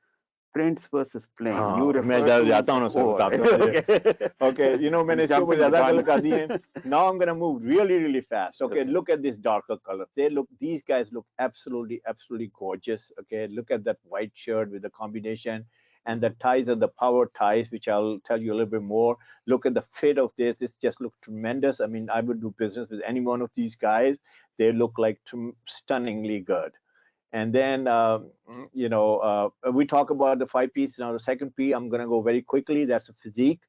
Prints versus plain. You मैं जाता हूँ ना sir. Okay, मैंने इसके ऊपर ज़्यादा गल कर दी है. Now I'm gonna move really fast. Okay, look at this darker color. These guys look absolutely gorgeous. Okay, look at that white shirt with the combination, and the ties are the power ties, which I'll tell you a little bit more. Look at the fit of this. This just looks tremendous. I mean, I would do business with any one of these guys. They look like stunningly good. And then, we talk about the 5 P's. Now, the second P, I'm going to go very quickly. That's the physique.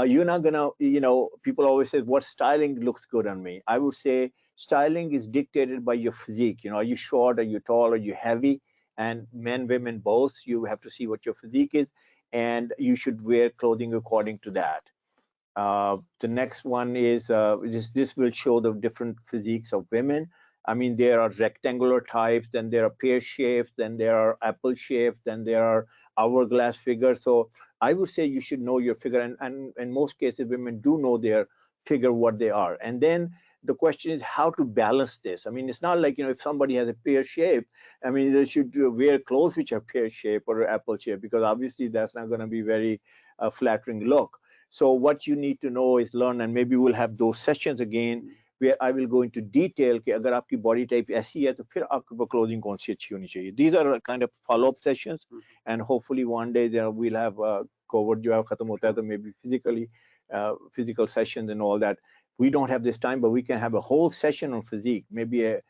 You're not going to, people always say, what styling looks good on me? I would say styling is dictated by your physique. Are you short? Are you tall? Are you heavy? And men, women, both, you have to see what your physique is. And you should wear clothing according to that. The next one is, this will show the different physiques of women. I mean, there are rectangular types, then there are pear shapes, then there are apple shapes, then there are hourglass figures. So I would say you should know your figure, and in most cases, women do know their figure, what they are. And then the question is how to balance this. I mean, it's not like, if somebody has a pear shape, I mean, they should wear clothes which are pear shape or apple shape, because obviously that's not going to be very flattering look. So what you need to know is learn, and maybe we'll have those sessions again where I will go into detail कि अगर आपकी body type ऐसी है तो फिर आपको clothing कौन सी अच्छी होनी चाहिए. These are kind of follow-up sessions, and hopefully one day we'll have COVID जो है खत्म होता है तो maybe physical sessions and all that. We don't have this time, but we can have a whole session on physique, maybe a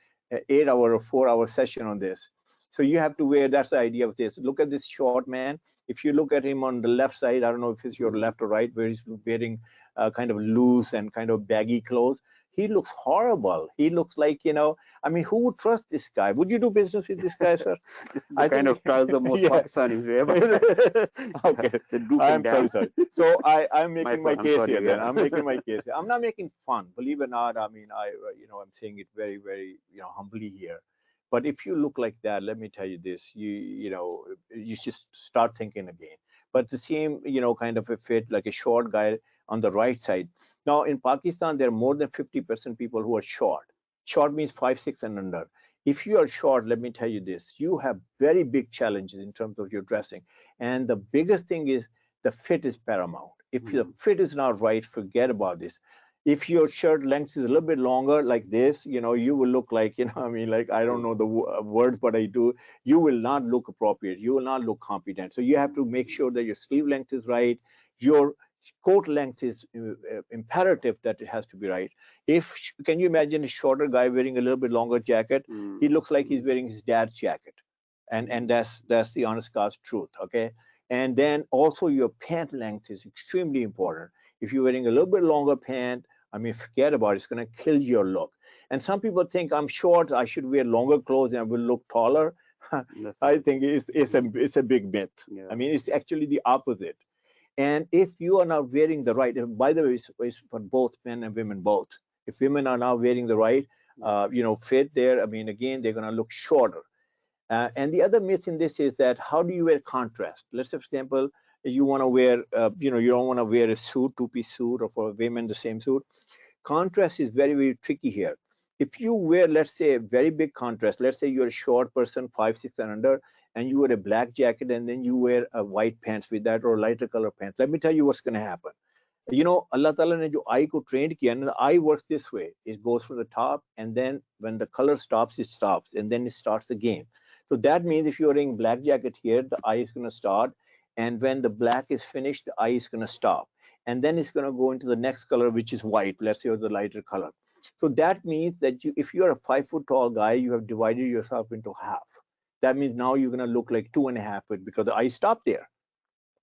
8-hour or 4-hour session on this. So you have to wear, that's the idea of this. Look at this short man. If you look at him on the left side, I don't know if it's your left or right, where he's wearing kind of loose and kind of baggy clothes. He looks horrible. He looks like, I mean, who would trust this guy? Would you do business with this guy, sir? This is the kind of trouser most Pakistanis wear. Okay, I'm sorry. So I'm making my case here. Then I'm making my case. I'm not making fun, believe it or not. I mean, I'm saying it very, very, humbly here. But if you look like that, let me tell you this, you just start thinking again. But the same, kind of a fit, like a short guy on the right side. Now in Pakistan, there are more than 50% people who are short. Short means 5'6" and under. If you are short, let me tell you this, you have very big challenges in terms of your dressing. And the biggest thing is the fit is paramount. If the fit is not right, forget about this. If your shirt length is a little bit longer like this, you will look like, I mean, like, I don't know the words, but I do, you will not look appropriate. You will not look competent. So you have to make sure that your sleeve length is right. Your coat length is imperative that it has to be right. Can you imagine a shorter guy wearing a little bit longer jacket? He looks like he's wearing his dad's jacket. And that's the honest God's truth, okay? And then also your pant length is extremely important. If you're wearing a little bit longer pant, I mean, forget about it. It's going to kill your look. And some people think I'm short, I should wear longer clothes and I will look taller. I think it's a big myth. Yeah. I mean, it's actually the opposite. And if you are now wearing the right, by the way, it's for both men and women both. If women are now wearing the right, fit there, I mean, again, they're going to look shorter. And the other myth in this is that how do you wear contrast? Let's say, for example, you want to wear, you don't want to wear a suit, two-piece suit, or for women, the same suit. Contrast is very, very tricky here. If you wear, let's say, a very big contrast, let's say you're a short person, 5'6" and under, and you wear a black jacket, and then you wear a white pants with that or lighter color pants. Let me tell you what's going to happen. Allah Ta'ala ne jo eye ko trained kiya, and the eye works this way. It goes from the top, and then when the color stops, it stops, and then it starts again. So that means if you're wearing black jacket here, the eye is going to start. And when the black is finished, the eye is going to stop. And then it's going to go into the next color, which is white, let's say, or the lighter color. So that means that if you're a 5 foot tall guy, you have divided yourself into half. That means now you're going to look like 2.5 feet because the eye stopped there.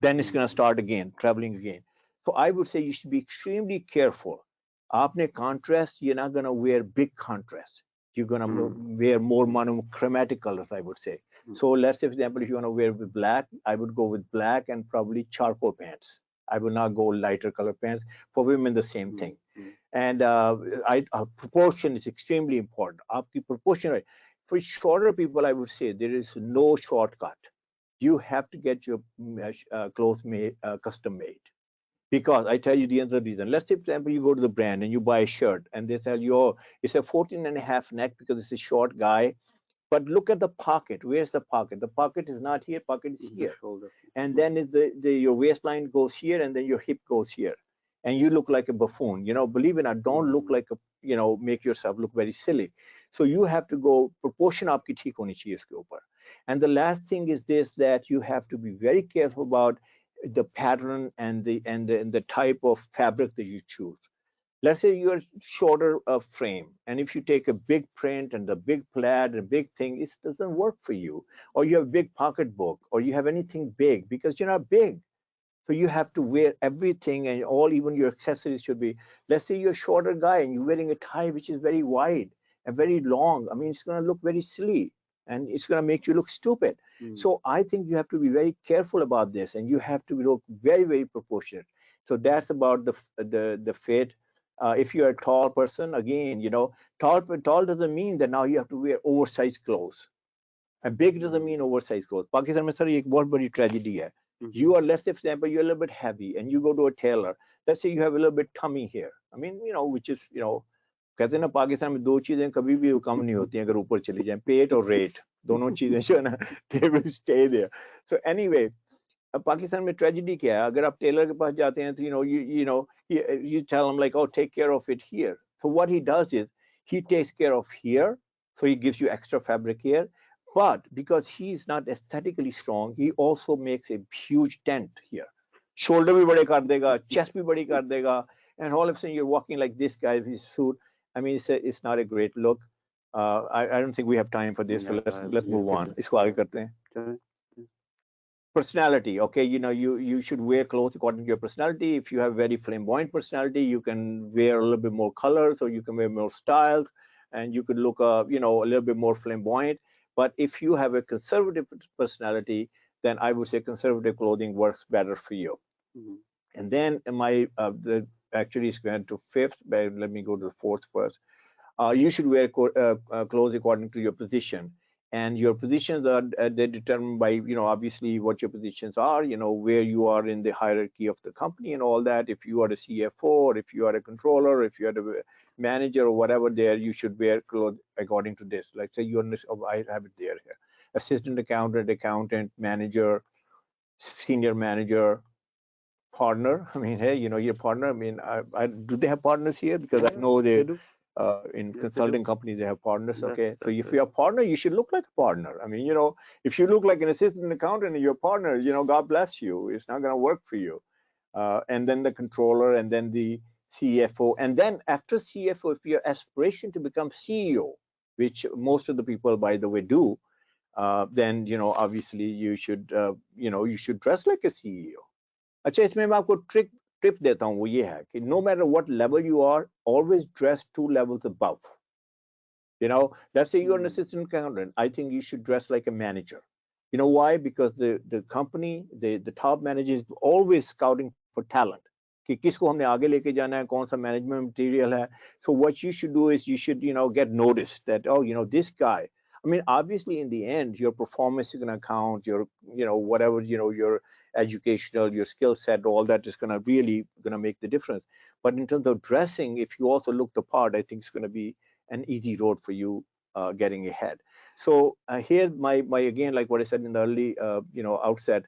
Then it's going to start again, traveling again. So I would say you should be extremely careful. Aapne contrast, you're not going to wear big contrast. You're going to wear more monochromatic colors, I would say. So let's say, for example, if you want to wear with black, I would go with black and probably charcoal pants. I would not go lighter color pants. For women, the same thing. And proportion is extremely important. Aapki proportion, right? For shorter people, I would say there is no shortcut. You have to get your clothes made, custom made. Because I tell you the other reason. Let's say, for example, you go to the brand and you buy a shirt and they tell you, oh, it's a 14.5 neck because it's a short guy. But look at the pocket. Where's the pocket? The pocket is not here. Pocket is here. And then your waistline goes here, and then your hip goes here. And you look like a buffoon. Believe it or not, don't look like a, make yourself look very silly. So you have to go, proportion aapki theek honi chahiye iske upar. And the last thing is this, that you have to be very careful about the pattern and the type of fabric that you choose. Let's say you're shorter frame, and if you take a big print and the big plaid and big thing, it doesn't work for you. Or you have a big pocketbook, or you have anything big because you're not big. So you have to wear everything, and even your accessories should be. Let's say you're a shorter guy and you're wearing a tie which is very wide and very long. I mean, it's going to look very silly, and it's going to make you look stupid. So I think you have to be very careful about this, and you have to look very, very proportionate. So that's about the fit. If you're a tall person, again, tall doesn't mean that now you have to wear oversized clothes. And big doesn't mean oversized clothes. Pakistan mein sir ek bahut badi tragedy hai. You are, let's say, for example, you're a little bit heavy and you go to a tailor. Let's say you have a little bit tummy here. I mean, which is, कहते हैं ना पाकिस्तान में दो चीजें कभी भी कम नहीं होती हैं अगर ऊपर चली जाएं, पेट और रेट, दोनों चीजें जो है ना, they will stay there. So anyway, Pakistan में ट्रेजेडी क्या है? अगर आप टेलर के पास जाते हैं तो you tell him like, oh, take care of it here. So what he does is he takes care of here, so he gives you extra fabric here. But because he's not aesthetically strong, he also makes a huge dent here. Shoulder bhi bade kar dega, chest bhi badi kar dega, and all of a sudden you're walking like this guy with his suit. I mean, it's not a great look. I don't think we have time for this, so let's move on. Isko aage karte hain. Personality, okay, you should wear clothes according to your personality. If you have very flamboyant personality, you can wear a little bit more colors, or you can wear more styles, and you could look a little bit more flamboyant. But if you have a conservative personality, then I would say conservative clothing works better for you. And then actually it's going to fifth, but let me go to the fourth first. You should wear clothes according to your position. and your positions are they're determined by, obviously what your positions are, where you are in the hierarchy of the company and all that. If you are a CFO, or if you are a controller, if you are a manager or whatever, there you should wear clothes according to this. Like say you're, I have it there here, assistant accountant, manager, senior manager, partner. I mean, hey, your partner. I mean, do they have partners here? Because I know they do. in Yes, consulting companies they have partners. Okay, so if right. you're a partner, you should look like a partner. I mean, if you look like an assistant accountant and you're a partner, God bless you. It's not going to work for you. And then the controller, and then the CFO, and then after CFO, if your aspiration to become CEO, which most of the people, by the way, do, then obviously you should you should dress like a CEO. अच्छा, इसमें मैं आपको tip देता हूँ, वो ये है कि no matter what level you are, always dress 2 levels above. Let's say you're an assistant accountant. I think you should dress like a manager. You know why? Because the company, the top manager is always scouting for talent. कि किसको हमने आगे लेके जाना है, कौन सा management material है. So what you should do is you should, get noticed that, oh, this guy. I mean, obviously, in the end, your performance is going to count. Your, whatever, your educational, your skill set, all that is going to really make the difference. But in terms of dressing, if you also look the part, I think it's going to be an easy road for you getting ahead. So here, my again, like what I said in the early, outset,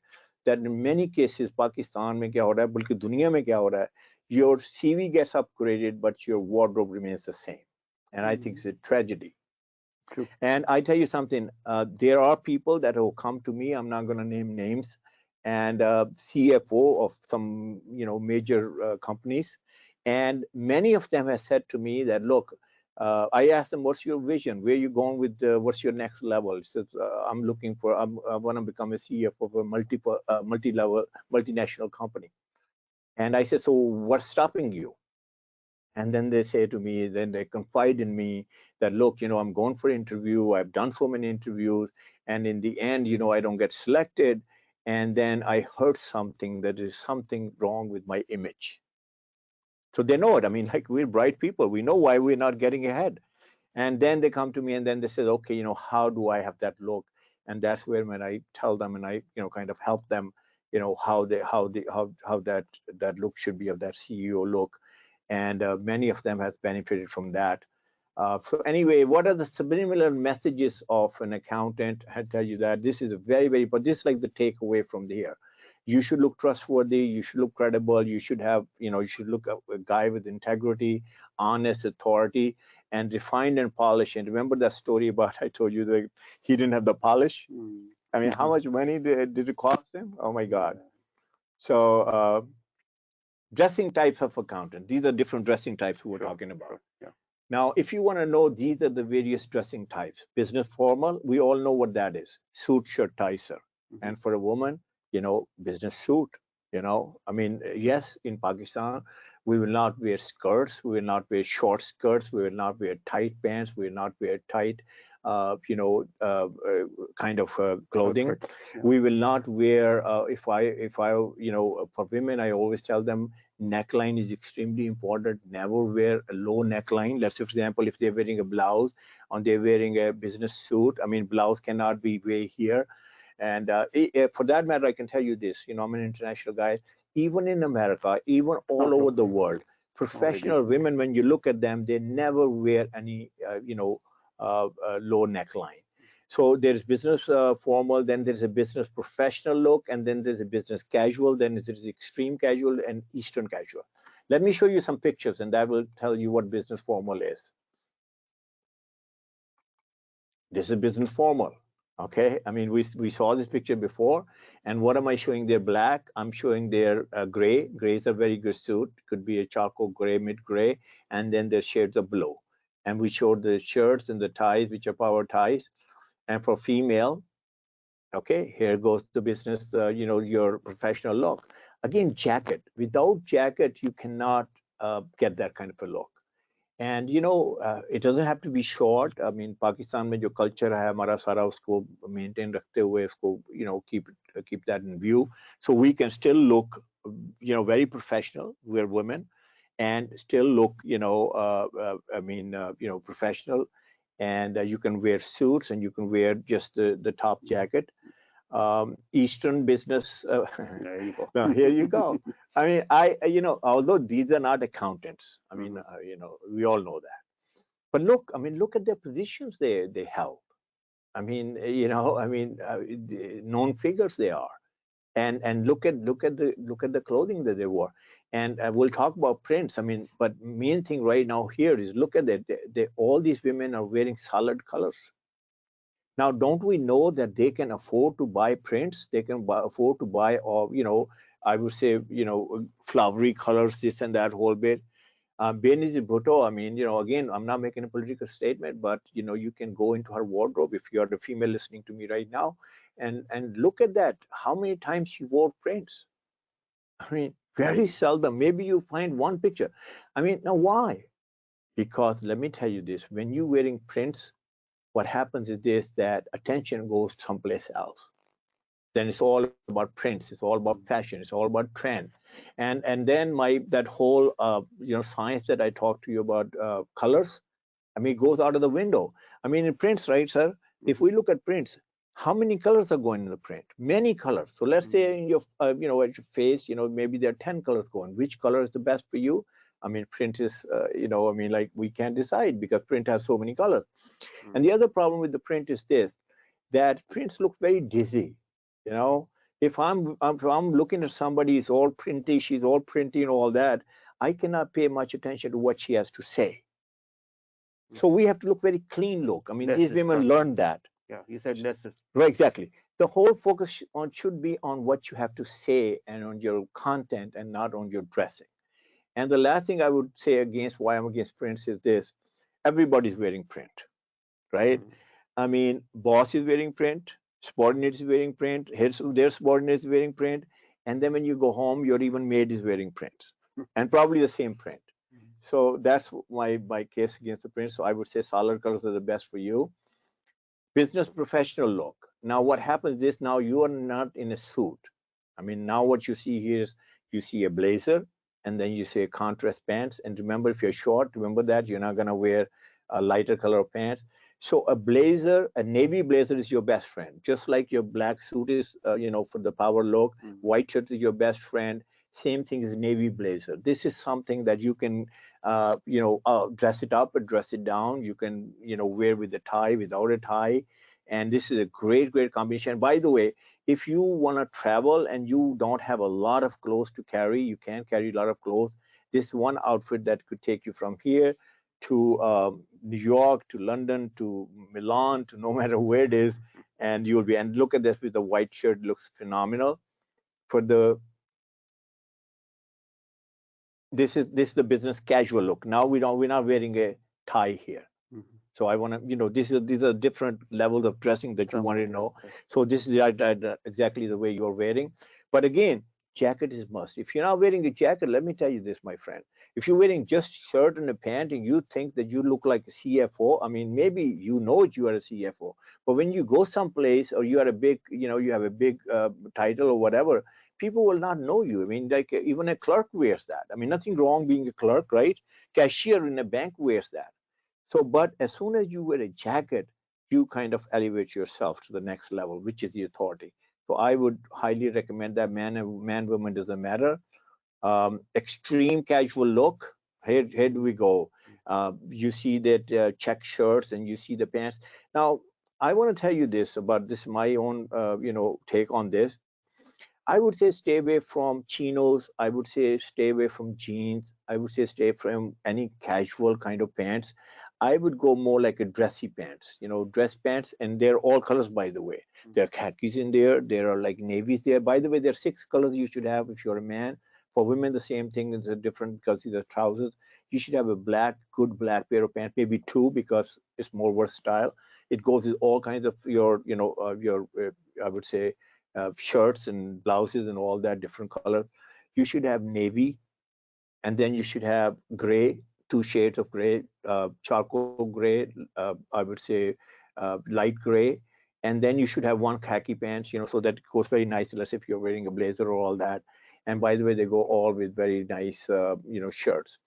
that in many cases, Pakistan mein kya ho raha hai, balki duniya mein kya ho raha hai, your CV gets upgraded, but your wardrobe remains the same. And I think it's a tragedy. True. And I tell you something, there are people that will come to me, I'm not going to name names, and CFO of some, major companies. And many of them have said to me that, look, I asked them, what's your vision? Where are you going with, what's your next level? So I'm looking for, I want to become a CFO of a multi-level, multinational company. And I said, so what's stopping you? And then they say to me, then they confide in me that, look, I'm going for interview. I've done so many interviews. And in the end, I don't get selected. And then I heard something, that is something wrong with my image. So they know it. I mean, like, we're bright people. We know why we're not getting ahead. And then they come to me and then they say, okay, how do I have that look? And that's where when I tell them and I, kind of help them, how that look should be, of that CEO look. And many of them have benefited from that. So anyway, what are the subliminal messages of an accountant? I tell you that this is a very, very, but this is like the takeaway from here. You should look trustworthy. You should look credible. You should have, you should look a guy with integrity, honest, authority, and refined and polished. And remember that story about, I told you that he didn't have the polish. I mean, how much money did it cost him? Oh my God. So dressing types of accountant. These are different dressing types we're talking about. Yeah. Now, if you want to know, these are the various dressing types. Business formal, we all know what that is. Suit, shirt, tie, sir. And for a woman, business suit. I mean, yes, in Pakistan, we will not wear skirts. We will not wear short skirts. We will not wear tight pants. We will not wear tight, kind of clothing. Yeah. We will not wear. If I, for women, I always tell them neckline is extremely important. Never wear a low neckline. Let's say, for example, if they're wearing a blouse and they're wearing a business suit, I mean, blouse cannot be way here. And for that matter, I can tell you this, I'm an international guy. Even in America, even all over the world, professional women, when you look at them, they never wear any, low neckline. So there's business formal, then there's a business professional look, and then there's a business casual, then there's extreme casual and Eastern casual. Let me show you some pictures, and that will tell you what business formal is. This is business formal. Okay, I mean, we saw this picture before, and what am I showing there? Black. I'm showing there gray. Gray is a very good suit. Could be a charcoal gray, mid gray, and then there's shades of blue. And we showed the shirts and the ties, which are power ties. And for female, okay, here goes the business, your professional look. Again, jacket. Without jacket, you cannot get that kind of a look. And it doesn't have to be short. I mean, Pakistan mein jo culture hai hamara sara usko maintain rakhte hue usko keep that in view. So we can still look very professional. We're women, and still look professional. and you can wear suits and you can wear just the top jacket. Eastern business. There you go. Now, here you go. I mean, although these are not accountants, I mean, we all know that. But look, I mean, look at their positions they held. I mean, known figures they are, and look at the clothing that they wore. And we'll talk about prints. I mean, but main thing right now here is look at that. All these women are wearing solid colors. Now, don't we know that they can afford to buy prints? They can afford to buy, or I would say, flowery colors, this and that whole bit. Benazir Bhutto, I mean, again, I'm not making a political statement, but you can go into her wardrobe if you're the female listening to me right now, and look at that. How many times she wore prints? I mean, very seldom. Maybe you find one picture. I mean, now why? Because let me tell you this: when you're wearing prints, what happens is this, that attention goes someplace else. Then it's all about prints, it's all about fashion, it's all about trend. And then that whole science that I talked to you about, colors, I mean, it goes out of the window. I mean, in prints, right, sir? If we look at prints, how many colors are going in the print? Many colors. So let's say in your at your face, maybe there are 10 colors going. Which color is the best for you? I mean, print is, like we can't decide because print has so many colors. And the other problem with the print is this, that prints look very dizzy. If I'm looking at somebody, is all printy, she's all printy and all that, I cannot pay much attention to what she has to say. So we have to look very clean look. I mean, these women learned that. Yeah, you said less. Right, exactly. The whole focus should be on what you have to say and on your content and not on your dressing. And the last thing I would say against why I'm against prints is this: everybody's wearing print, right? I mean, boss is wearing print, subordinate is wearing print, their subordinate is wearing print, and then when you go home, your even maid is wearing prints, and probably the same print. So that's my case against the print. So I would say solid colors are the best for you. Business professional look. Now what happens is, now you are not in a suit. I mean, now what you see here is you see a blazer, and then you see contrast pants. And remember, if you're short, remember that you're not going to wear a lighter color of pants. So a blazer, a navy blazer is your best friend, just like your black suit is, for the power look. White shirt is your best friend. Same thing is navy blazer. This is something that you can, dress it up or dress it down. You can, wear with a tie, without a tie. And this is a great, great combination. By the way, if you want to travel and you don't have a lot of clothes to carry, you can't carry a lot of clothes. This one outfit that could take you from here to New York, to London, to Milan, to no matter where it is, and you'll be. And look at this with the white shirt; it looks phenomenal. For the this is the business casual look. Now we're not wearing a tie here. So I want to, these are different levels of dressing that you want to know. So this is exactly the way you're wearing. But again, jacket is must. If you're not wearing a jacket, let me tell you this, my friend. If you're wearing just shirt and a pant and you think that you look like a CFO, I mean, maybe you are a CFO. But when you go someplace or you are a big, you have a big title or whatever, people will not know you. I mean, like even a clerk wears that. I mean, nothing wrong being a clerk, right? Cashier in a bank wears that. So, but as soon as you wear a jacket, you kind of elevate yourself to the next level, which is the authority. So I would highly recommend that. Man, woman doesn't matter. Extreme casual look. Here do we go. You see that check shirts and you see the pants. Now, I want to tell you this about this, my own, take on this. I would say stay away from chinos. I would say stay away from jeans. I would say stay from any casual kind of pants. I would go more like a dressy pants, dress pants, and they're all colors, by the way. There are khakis in there. There are like navies there. By the way, there are 6 colors you should have if you're a man. For women, the same thing. It's a different because these are trousers. You should have a good black pair of pants, maybe 2 because it's more versatile. It goes with all kinds of your, I would say, shirts and blouses and all that different color. You should have navy, and then you should have gray, 2 shades of gray, charcoal gray, I would say light gray, and then you should have 1 khaki pants, so that it goes very nicely. Let's say if you're wearing a blazer or all that. And by the way, they go all with very nice, shirts.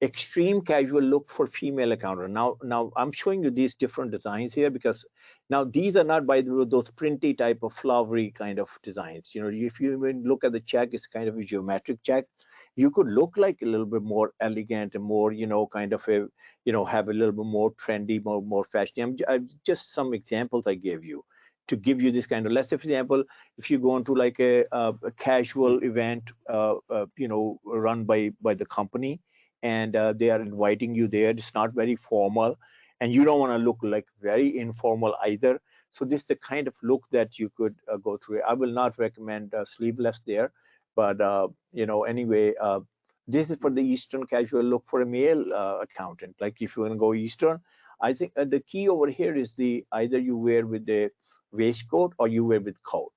extreme casual look for female accountant. Now I'm showing you these different designs here because now these are not by the way those printy type of flowery kind of designs. You know, if you even look at the check, it's kind of a geometric check. You could look like a little bit more elegant and more, you know, kind of a, you know, have a little bit more trendy, more fashion. Just some examples I gave you to give you this kind of, let's say, for example, if you go into like a casual event, you know, run by the company, and they are inviting you there, it's not very formal, and you don't want to look like very informal either. So this is the kind of look that you could go through. I will not recommend sleeveless there, but you know, anyway, this is for the Eastern casual look for a male accountant. Like if you want to go Eastern, I think the key over here is the either you wear with the waistcoat or you wear with coat.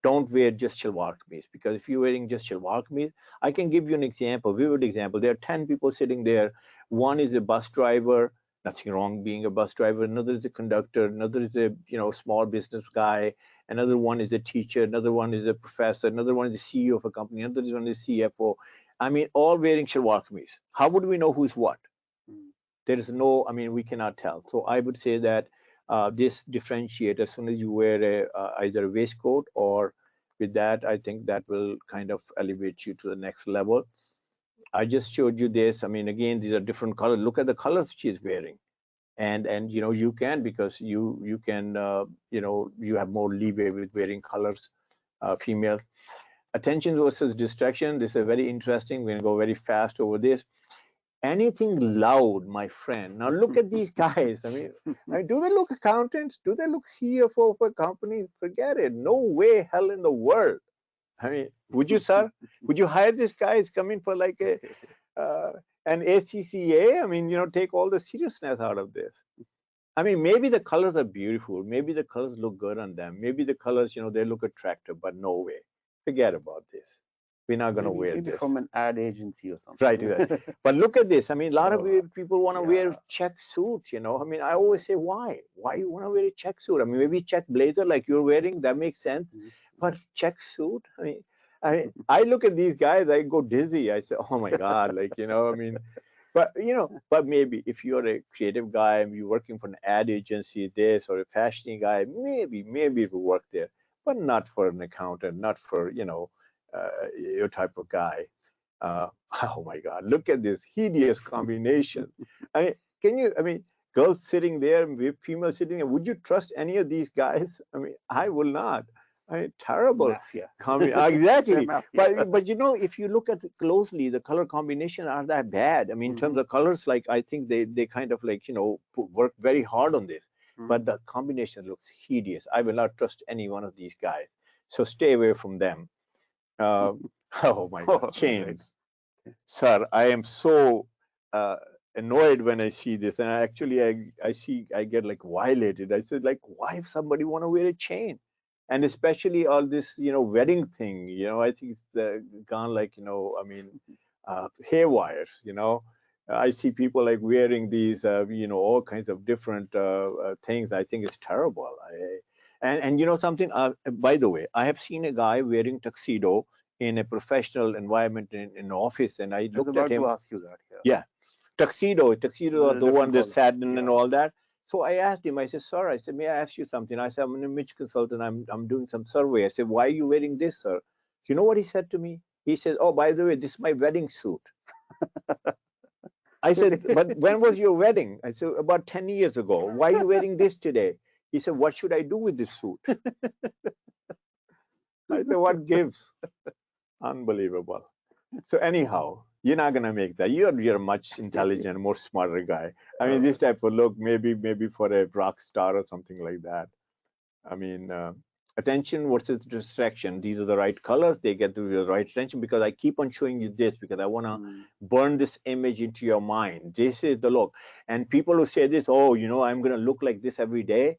Don't wear just shalwar kameez, because if you're wearing just shalwar kameez, I can give you an example, vivid example. There are 10 people sitting there. One is a bus driver, nothing wrong being a bus driver. Another is a conductor. Another is a, you know, small business guy. Another one is a teacher. Another one is a professor. Another one is a CEO of a company. Another one is CFO. I mean, all wearing shalwar kameez. How would we know who's what? There is no, I mean, we cannot tell. So I would say that this differentiate as soon as you wear either a waistcoat or with that, I think that will kind of elevate you to the next level. I just showed you this. I mean, again, these are different colors. Look at the colors she's wearing, and you know, you can, because you can you know, you have more leeway with wearing colors. Female attention versus distraction. This is very interesting. We're gonna go very fast over this. Anything loud, my friend. Now look at these guys. I mean, do they look accountants? Do they look CFO of a company? Forget it. No way, hell in the world. I mean, would you, sir? Would you hire this guy? He's coming for like a an ACCA. I mean, you know, take all the seriousness out of this. I mean, maybe the colors are beautiful. Maybe the colors look good on them. Maybe the colors, you know, they look attractive, but no way. Forget about this. We're not going to wear maybe this. from an ad agency or something. Right. But look at this. I mean, a lot of people want to wear check suits, you know. I mean, I always say, why? Why you want to wear a check suit? I mean, maybe check blazer like you're wearing, that makes sense. But check suit? I mean, I look at these guys, I go dizzy. I say, oh my God, like, you know, I mean, but, you know, but maybe if you're a creative guy and you're working for an ad agency, this, or a fashion guy, maybe it will work there, but not for an accountant, not for, you know, your type of guy. Oh my God, look at this hideous combination. I mean, I mean, girls sitting there, females sitting there, would you trust any of these guys? I mean, I will not. I mean, terrible. Exactly. But you know, if you look at it closely, the color combination aren't that bad. I mean, in terms of colors, like I think they kind of like, you know, work very hard on this. But the combination looks hideous. I will not trust any one of these guys. So stay away from them. Oh my God, chains. Sir, I am so annoyed when I see this, and I get like violated. I said, like, why if somebody want to wear a chain? And especially all this, you know, wedding thing, you know, I think it's gone like, you know, I mean, haywires, you know. I see people like wearing these, you know, all kinds of different things. I think it's terrible. And you know something, by the way, I have seen a guy wearing tuxedo in a professional environment in an office, and I looked at him. To ask you that. Yeah, tuxedo are the one that satin and all that. So I asked him, I said, sir, I said, may I ask you something? I said, I'm an image consultant. I'm doing some survey. I said, why are you wearing this, sir? You know what he said to me? He said, oh, by the way, this is my wedding suit. I said, but when was your wedding? I said, about 10 years ago. Why are you wearing this today? He said, what should I do with this suit? I said, what gives? Unbelievable. So anyhow, you're not gonna make that. You're a much intelligent, more smarter guy. I mean, this type of look, maybe for a rock star or something like that. I mean, attention versus distraction. These are the right colors. They get the right attention, because I keep on showing you this because I want to burn this image into your mind. This is the look. And people who say this, oh, you know, I'm gonna look like this every day.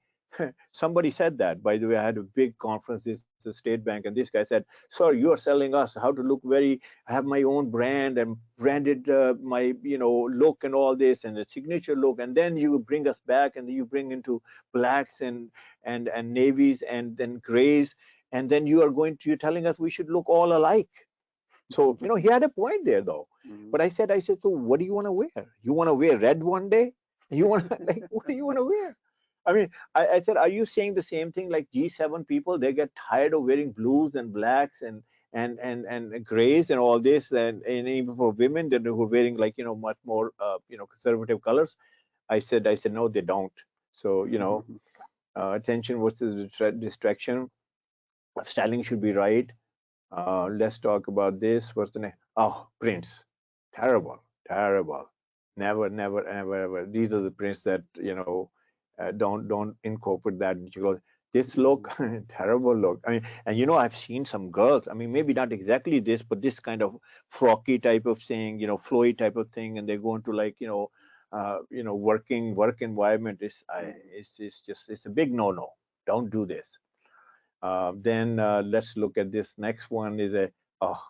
Somebody said that. By the way, I had a big conference, this the State Bank, and this guy said, sir, you are selling us how to look I have my own brand and branded my, you know, look and all this and the signature look, and then you bring us back and you bring into blacks and navies and then grays, and then you're telling us we should look all alike. So, he had a point there though. But I said, so what do you want to wear? You want to wear red one day? You want to, like, what do you want to wear? I mean, I said, are you saying the same thing like G7 people? They get tired of wearing blues and blacks and grays and all this, and even for women that who are wearing like, much more, conservative colors. I said, no, they don't. So, attention versus distraction. Styling should be right. Let's talk about this. What's the name? Oh, prints. Terrible, terrible. Never, never, ever, ever. These are the prints that don't incorporate that. You go, this look, terrible look. I mean, and I've seen some girls. I mean, maybe not exactly this, but this kind of frocky type of thing, flowy type of thing, and they go into like work environment. It's a big no-no. Don't do this. Then let's look at this next one is oh,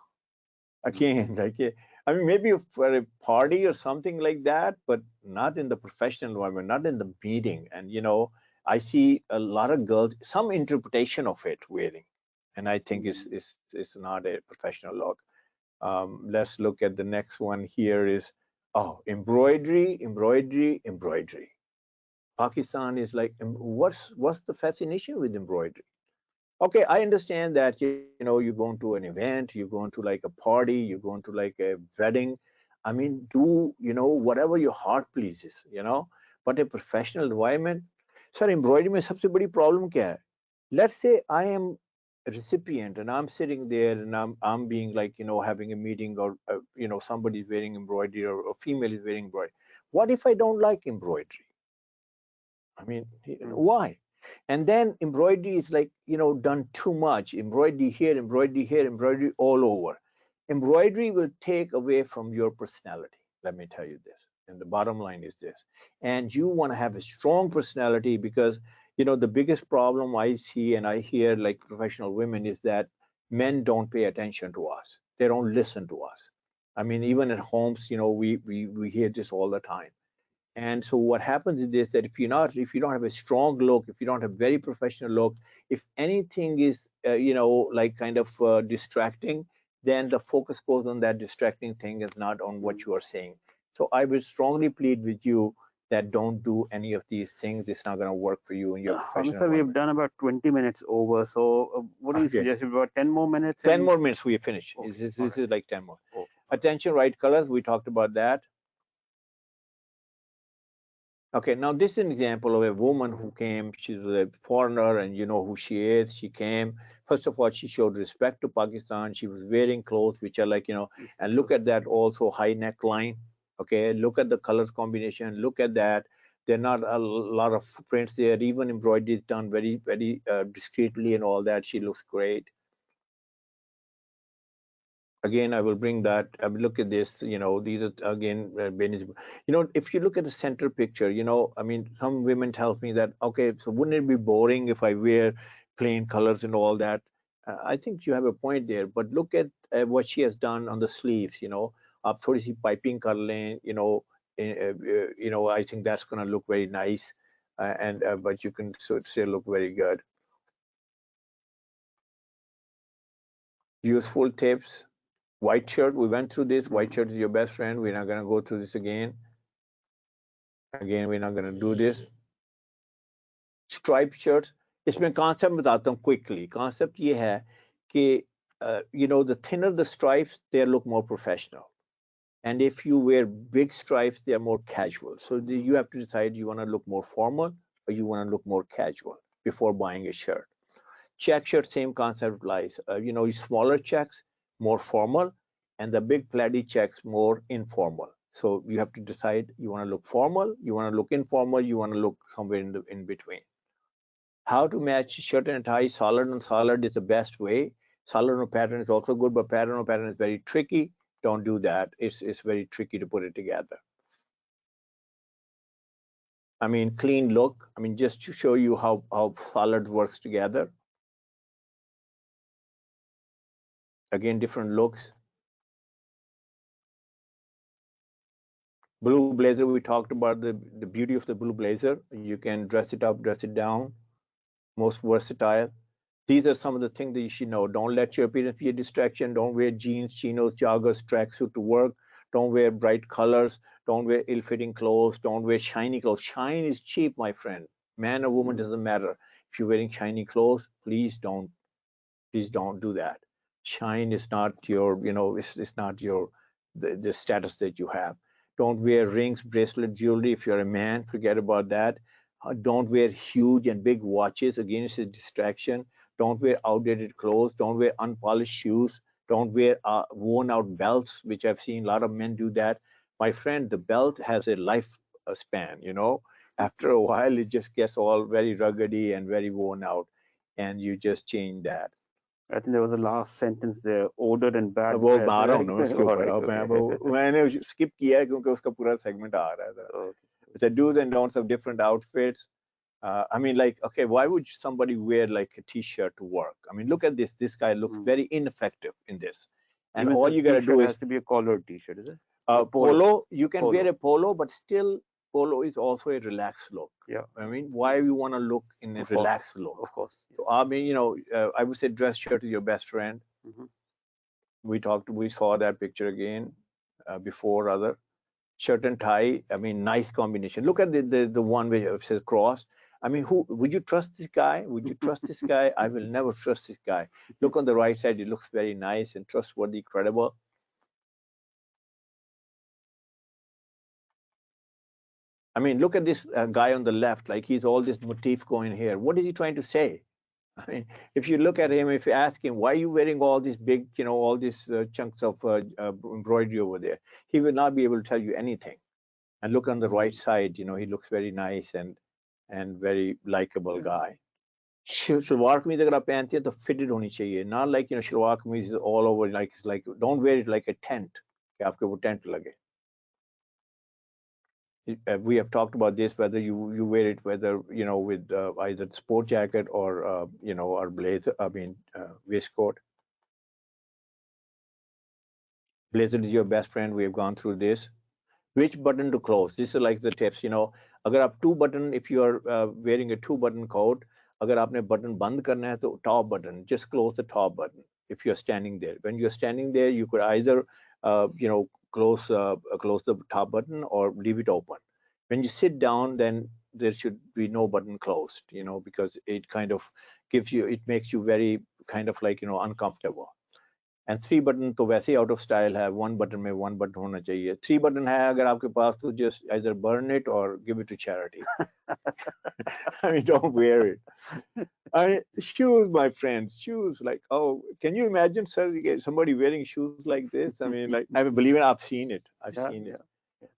again, like, I mean, maybe for a party or something like that, but not in the professional environment, not in the meeting. And, I see a lot of girls, some interpretation of it wearing, and I think it's not a professional look. Let's look at the next one here is, oh, embroidery, embroidery, embroidery. Pakistan is like, what's the fascination with embroidery? Okay, I understand that you're going to an event, you're going to like a party, you're going to like a wedding. I mean, do whatever your heart pleases, but a professional environment. Sir, embroidery में सबसे बड़ी problem क्या है? Let's say I am a recipient and I'm sitting there and I'm being like having a meeting, or somebody's wearing embroidery, or a female is wearing embroidery. What if I don't like embroidery? I mean, why? And then embroidery is like, done too much. Embroidery here, embroidery here, embroidery all over. Embroidery will take away from your personality. Let me tell you this. And the bottom line is this. And you want to have a strong personality because, the biggest problem I see and I hear like professional women is that men don't pay attention to us. They don't listen to us. I mean, even at homes, we hear this all the time. And so what happens is this, that if you don't have a strong look, if you don't have very professional look, if anything is like kind of distracting, then the focus goes on that distracting thing, is not on what you are saying. So I would strongly plead with you that don't do any of these things. It's not going to work for you in your professional Sir, we've environment. done about 20 minutes over. So what do you Okay. suggest? About 10 more minutes? 10 more minutes, we finish. Okay, This is like 10 more. Oh, Attention, right colors, we talked about that. Okay, now this is an example of a woman who came. She's a foreigner, and you know who she is. She came. First of all, she showed respect to Pakistan. She was wearing clothes which are like, and look at that also high neckline. Okay, look at the colors combination. Look at that. There are not a lot of prints there. Even embroidery is done very, very discreetly and all that. She looks great. Again, I will bring that. I will look at this. These are again, if you look at the center picture, I mean, some women tell me that, okay, so wouldn't it be boring if I wear plain colors and all that? I think you have a point there, but look at what she has done on the sleeves. आप थोड़ी सी piping कर लें, I think that's going to look very nice, and but you can still look very good. Useful tips. White shirt, we went through this. White shirt is your best friend. We're not going to go through this again. Again, we're not going to do this. Striped shirts. इसमें concept बताता हूँ quickly. Concept ये है कि the thinner the stripes, they look more professional. And if you wear big stripes, they are more casual. So you have to decide, you want to look more formal or you want to look more casual before buying a shirt. Check shirt, same concept applies. Smaller checks, more formal, and the big plaid checks, more informal. So you have to decide, you want to look formal, you want to look informal, you want to look somewhere in between. How to match shirt and tie, solid on solid is the best way. Solid on pattern is also good, but pattern on pattern is very tricky. Don't do that. It's very tricky to put it together. I mean, clean look. I mean, just to show you how solid works together. Again, different looks. Blue blazer, we talked about the beauty of the blue blazer. You can dress it up, dress it down. Most versatile. These are some of the things that you should know. Don't let your appearance be a distraction. Don't wear jeans, chinos, joggers, tracksuit to work. Don't wear bright colors. Don't wear ill-fitting clothes. Don't wear shiny clothes. Shine is cheap, my friend. Man or woman doesn't matter. If you're wearing shiny clothes, please don't do that. Shine is not your, it's not your the status that you have. Don't wear rings, bracelet, jewelry. If you're a man, forget about that. Don't wear huge and big watches. Again, it's a distraction. Don't wear outdated clothes. Don't wear unpolished shoes. Don't wear worn out belts, which I've seen a lot of men do that. My friend, the belt has a life span, After a while, it just gets all very ruggedy and very worn out, and you just change that. I think there was the last sentence there, ordered and bad वो breath. आ रहा हूँ ना उसके All ऊपर right, अब okay. मैंने skip किया है क्योंकि उसका पूरा segment आ रहा है जरा. Okay. It's a do's and don'ts of different outfits. I mean, like, okay, why would somebody wear like a t-shirt to work? I mean, look at this. This guy looks very ineffective in this. And Even all the you gotta do t-shirt is has to be a collared t-shirt, is it? polo. You can Polo. wear a polo, but still polo is also a relaxed look. Yeah. I mean, why you want to look in a relaxed look? Of course. So I mean, I would say dress shirt is your best friend. We saw that picture again before, rather. Shirt and tie, I mean, nice combination. Look at the one where it says cross. I mean, who would you trust this guy? Would you trust this guy? I will never trust this guy. Look on the right side, it looks very nice and trustworthy, credible. I mean, look at this guy on the left, like he's all this motif going here. What is he trying to say? I mean, if you look at him, if you ask him, why are you wearing all these big, all these chunks of embroidery over there? He will not be able to tell you anything. And look on the right side, he looks very nice and very likable guy. Shalwar kameez agar aap pehante hain to fitted honi chahiye, not like shalwar kameez is all over, like it's like, don't wear it like a tent कि आपके वो tent लगे. We have talked about this, whether you wear it, whether with either sport jacket or or blazer, I mean waistcoat. Blazer is your best friend. We have gone through this. Which button to close? This is like the tips. अगर आप two button, if you are wearing a 2-button coat, अगर आपने button बंद करना है तो top button, just close the top button. If you're standing there, when you're standing there, you could either close the top button or leave it open. When you sit down, then there should be no button closed, because it kind of it makes you very kind of like uncomfortable. And 3 button तो वैसे ही out of style है. 1 button में 1 button होना चाहिए. 3 button है अगर आपके पास तो just either burn it or give it to charity. I mean, don't wear it. I mean, shoes, my friends, shoes, like, oh, can you imagine somebody wearing shoes like this? I mean, like, I believe it, I've seen it. I've seen it.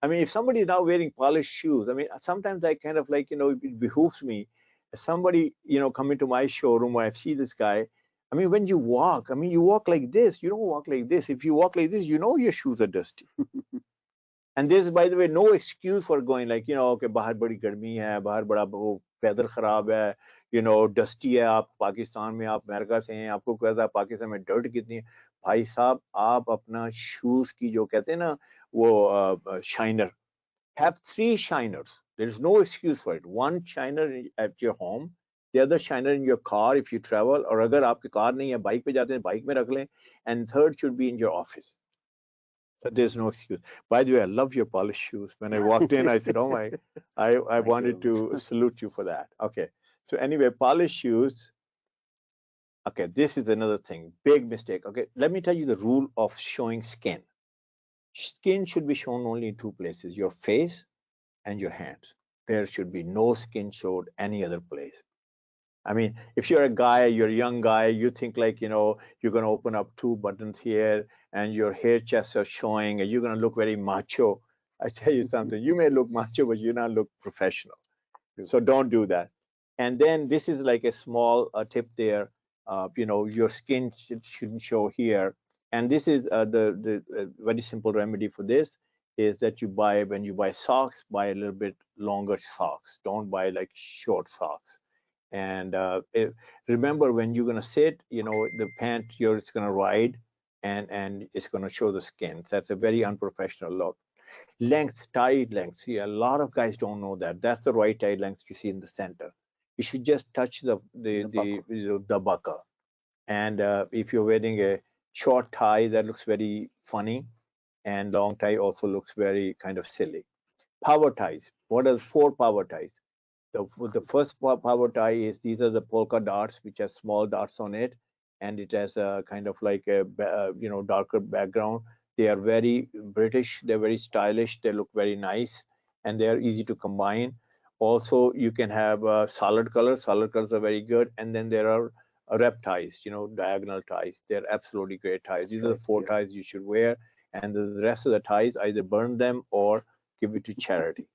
I mean, if somebody is now wearing polished shoes, I mean, sometimes I kind of like, it behooves me. Somebody, come into my showroom where I see this guy. I mean, when you walk, I mean, you walk like this. You don't walk like this. If you walk like this, your shoes are dusty. And there's, by the way, no excuse for going like, okay, bahar badi garmi hai, bahar bada weather kharab hai, dusty hai, aap Pakistan mein, aap America se hain, aapko kya tha Pakistan mein dirt kitni hai. Bhai sahab, aap apna shoes ki jo kehte hain na, wo shiner, have 3 shiners. There is no excuse for it. 1 shiner at your home, the other shiner in your car if you travel, or agar aapki car nahi hai, bike pe jate hain, bike mein rakh lein, and 3rd should be in your office. So there's no excuse. By the way, I love your polished shoes. When I walked in, I said, oh my, I wanted to salute you for that. Okay. So anyway, polished shoes. Okay, this is another thing, big mistake. Okay, let me tell you the rule of showing skin. Skin should be shown only in 2 places, your face and your hands. There should be no skin showed any other place. I mean, if you're a guy, you're a young guy, you think like, you're going to open up 2 buttons here and your hair chests are showing and you're going to look very macho. I tell you something, you may look macho, but you not look professional. So don't do that. And then this is like a small tip there. Your skin shouldn't show here. And this is the very simple remedy for this is that when you buy socks, buy a little bit longer socks. Don't buy like short socks. And remember, when you're going to sit, the pant it's going to ride and it's going to show the skin. So that's a very unprofessional look. Length, tie length. See, a lot of guys don't know that. That's the right tie length you see in the center. You should just touch the buckle. And if you're wearing a short tie, that looks very funny, and long tie also looks very kind of silly. Power ties. What are 4 power ties? The first power tie is these are the polka dots, which have small dots on it, and it has a kind of like a darker background. They are very British. They're very stylish. They look very nice, and they are easy to combine. Also, you can have solid colors. Solid colors are very good. And then there are rep ties, diagonal ties. They're absolutely great ties. These are the 4 ties you should wear, and the rest of the ties either burn them or give it to charity.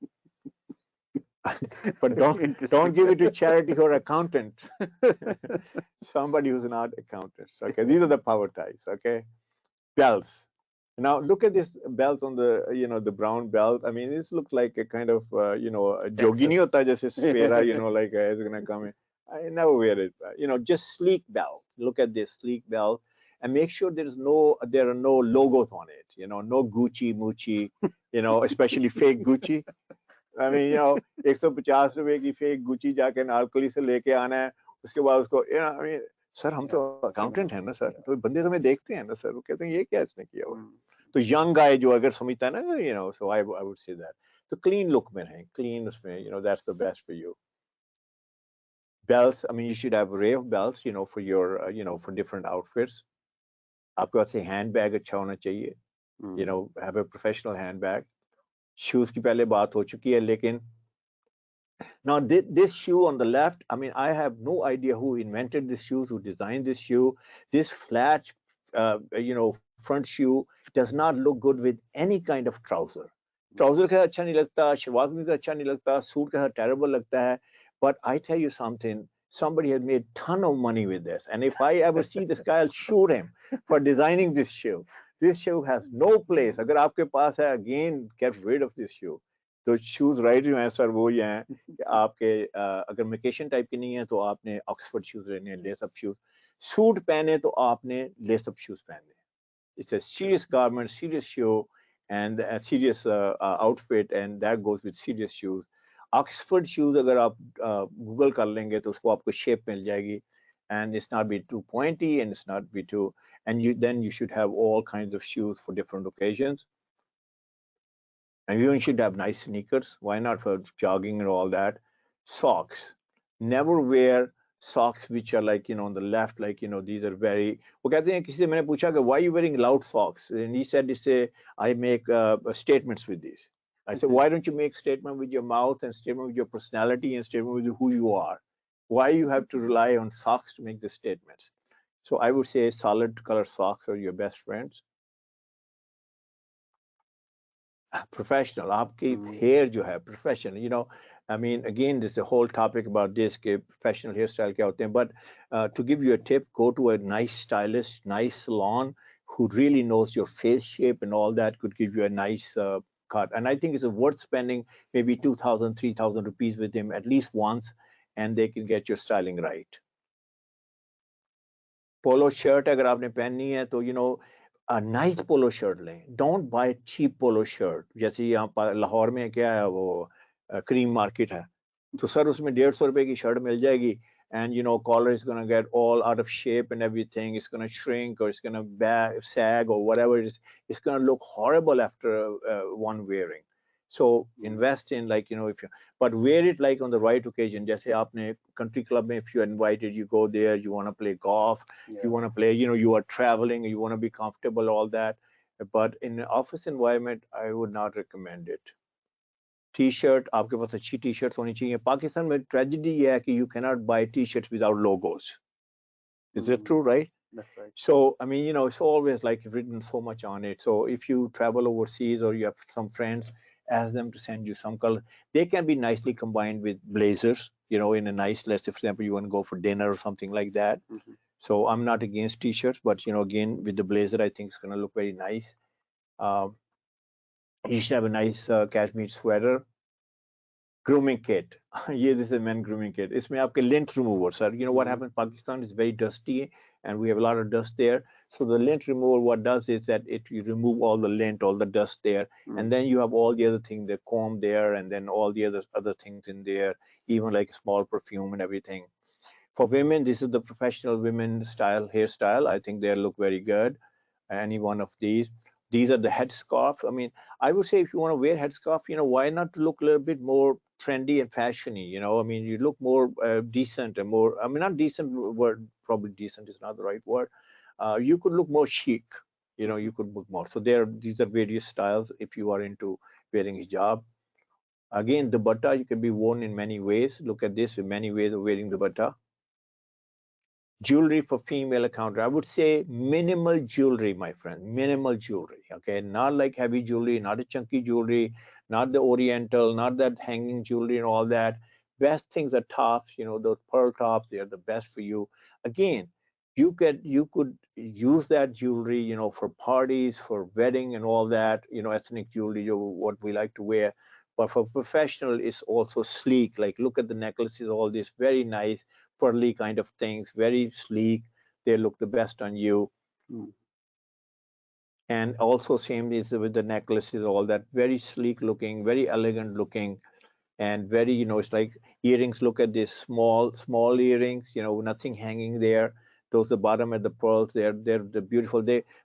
But don't give it to charity or accountant. Somebody who's not accountant. Okay, these are the power ties. Okay, belts. Now look at this belt on the the brown belt. I mean, this looks like a kind of a jogi nahi hota jaise spera, like it's gonna come in. I never wear it. Just sleek belt. Look at this sleek belt, and make sure there are no logos on it. No Gucci, Mucci. Especially fake Gucci. I mean, 150 रुपए की fake Gucci जाके नालकली से लेके आना है, उसके बाद उसको I mean, सर हम तो अकाउंटेंट हैं ना सर, तो बंदे तो हमें देखते हैं ना सर, वो कहते हैं ये क्या इसने किया हुआ. तो यंग गाय जो अगर समझता है ना, so I would say that. तो clean look में रहें, clean उसमें, that's the best for you. Belts, I mean, you should have array of belts, for your, for different outfits. आपके पास handbag अच्छा होना चाहिए, have a professional handbag. Shoes की पहले बात हो चुकी है, लेकिन now this shoe on the left, I mean, I have no idea who invented this shoes, who designed this shoe. This flat, front shoe does not look good with any kind of trouser. Trouser का अच्छा नहीं लगता, शलवार कमीज अच्छा नहीं लगता, suit का terrible लगता है. But I tell you something, somebody has made a ton of money with this. And if I ever see this guy, I'll shoot him for designing this shoe. This shoe has no place. अगर आपके पास है, again, get rid of this shoe. तो shoes right जो हैं sir वो ये हैं कि आपके अगर वेकेशन टाइप के नहीं है तो आपने ऑक्सफोर्ड शूज लेने हैं, लेस अप शूज. सूट पहने तो आपने लेस अप शूज पहनने. It's a serious garment, serious shoe, and a serious outfit, and that goes with serious shoes. Oxford shoes अगर आप गूगल कर लेंगे तो उसको आपको शेप मिल जाएगी, and it's not be too pointy and it's not be too, and then you should have all kinds of shoes for different occasions. And you should have nice sneakers. Why not for jogging and all that? Socks. Never wear socks which are like, on the left, like, these are very. वो कहते हैं किसी से मैंने पूछा कि why are you wearing loud socks? And he said, I make statements with these. I said, why don't you make statement with your mouth and statement with your personality and statement with who you are? Why you have to rely on socks to make the statements? So I would say solid color socks are your best friends. Professional, आपकी hair जो है professional, I mean, again, there's a whole topic about this, professional hairstyle क्या होते हैं, but to give you a tip, go to a nice stylist, nice salon who really knows your face shape and all that, could give you a nice cut. And I think it's worth spending maybe 2,000, 3,000 rupees with him at least once, and they can get your styling right. Polo shirt अगर आपने पहननी है तो a nice polo shirt लें. Don't buy cheap polo shirt. जैसे यहाँ पर लाहौर में क्या है वो क्रीम मार्केट है, तो सर उसमें 150 रुपए की शर्ट मिल जाएगी, and collar is going to get all out of shape and everything. It's going to shrink or it's going to sag or whatever it is. It's going to look horrible after one wearing. So invest in if you, but wear it like on the right occasion. जैसे आपने country club में, if you're invited, you go there, you want to play golf, you want to play, you are traveling, you want to be comfortable, all that. But in an office environment, I would not recommend it. T-shirt, आपके पास अच्छी T-shirts होनी चाहिए. पाकिस्तान में tragedy ये है कि you cannot buy T-shirts without logos. Is it true, right? That's right. So, I mean, it's always like written so much on it. So if you travel overseas or you have some friends, ask them to send you some color. They can be nicely combined with blazers, in a nice, let's say, for example, you want to go for dinner or something like that. So I'm not against T-shirts, but, again, with the blazer, I think it's going to look very nice. You should have a nice cashmere sweater. Grooming kit. This is a men grooming kit. Isme aapke lint remover, sir. You know what happens? Pakistan is very dusty and we have a lot of dust there. So the lint remover, what does is that you remove all the lint, all the dust there, and then you have all the other things, the comb there, and then all the other things in there, even like small perfume and everything. For women, this is the professional women style hairstyle. I think they look very good. Any one of these. These are the headscarf. I mean, I would say if you want to wear headscarf, why not look a little bit more trendy and fashiony? I mean, you look more decent and more. I mean, not decent word. Probably decent is not the right word. You could look more chic. You could look more. So these are various styles if you are into wearing hijab. Again, the dupatta you can be worn in many ways. Look at this, in many ways of wearing the dupatta. Jewelry for female encounter. I would say minimal jewelry, my friend. Minimal jewelry. Okay, not like heavy jewelry, not a chunky jewelry, not the oriental, not that hanging jewelry and all that. Best things are tops. Those pearl tops. They are the best for you. Again, you could use that jewelry, for parties, for wedding and all that. Ethnic jewelry, what we like to wear. But for professional, it's also sleek. Like look at the necklaces, all this very nice pearly kind of things, very sleek. They look the best on you. And also same is with the necklaces, all that very sleek looking, very elegant looking, and very, it's like earrings. Look at this small earrings, nothing hanging there. Those the bottom at the pearls, they're the beautiful.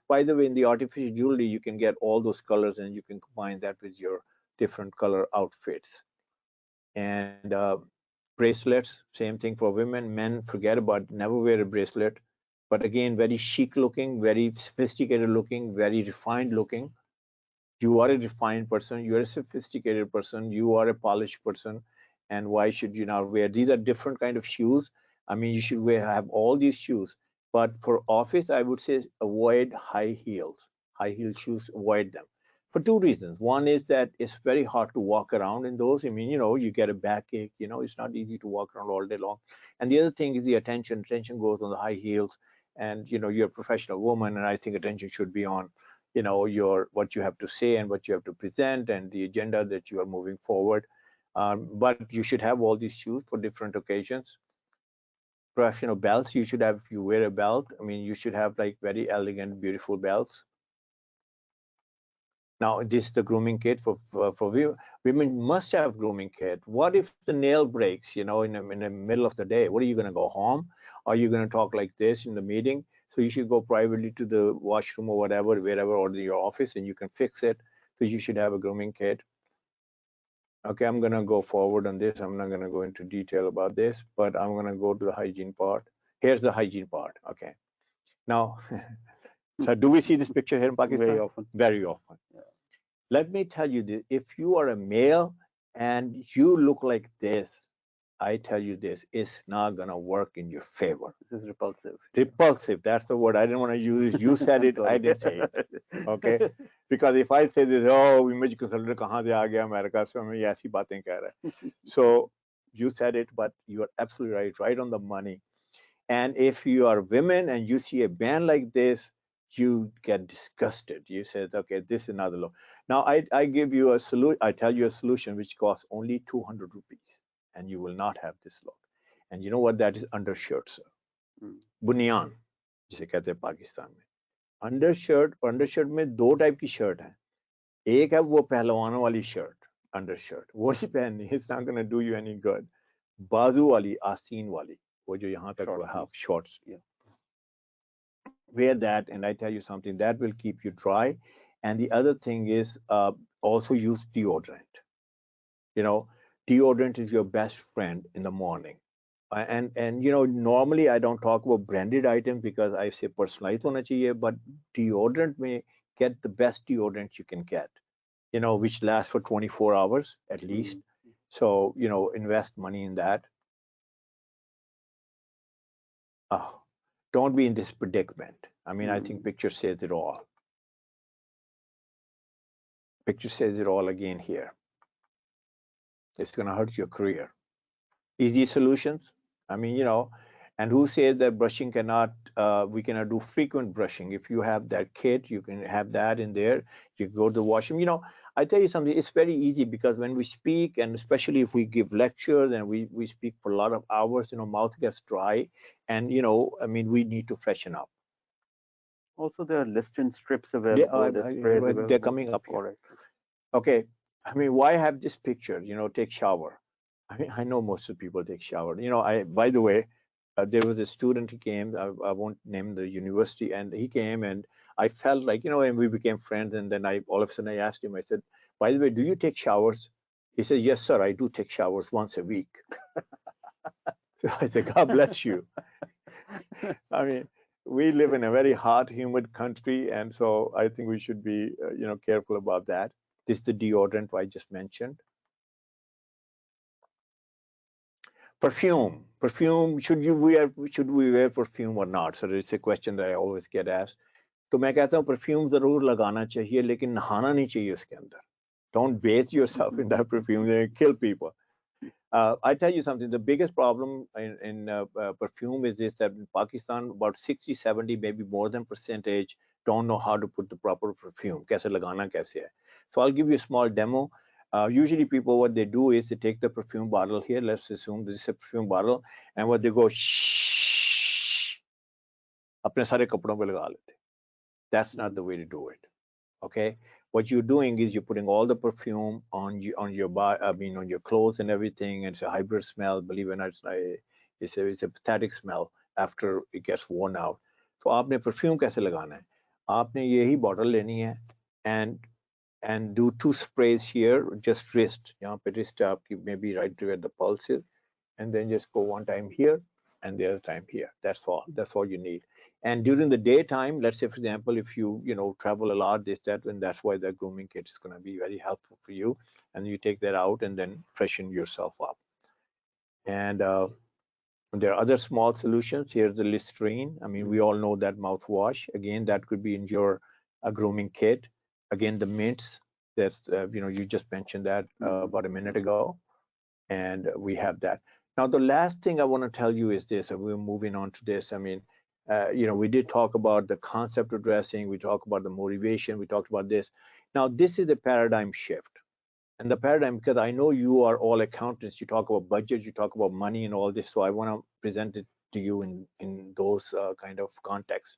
By the way, in the artificial jewelry, you can get all those colors and you can combine that with your different color outfits. And bracelets, same thing for women. Men, forget about, never wear a bracelet. But again, very chic looking, very sophisticated looking, very refined looking. You are a refined person, you are a sophisticated person, you are a polished person, and why should you not wear? These are different kind of shoes. I mean, you should have all these shoes. But for office, I would say avoid high heels. High heel shoes, avoid them for two reasons. One is that it's very hard to walk around in those. I mean, you get a backache. It's not easy to walk around all day long. And the other thing is the attention. Attention goes on the high heels, and you're a professional woman, and I think attention should be on your what you have to say and what you have to present and the agenda that you are moving forward. But you should have all these shoes for different occasions. Professional belts, you should have, if you wear a belt, I mean, you should have like very elegant, beautiful belts. Now, this is the grooming kit for women must have grooming kit. What if the nail breaks, in the middle of the day? What are you going to go home? Are you going to talk like this in the meeting? So you should go privately to the washroom or whatever, wherever, or your office, and you can fix it. So you should have a grooming kit. Okay, I'm going to go forward on this. I'm not going to go into detail about this, but I'm going to go to the hygiene part. Here's the hygiene part. Okay. Now, so do we see this picture here in Pakistan? Very often. Very often. Yeah. Let me tell you this, if you are a male and you look like this, I tell you this, it's not gonna work in your favor. This is repulsive. Repulsive, that's the word. I didn't want to use it. You said it, I didn't say it. Okay? Because if I say this, oh, image consultant kahan se aa gaya America, so मैं ऐसी बातें कह रहा है. So you said it, but you are absolutely right on the money. And if you are women and you see a band like this, you get disgusted. You said, okay, this is another law. Now I give you a solution. I tell you a solution which costs only 200 rupees, and you will not have this look. And you know what that is? Undershirt, sir. बुनियान जिसे कहते हैं पाकिस्तान में. Undershirt और undershirt में दो type की shirt है. एक है वो पहलवानों वाली शर्ट, अंडरशर्ट, वो ही पहननी. It's not gonna do you any good. बाजू वाली, आस्तीन वाली, वो जो यहाँ तक वो have shorts. Yeah. Wear that, and I tell you something, that will keep you dry. And the other thing is also use deodorant. Deodorant is your best friend in the morning. And normally I don't talk about branded items because I say personalized hona chahiye, but deodorant may get the best deodorant you can get, which lasts for 24 hours at least. So, invest money in that. Oh, don't be in this predicament. I mean, I think picture says it all. Picture says it all again here. It's going to hurt your career. Easy solutions. I mean, and who says that brushing we cannot do frequent brushing? If you have that kit, you can have that in there. You go to the washroom. I tell you something, it's very easy because when we speak, and especially if we give lectures and we speak for a lot of hours, mouth gets dry, and I mean, we need to freshen up. Also, there are Listerine strips available. They're coming up here. Right. Okay, I mean, why have this picture? Take shower. I mean, I know most of the people take shower. By the way, there was a student, he came, I won't name the university, and he came, and I felt like, and we became friends. And then all of a sudden I asked him, I said, by the way, do you take showers? He said, yes, sir, I do take showers once a week. So I said, God bless you. I mean, we live in a very hot, humid country, and so I think we should be, careful about that. This is the deodorant I just mentioned. Perfume. Should we wear perfume or not? So it's a question that I always get asked. तो मैं कहता हूँ perfume जरूर लगाना चाहिए, लेकिन नहाना नहीं चाहिए उसके अंदर. Don't bathe yourself in that perfume. They kill people. I tell you something, the biggest problem in perfume is this, that in Pakistan, about 60, 70, maybe more than percentage don't know how to put the proper perfume. Kaise lagana kaise hai. So I'll give you a small demo. Usually people, what they do is they take the perfume bottle here. Let's assume this is a perfume bottle. And what they go, shh, apne sare kapdon pe laga lete. That's not the way to do it. Okay, what you're doing is you're putting all the perfume on your body, on your clothes and everything, and it's a hybrid smell. Believe it or not, it's a pathetic smell after it gets worn out. So आपने perfume कैसे लगाना है? आपने यही bottle लेनी है and do 2 sprays here, just wrist, यहाँ पे wrist आपकी maybe right where the pulse is, and then just go one time here and the other time here. That's all you need. And during the daytime, let's say for example, if you travel a lot, and that's why the grooming kit is going to be very helpful for you. And you take that out and then freshen yourself up. And there are other small solutions. Here's the Listerine. I mean, we all know that mouthwash. Again, that could be in your grooming kit. Again, the mints. That's you just mentioned that about a minute ago, and we have that. Now, the last thing I want to tell you is this, and we're moving on to this. I mean, we did talk about the concept of dressing. We talked about the motivation. We talked about this. Now, this is a paradigm shift. And the paradigm, because I know you are all accountants, you talk about budget, you talk about money and all this. So I want to present it to you in those kind of contexts.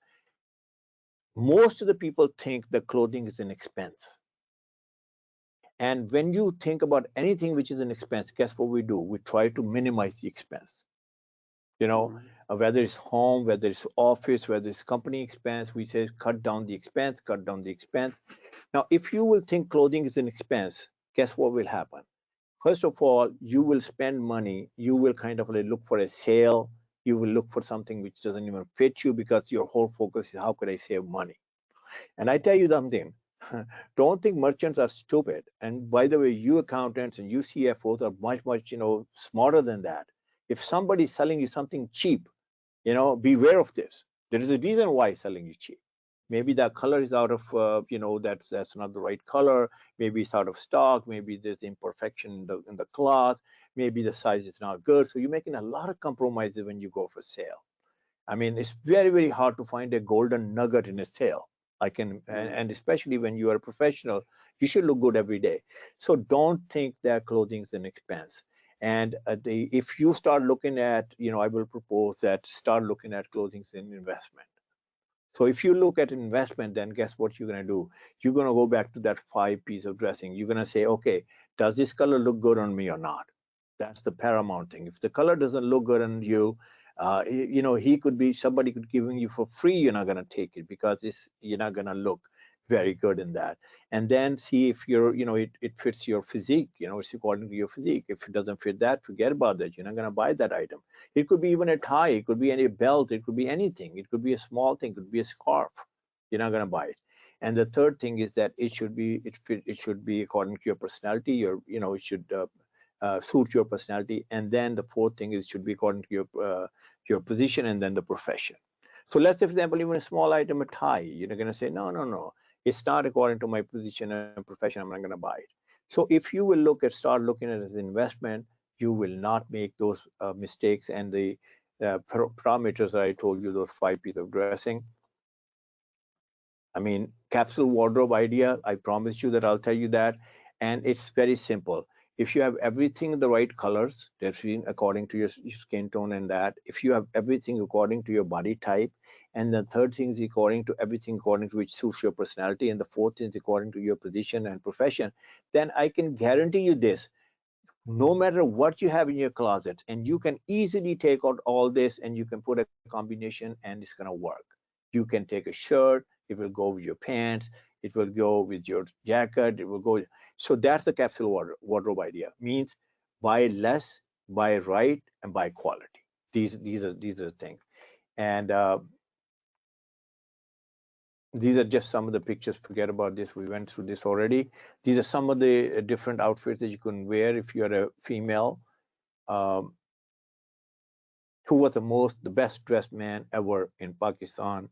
Most of the people think that clothing is an expense. And when you think about anything which is an expense, guess what we do? We try to minimize the expense. Whether it's home, whether it's office, whether it's company expense, we say cut down the expense, cut down the expense. Now, if you will think clothing is an expense, guess what will happen? First of all, you will spend money. You will kind of look for a sale. You will look for something which doesn't even fit you because your whole focus is how could I save money? And I tell you something, don't think merchants are stupid. And by the way, you accountants and you CFOs are much, much, smarter than that. If somebody's selling you something cheap, beware of this. There is a reason why he's selling you cheap. Maybe that color is out of, that's not the right color. Maybe it's out of stock. Maybe there's imperfection in the cloth. Maybe the size is not good. So you're making a lot of compromises when you go for sale. I mean, it's very, very hard to find a golden nugget in a sale. And especially when you are a professional, you should look good every day. So don't think that clothing is an expense. And if you start looking at, I will propose that start looking at clothing as an investment. So if you look at investment, then guess what you're going to do? You're going to go back to that 5 piece of dressing. You're going to say, okay, does this color look good on me or not? That's the paramount thing. If the color doesn't look good on you, somebody could giving you for free. You're not going to take it because you're not going to look very good in that. And then see if it fits your physique. It's according to your physique. If it doesn't fit that, forget about that. You're not going to buy that item. It could be even a tie. It could be any belt. It could be anything. It could be a small thing. It could be a scarf. You're not going to buy it. And the third thing is that it should be according to your personality. It should suit your personality. And then the fourth thing is should be according to your position and then the profession. So let's say, for example, even a small item, a tie, you're not going to say, no, it's not according to my position and profession, I'm not going to buy it. So if you will start looking at it as an investment, you will not make those mistakes and the parameters that I told you, those 5 pieces of dressing. I mean, capsule wardrobe idea, I promise you that I'll tell you that. And it's very simple. If you have everything in the right colors, that's according to your skin tone and that, if you have everything according to your body type, and the third thing is according to which suits your personality, and the fourth thing is according to your position and profession, then I can guarantee you this, no matter what you have in your closet, and you can easily take out all this and you can put a combination and it's going to work. You can take a shirt, it will go with your pants, it will go with your jacket, it will go. So that's the capsule wardrobe idea. Means buy less, buy right, and buy quality. These are the things. And these are just some of the pictures. Forget about this. We went through this already. These are some of the different outfits that you can wear if you're a female. Um, who was the best dressed man ever in Pakistan,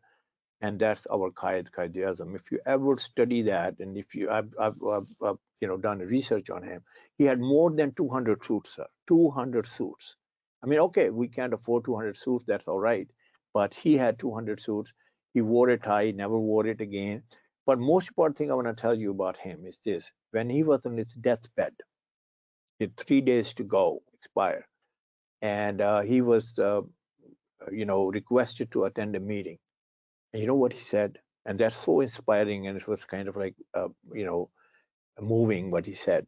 and that's our Qaid Azam. If you ever study that, and if you, I've done research on him, he had more than 200 suits, sir. 200 suits. I mean, okay, we can't afford 200 suits. That's all right, but he had 200 suits. He wore a tie, never wore it again. But most important thing I want to tell you about him is this: when he was on his deathbed, he had 3 days to go, expire, and he was requested to attend a meeting. And you know what he said? And that's so inspiring, and it was kind of like moving what he said.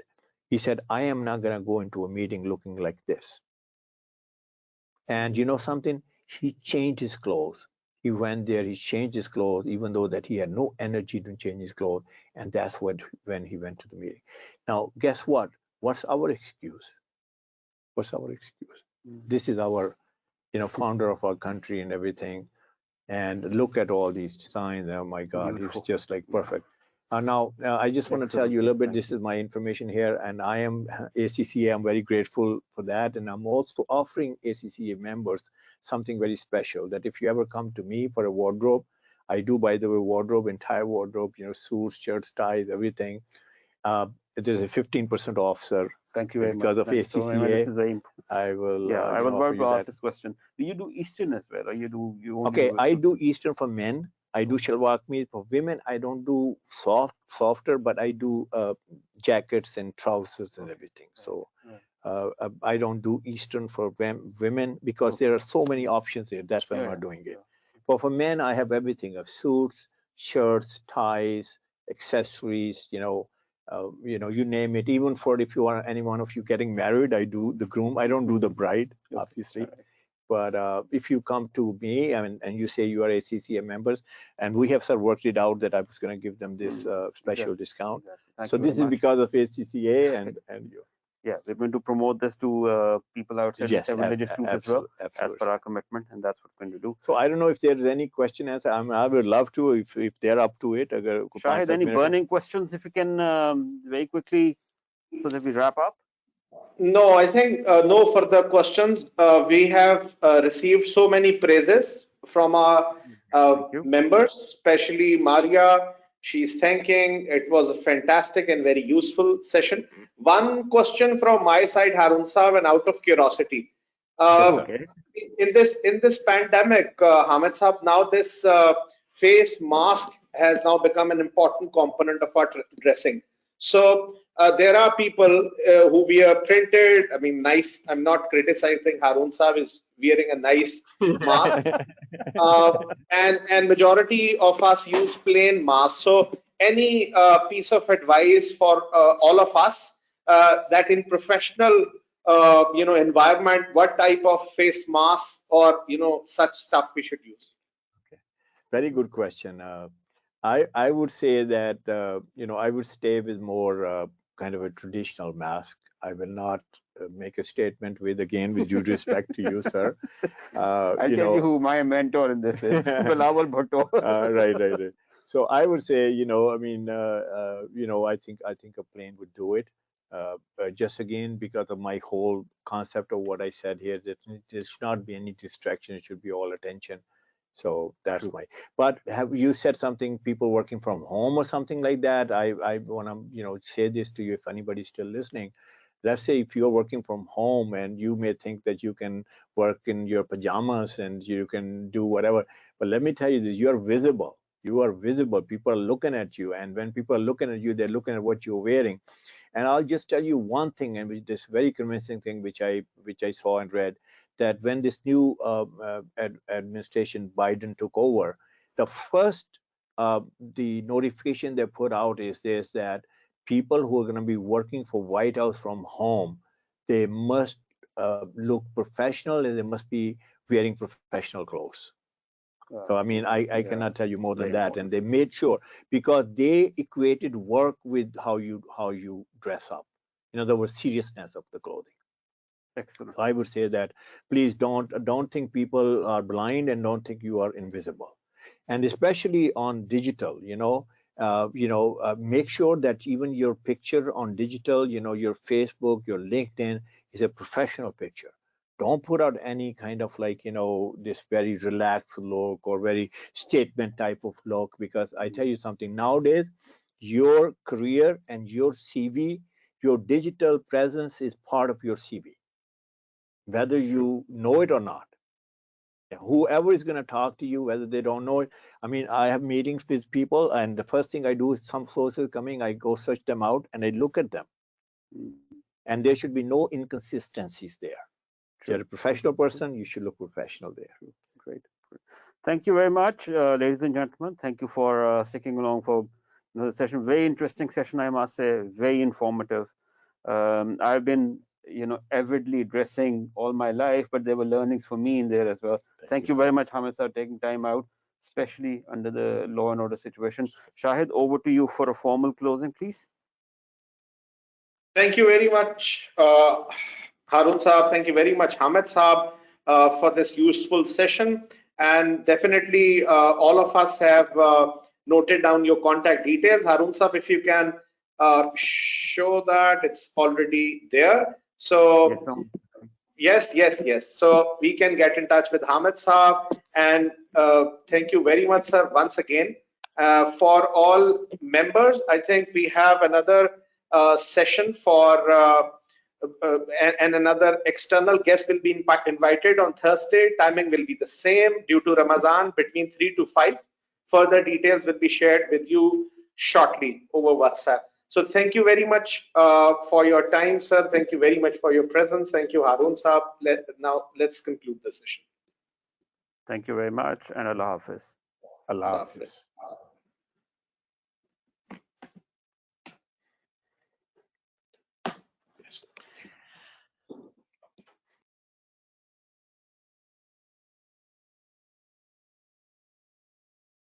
He said, I am not going to go into a meeting looking like this. And you know something? He changed his clothes. He went there, he changed his clothes, even though that he had no energy to change his clothes. And that's when he went to the meeting. Now, guess what? What's our excuse? What's our excuse? This is our, founder of our country and everything. And look at all these signs. Oh my God, Beautiful. it's just like perfect. Now, I just want to tell you a little bit. This is my information here, and I am ACCA. I'm very grateful for that, and I'm also offering ACCA members something very special. That if you ever come to me for a wardrobe, I do, by the way, wardrobe, entire wardrobe, suits, shirts, ties, everything. There's a 15% off, sir. Thank you very because much. of ACCA. So, this is very important. I will. Yeah, I was offer about to you ask that. this question. Do you do Eastern as well, or you only Okay, do I Western? do Eastern for men. I do shalwar kameez for women. I don't do softer, but I do jackets and trousers and everything. So I don't do Eastern for women because there are so many options here. That's why I'm not doing it. But for men, I have everything of suits, shirts, ties, accessories. You name it. Even for if you are any one of you getting married, I do the groom. I don't do the bride, obviously. But if you come to me and you say you are ACCA members, and we have sort of worked it out that I was going to give them this special discount. So this is because of ACCA and you. Yeah, we're going to promote this to people outside the Yes, 7-digit route as well, as absolutely. per our commitment, and that's what we're going to do. So I don't know if there's any question answer. I would love to if they're up to it. Shahid, any burning questions if you can very quickly so that we wrap up? No, I think no further questions. We have received so many praises from our members, especially Maria. She's thanking. It was a fantastic and very useful session. One question from my side, Harun Saab, and out of curiosity. In this pandemic, Hamid Saab, now this face mask has now become an important component of our dressing. So there are people who wear printed. I mean, nice. I'm not criticizing. Harun Saab is wearing a nice mask, and majority of us use plain masks. So any piece of advice for all of us that in professional environment, what type of face mask or such stuff we should use? Okay, very good question. I would say that I would stay with more kind of a traditional mask. I will not make a statement with due respect to you, sir. I'll tell you who my mentor in this is, Bilawal Bhutto. Right. So I would say, I think a plane would do it. Just again because of my whole concept of what I said here, there should not be any distraction. It should be all attention. So that's why. But have you said something? People working from home or something like that? I want to say this to you if anybody's still listening. Let's say if you're working from home and you may think that you can work in your pajamas and you can do whatever, but let me tell you this: you are visible. You are visible. People are looking at you, and when people are looking at you, they're looking at what you're wearing. And I'll just tell you one thing, and this very convincing thing, which I saw and read, that when this new administration Biden took over, the first the notification they put out is this, that people who are going to be working for White House from home, they must look professional and they must be wearing professional clothes. So, I mean, I cannot tell you more than that. And they made sure, because they equated work with how you dress up. In other words, seriousness of the clothing. Excellent. So I would say that please don't think people are blind and don't think you are invisible. And especially on digital, make sure that even your picture on digital, your Facebook, your LinkedIn is a professional picture. Don't put out any kind of this very relaxed look or very statement type of look, because I tell you something, nowadays, your career and your CV, your digital presence is part of your CV, whether you know it or not. Whoever is going to talk to you, whether they don't know it. I mean, I have meetings with people, and the first thing I do is some sources coming, I go search them out and I look at them. And there should be no inconsistencies there. If you're a professional person, you should look professional there. Great. Thank you very much, ladies and gentlemen. Thank you for sticking along for the session. Very interesting session, I must say. Very informative. I've been, avidly dressing all my life, but there were learnings for me in there as well. Thank you very much, Hamid sir, taking time out, especially under the law and order situation. Shahid, over to you for a formal closing, please. Thank you very much, Harun Saab. Thank you very much, Hamid Saab, for this useful session. And definitely, all of us have noted down your contact details. Harun Saab, if you can show that it's already there. So yes. So we can get in touch with Hamid Saab. And thank you very much, sir, once again. For all members, I think we have another session for and another external guest will be invited on Thursday. Timing will be the same due to Ramadan, between 3 to 5. Further details will be shared with you shortly over WhatsApp. So thank you very much for your time, sir. Thank you very much for your presence. Thank you, Harun Saab. Now let's conclude the session. Thank you very much, and Allah Hafiz. Allah Hafiz.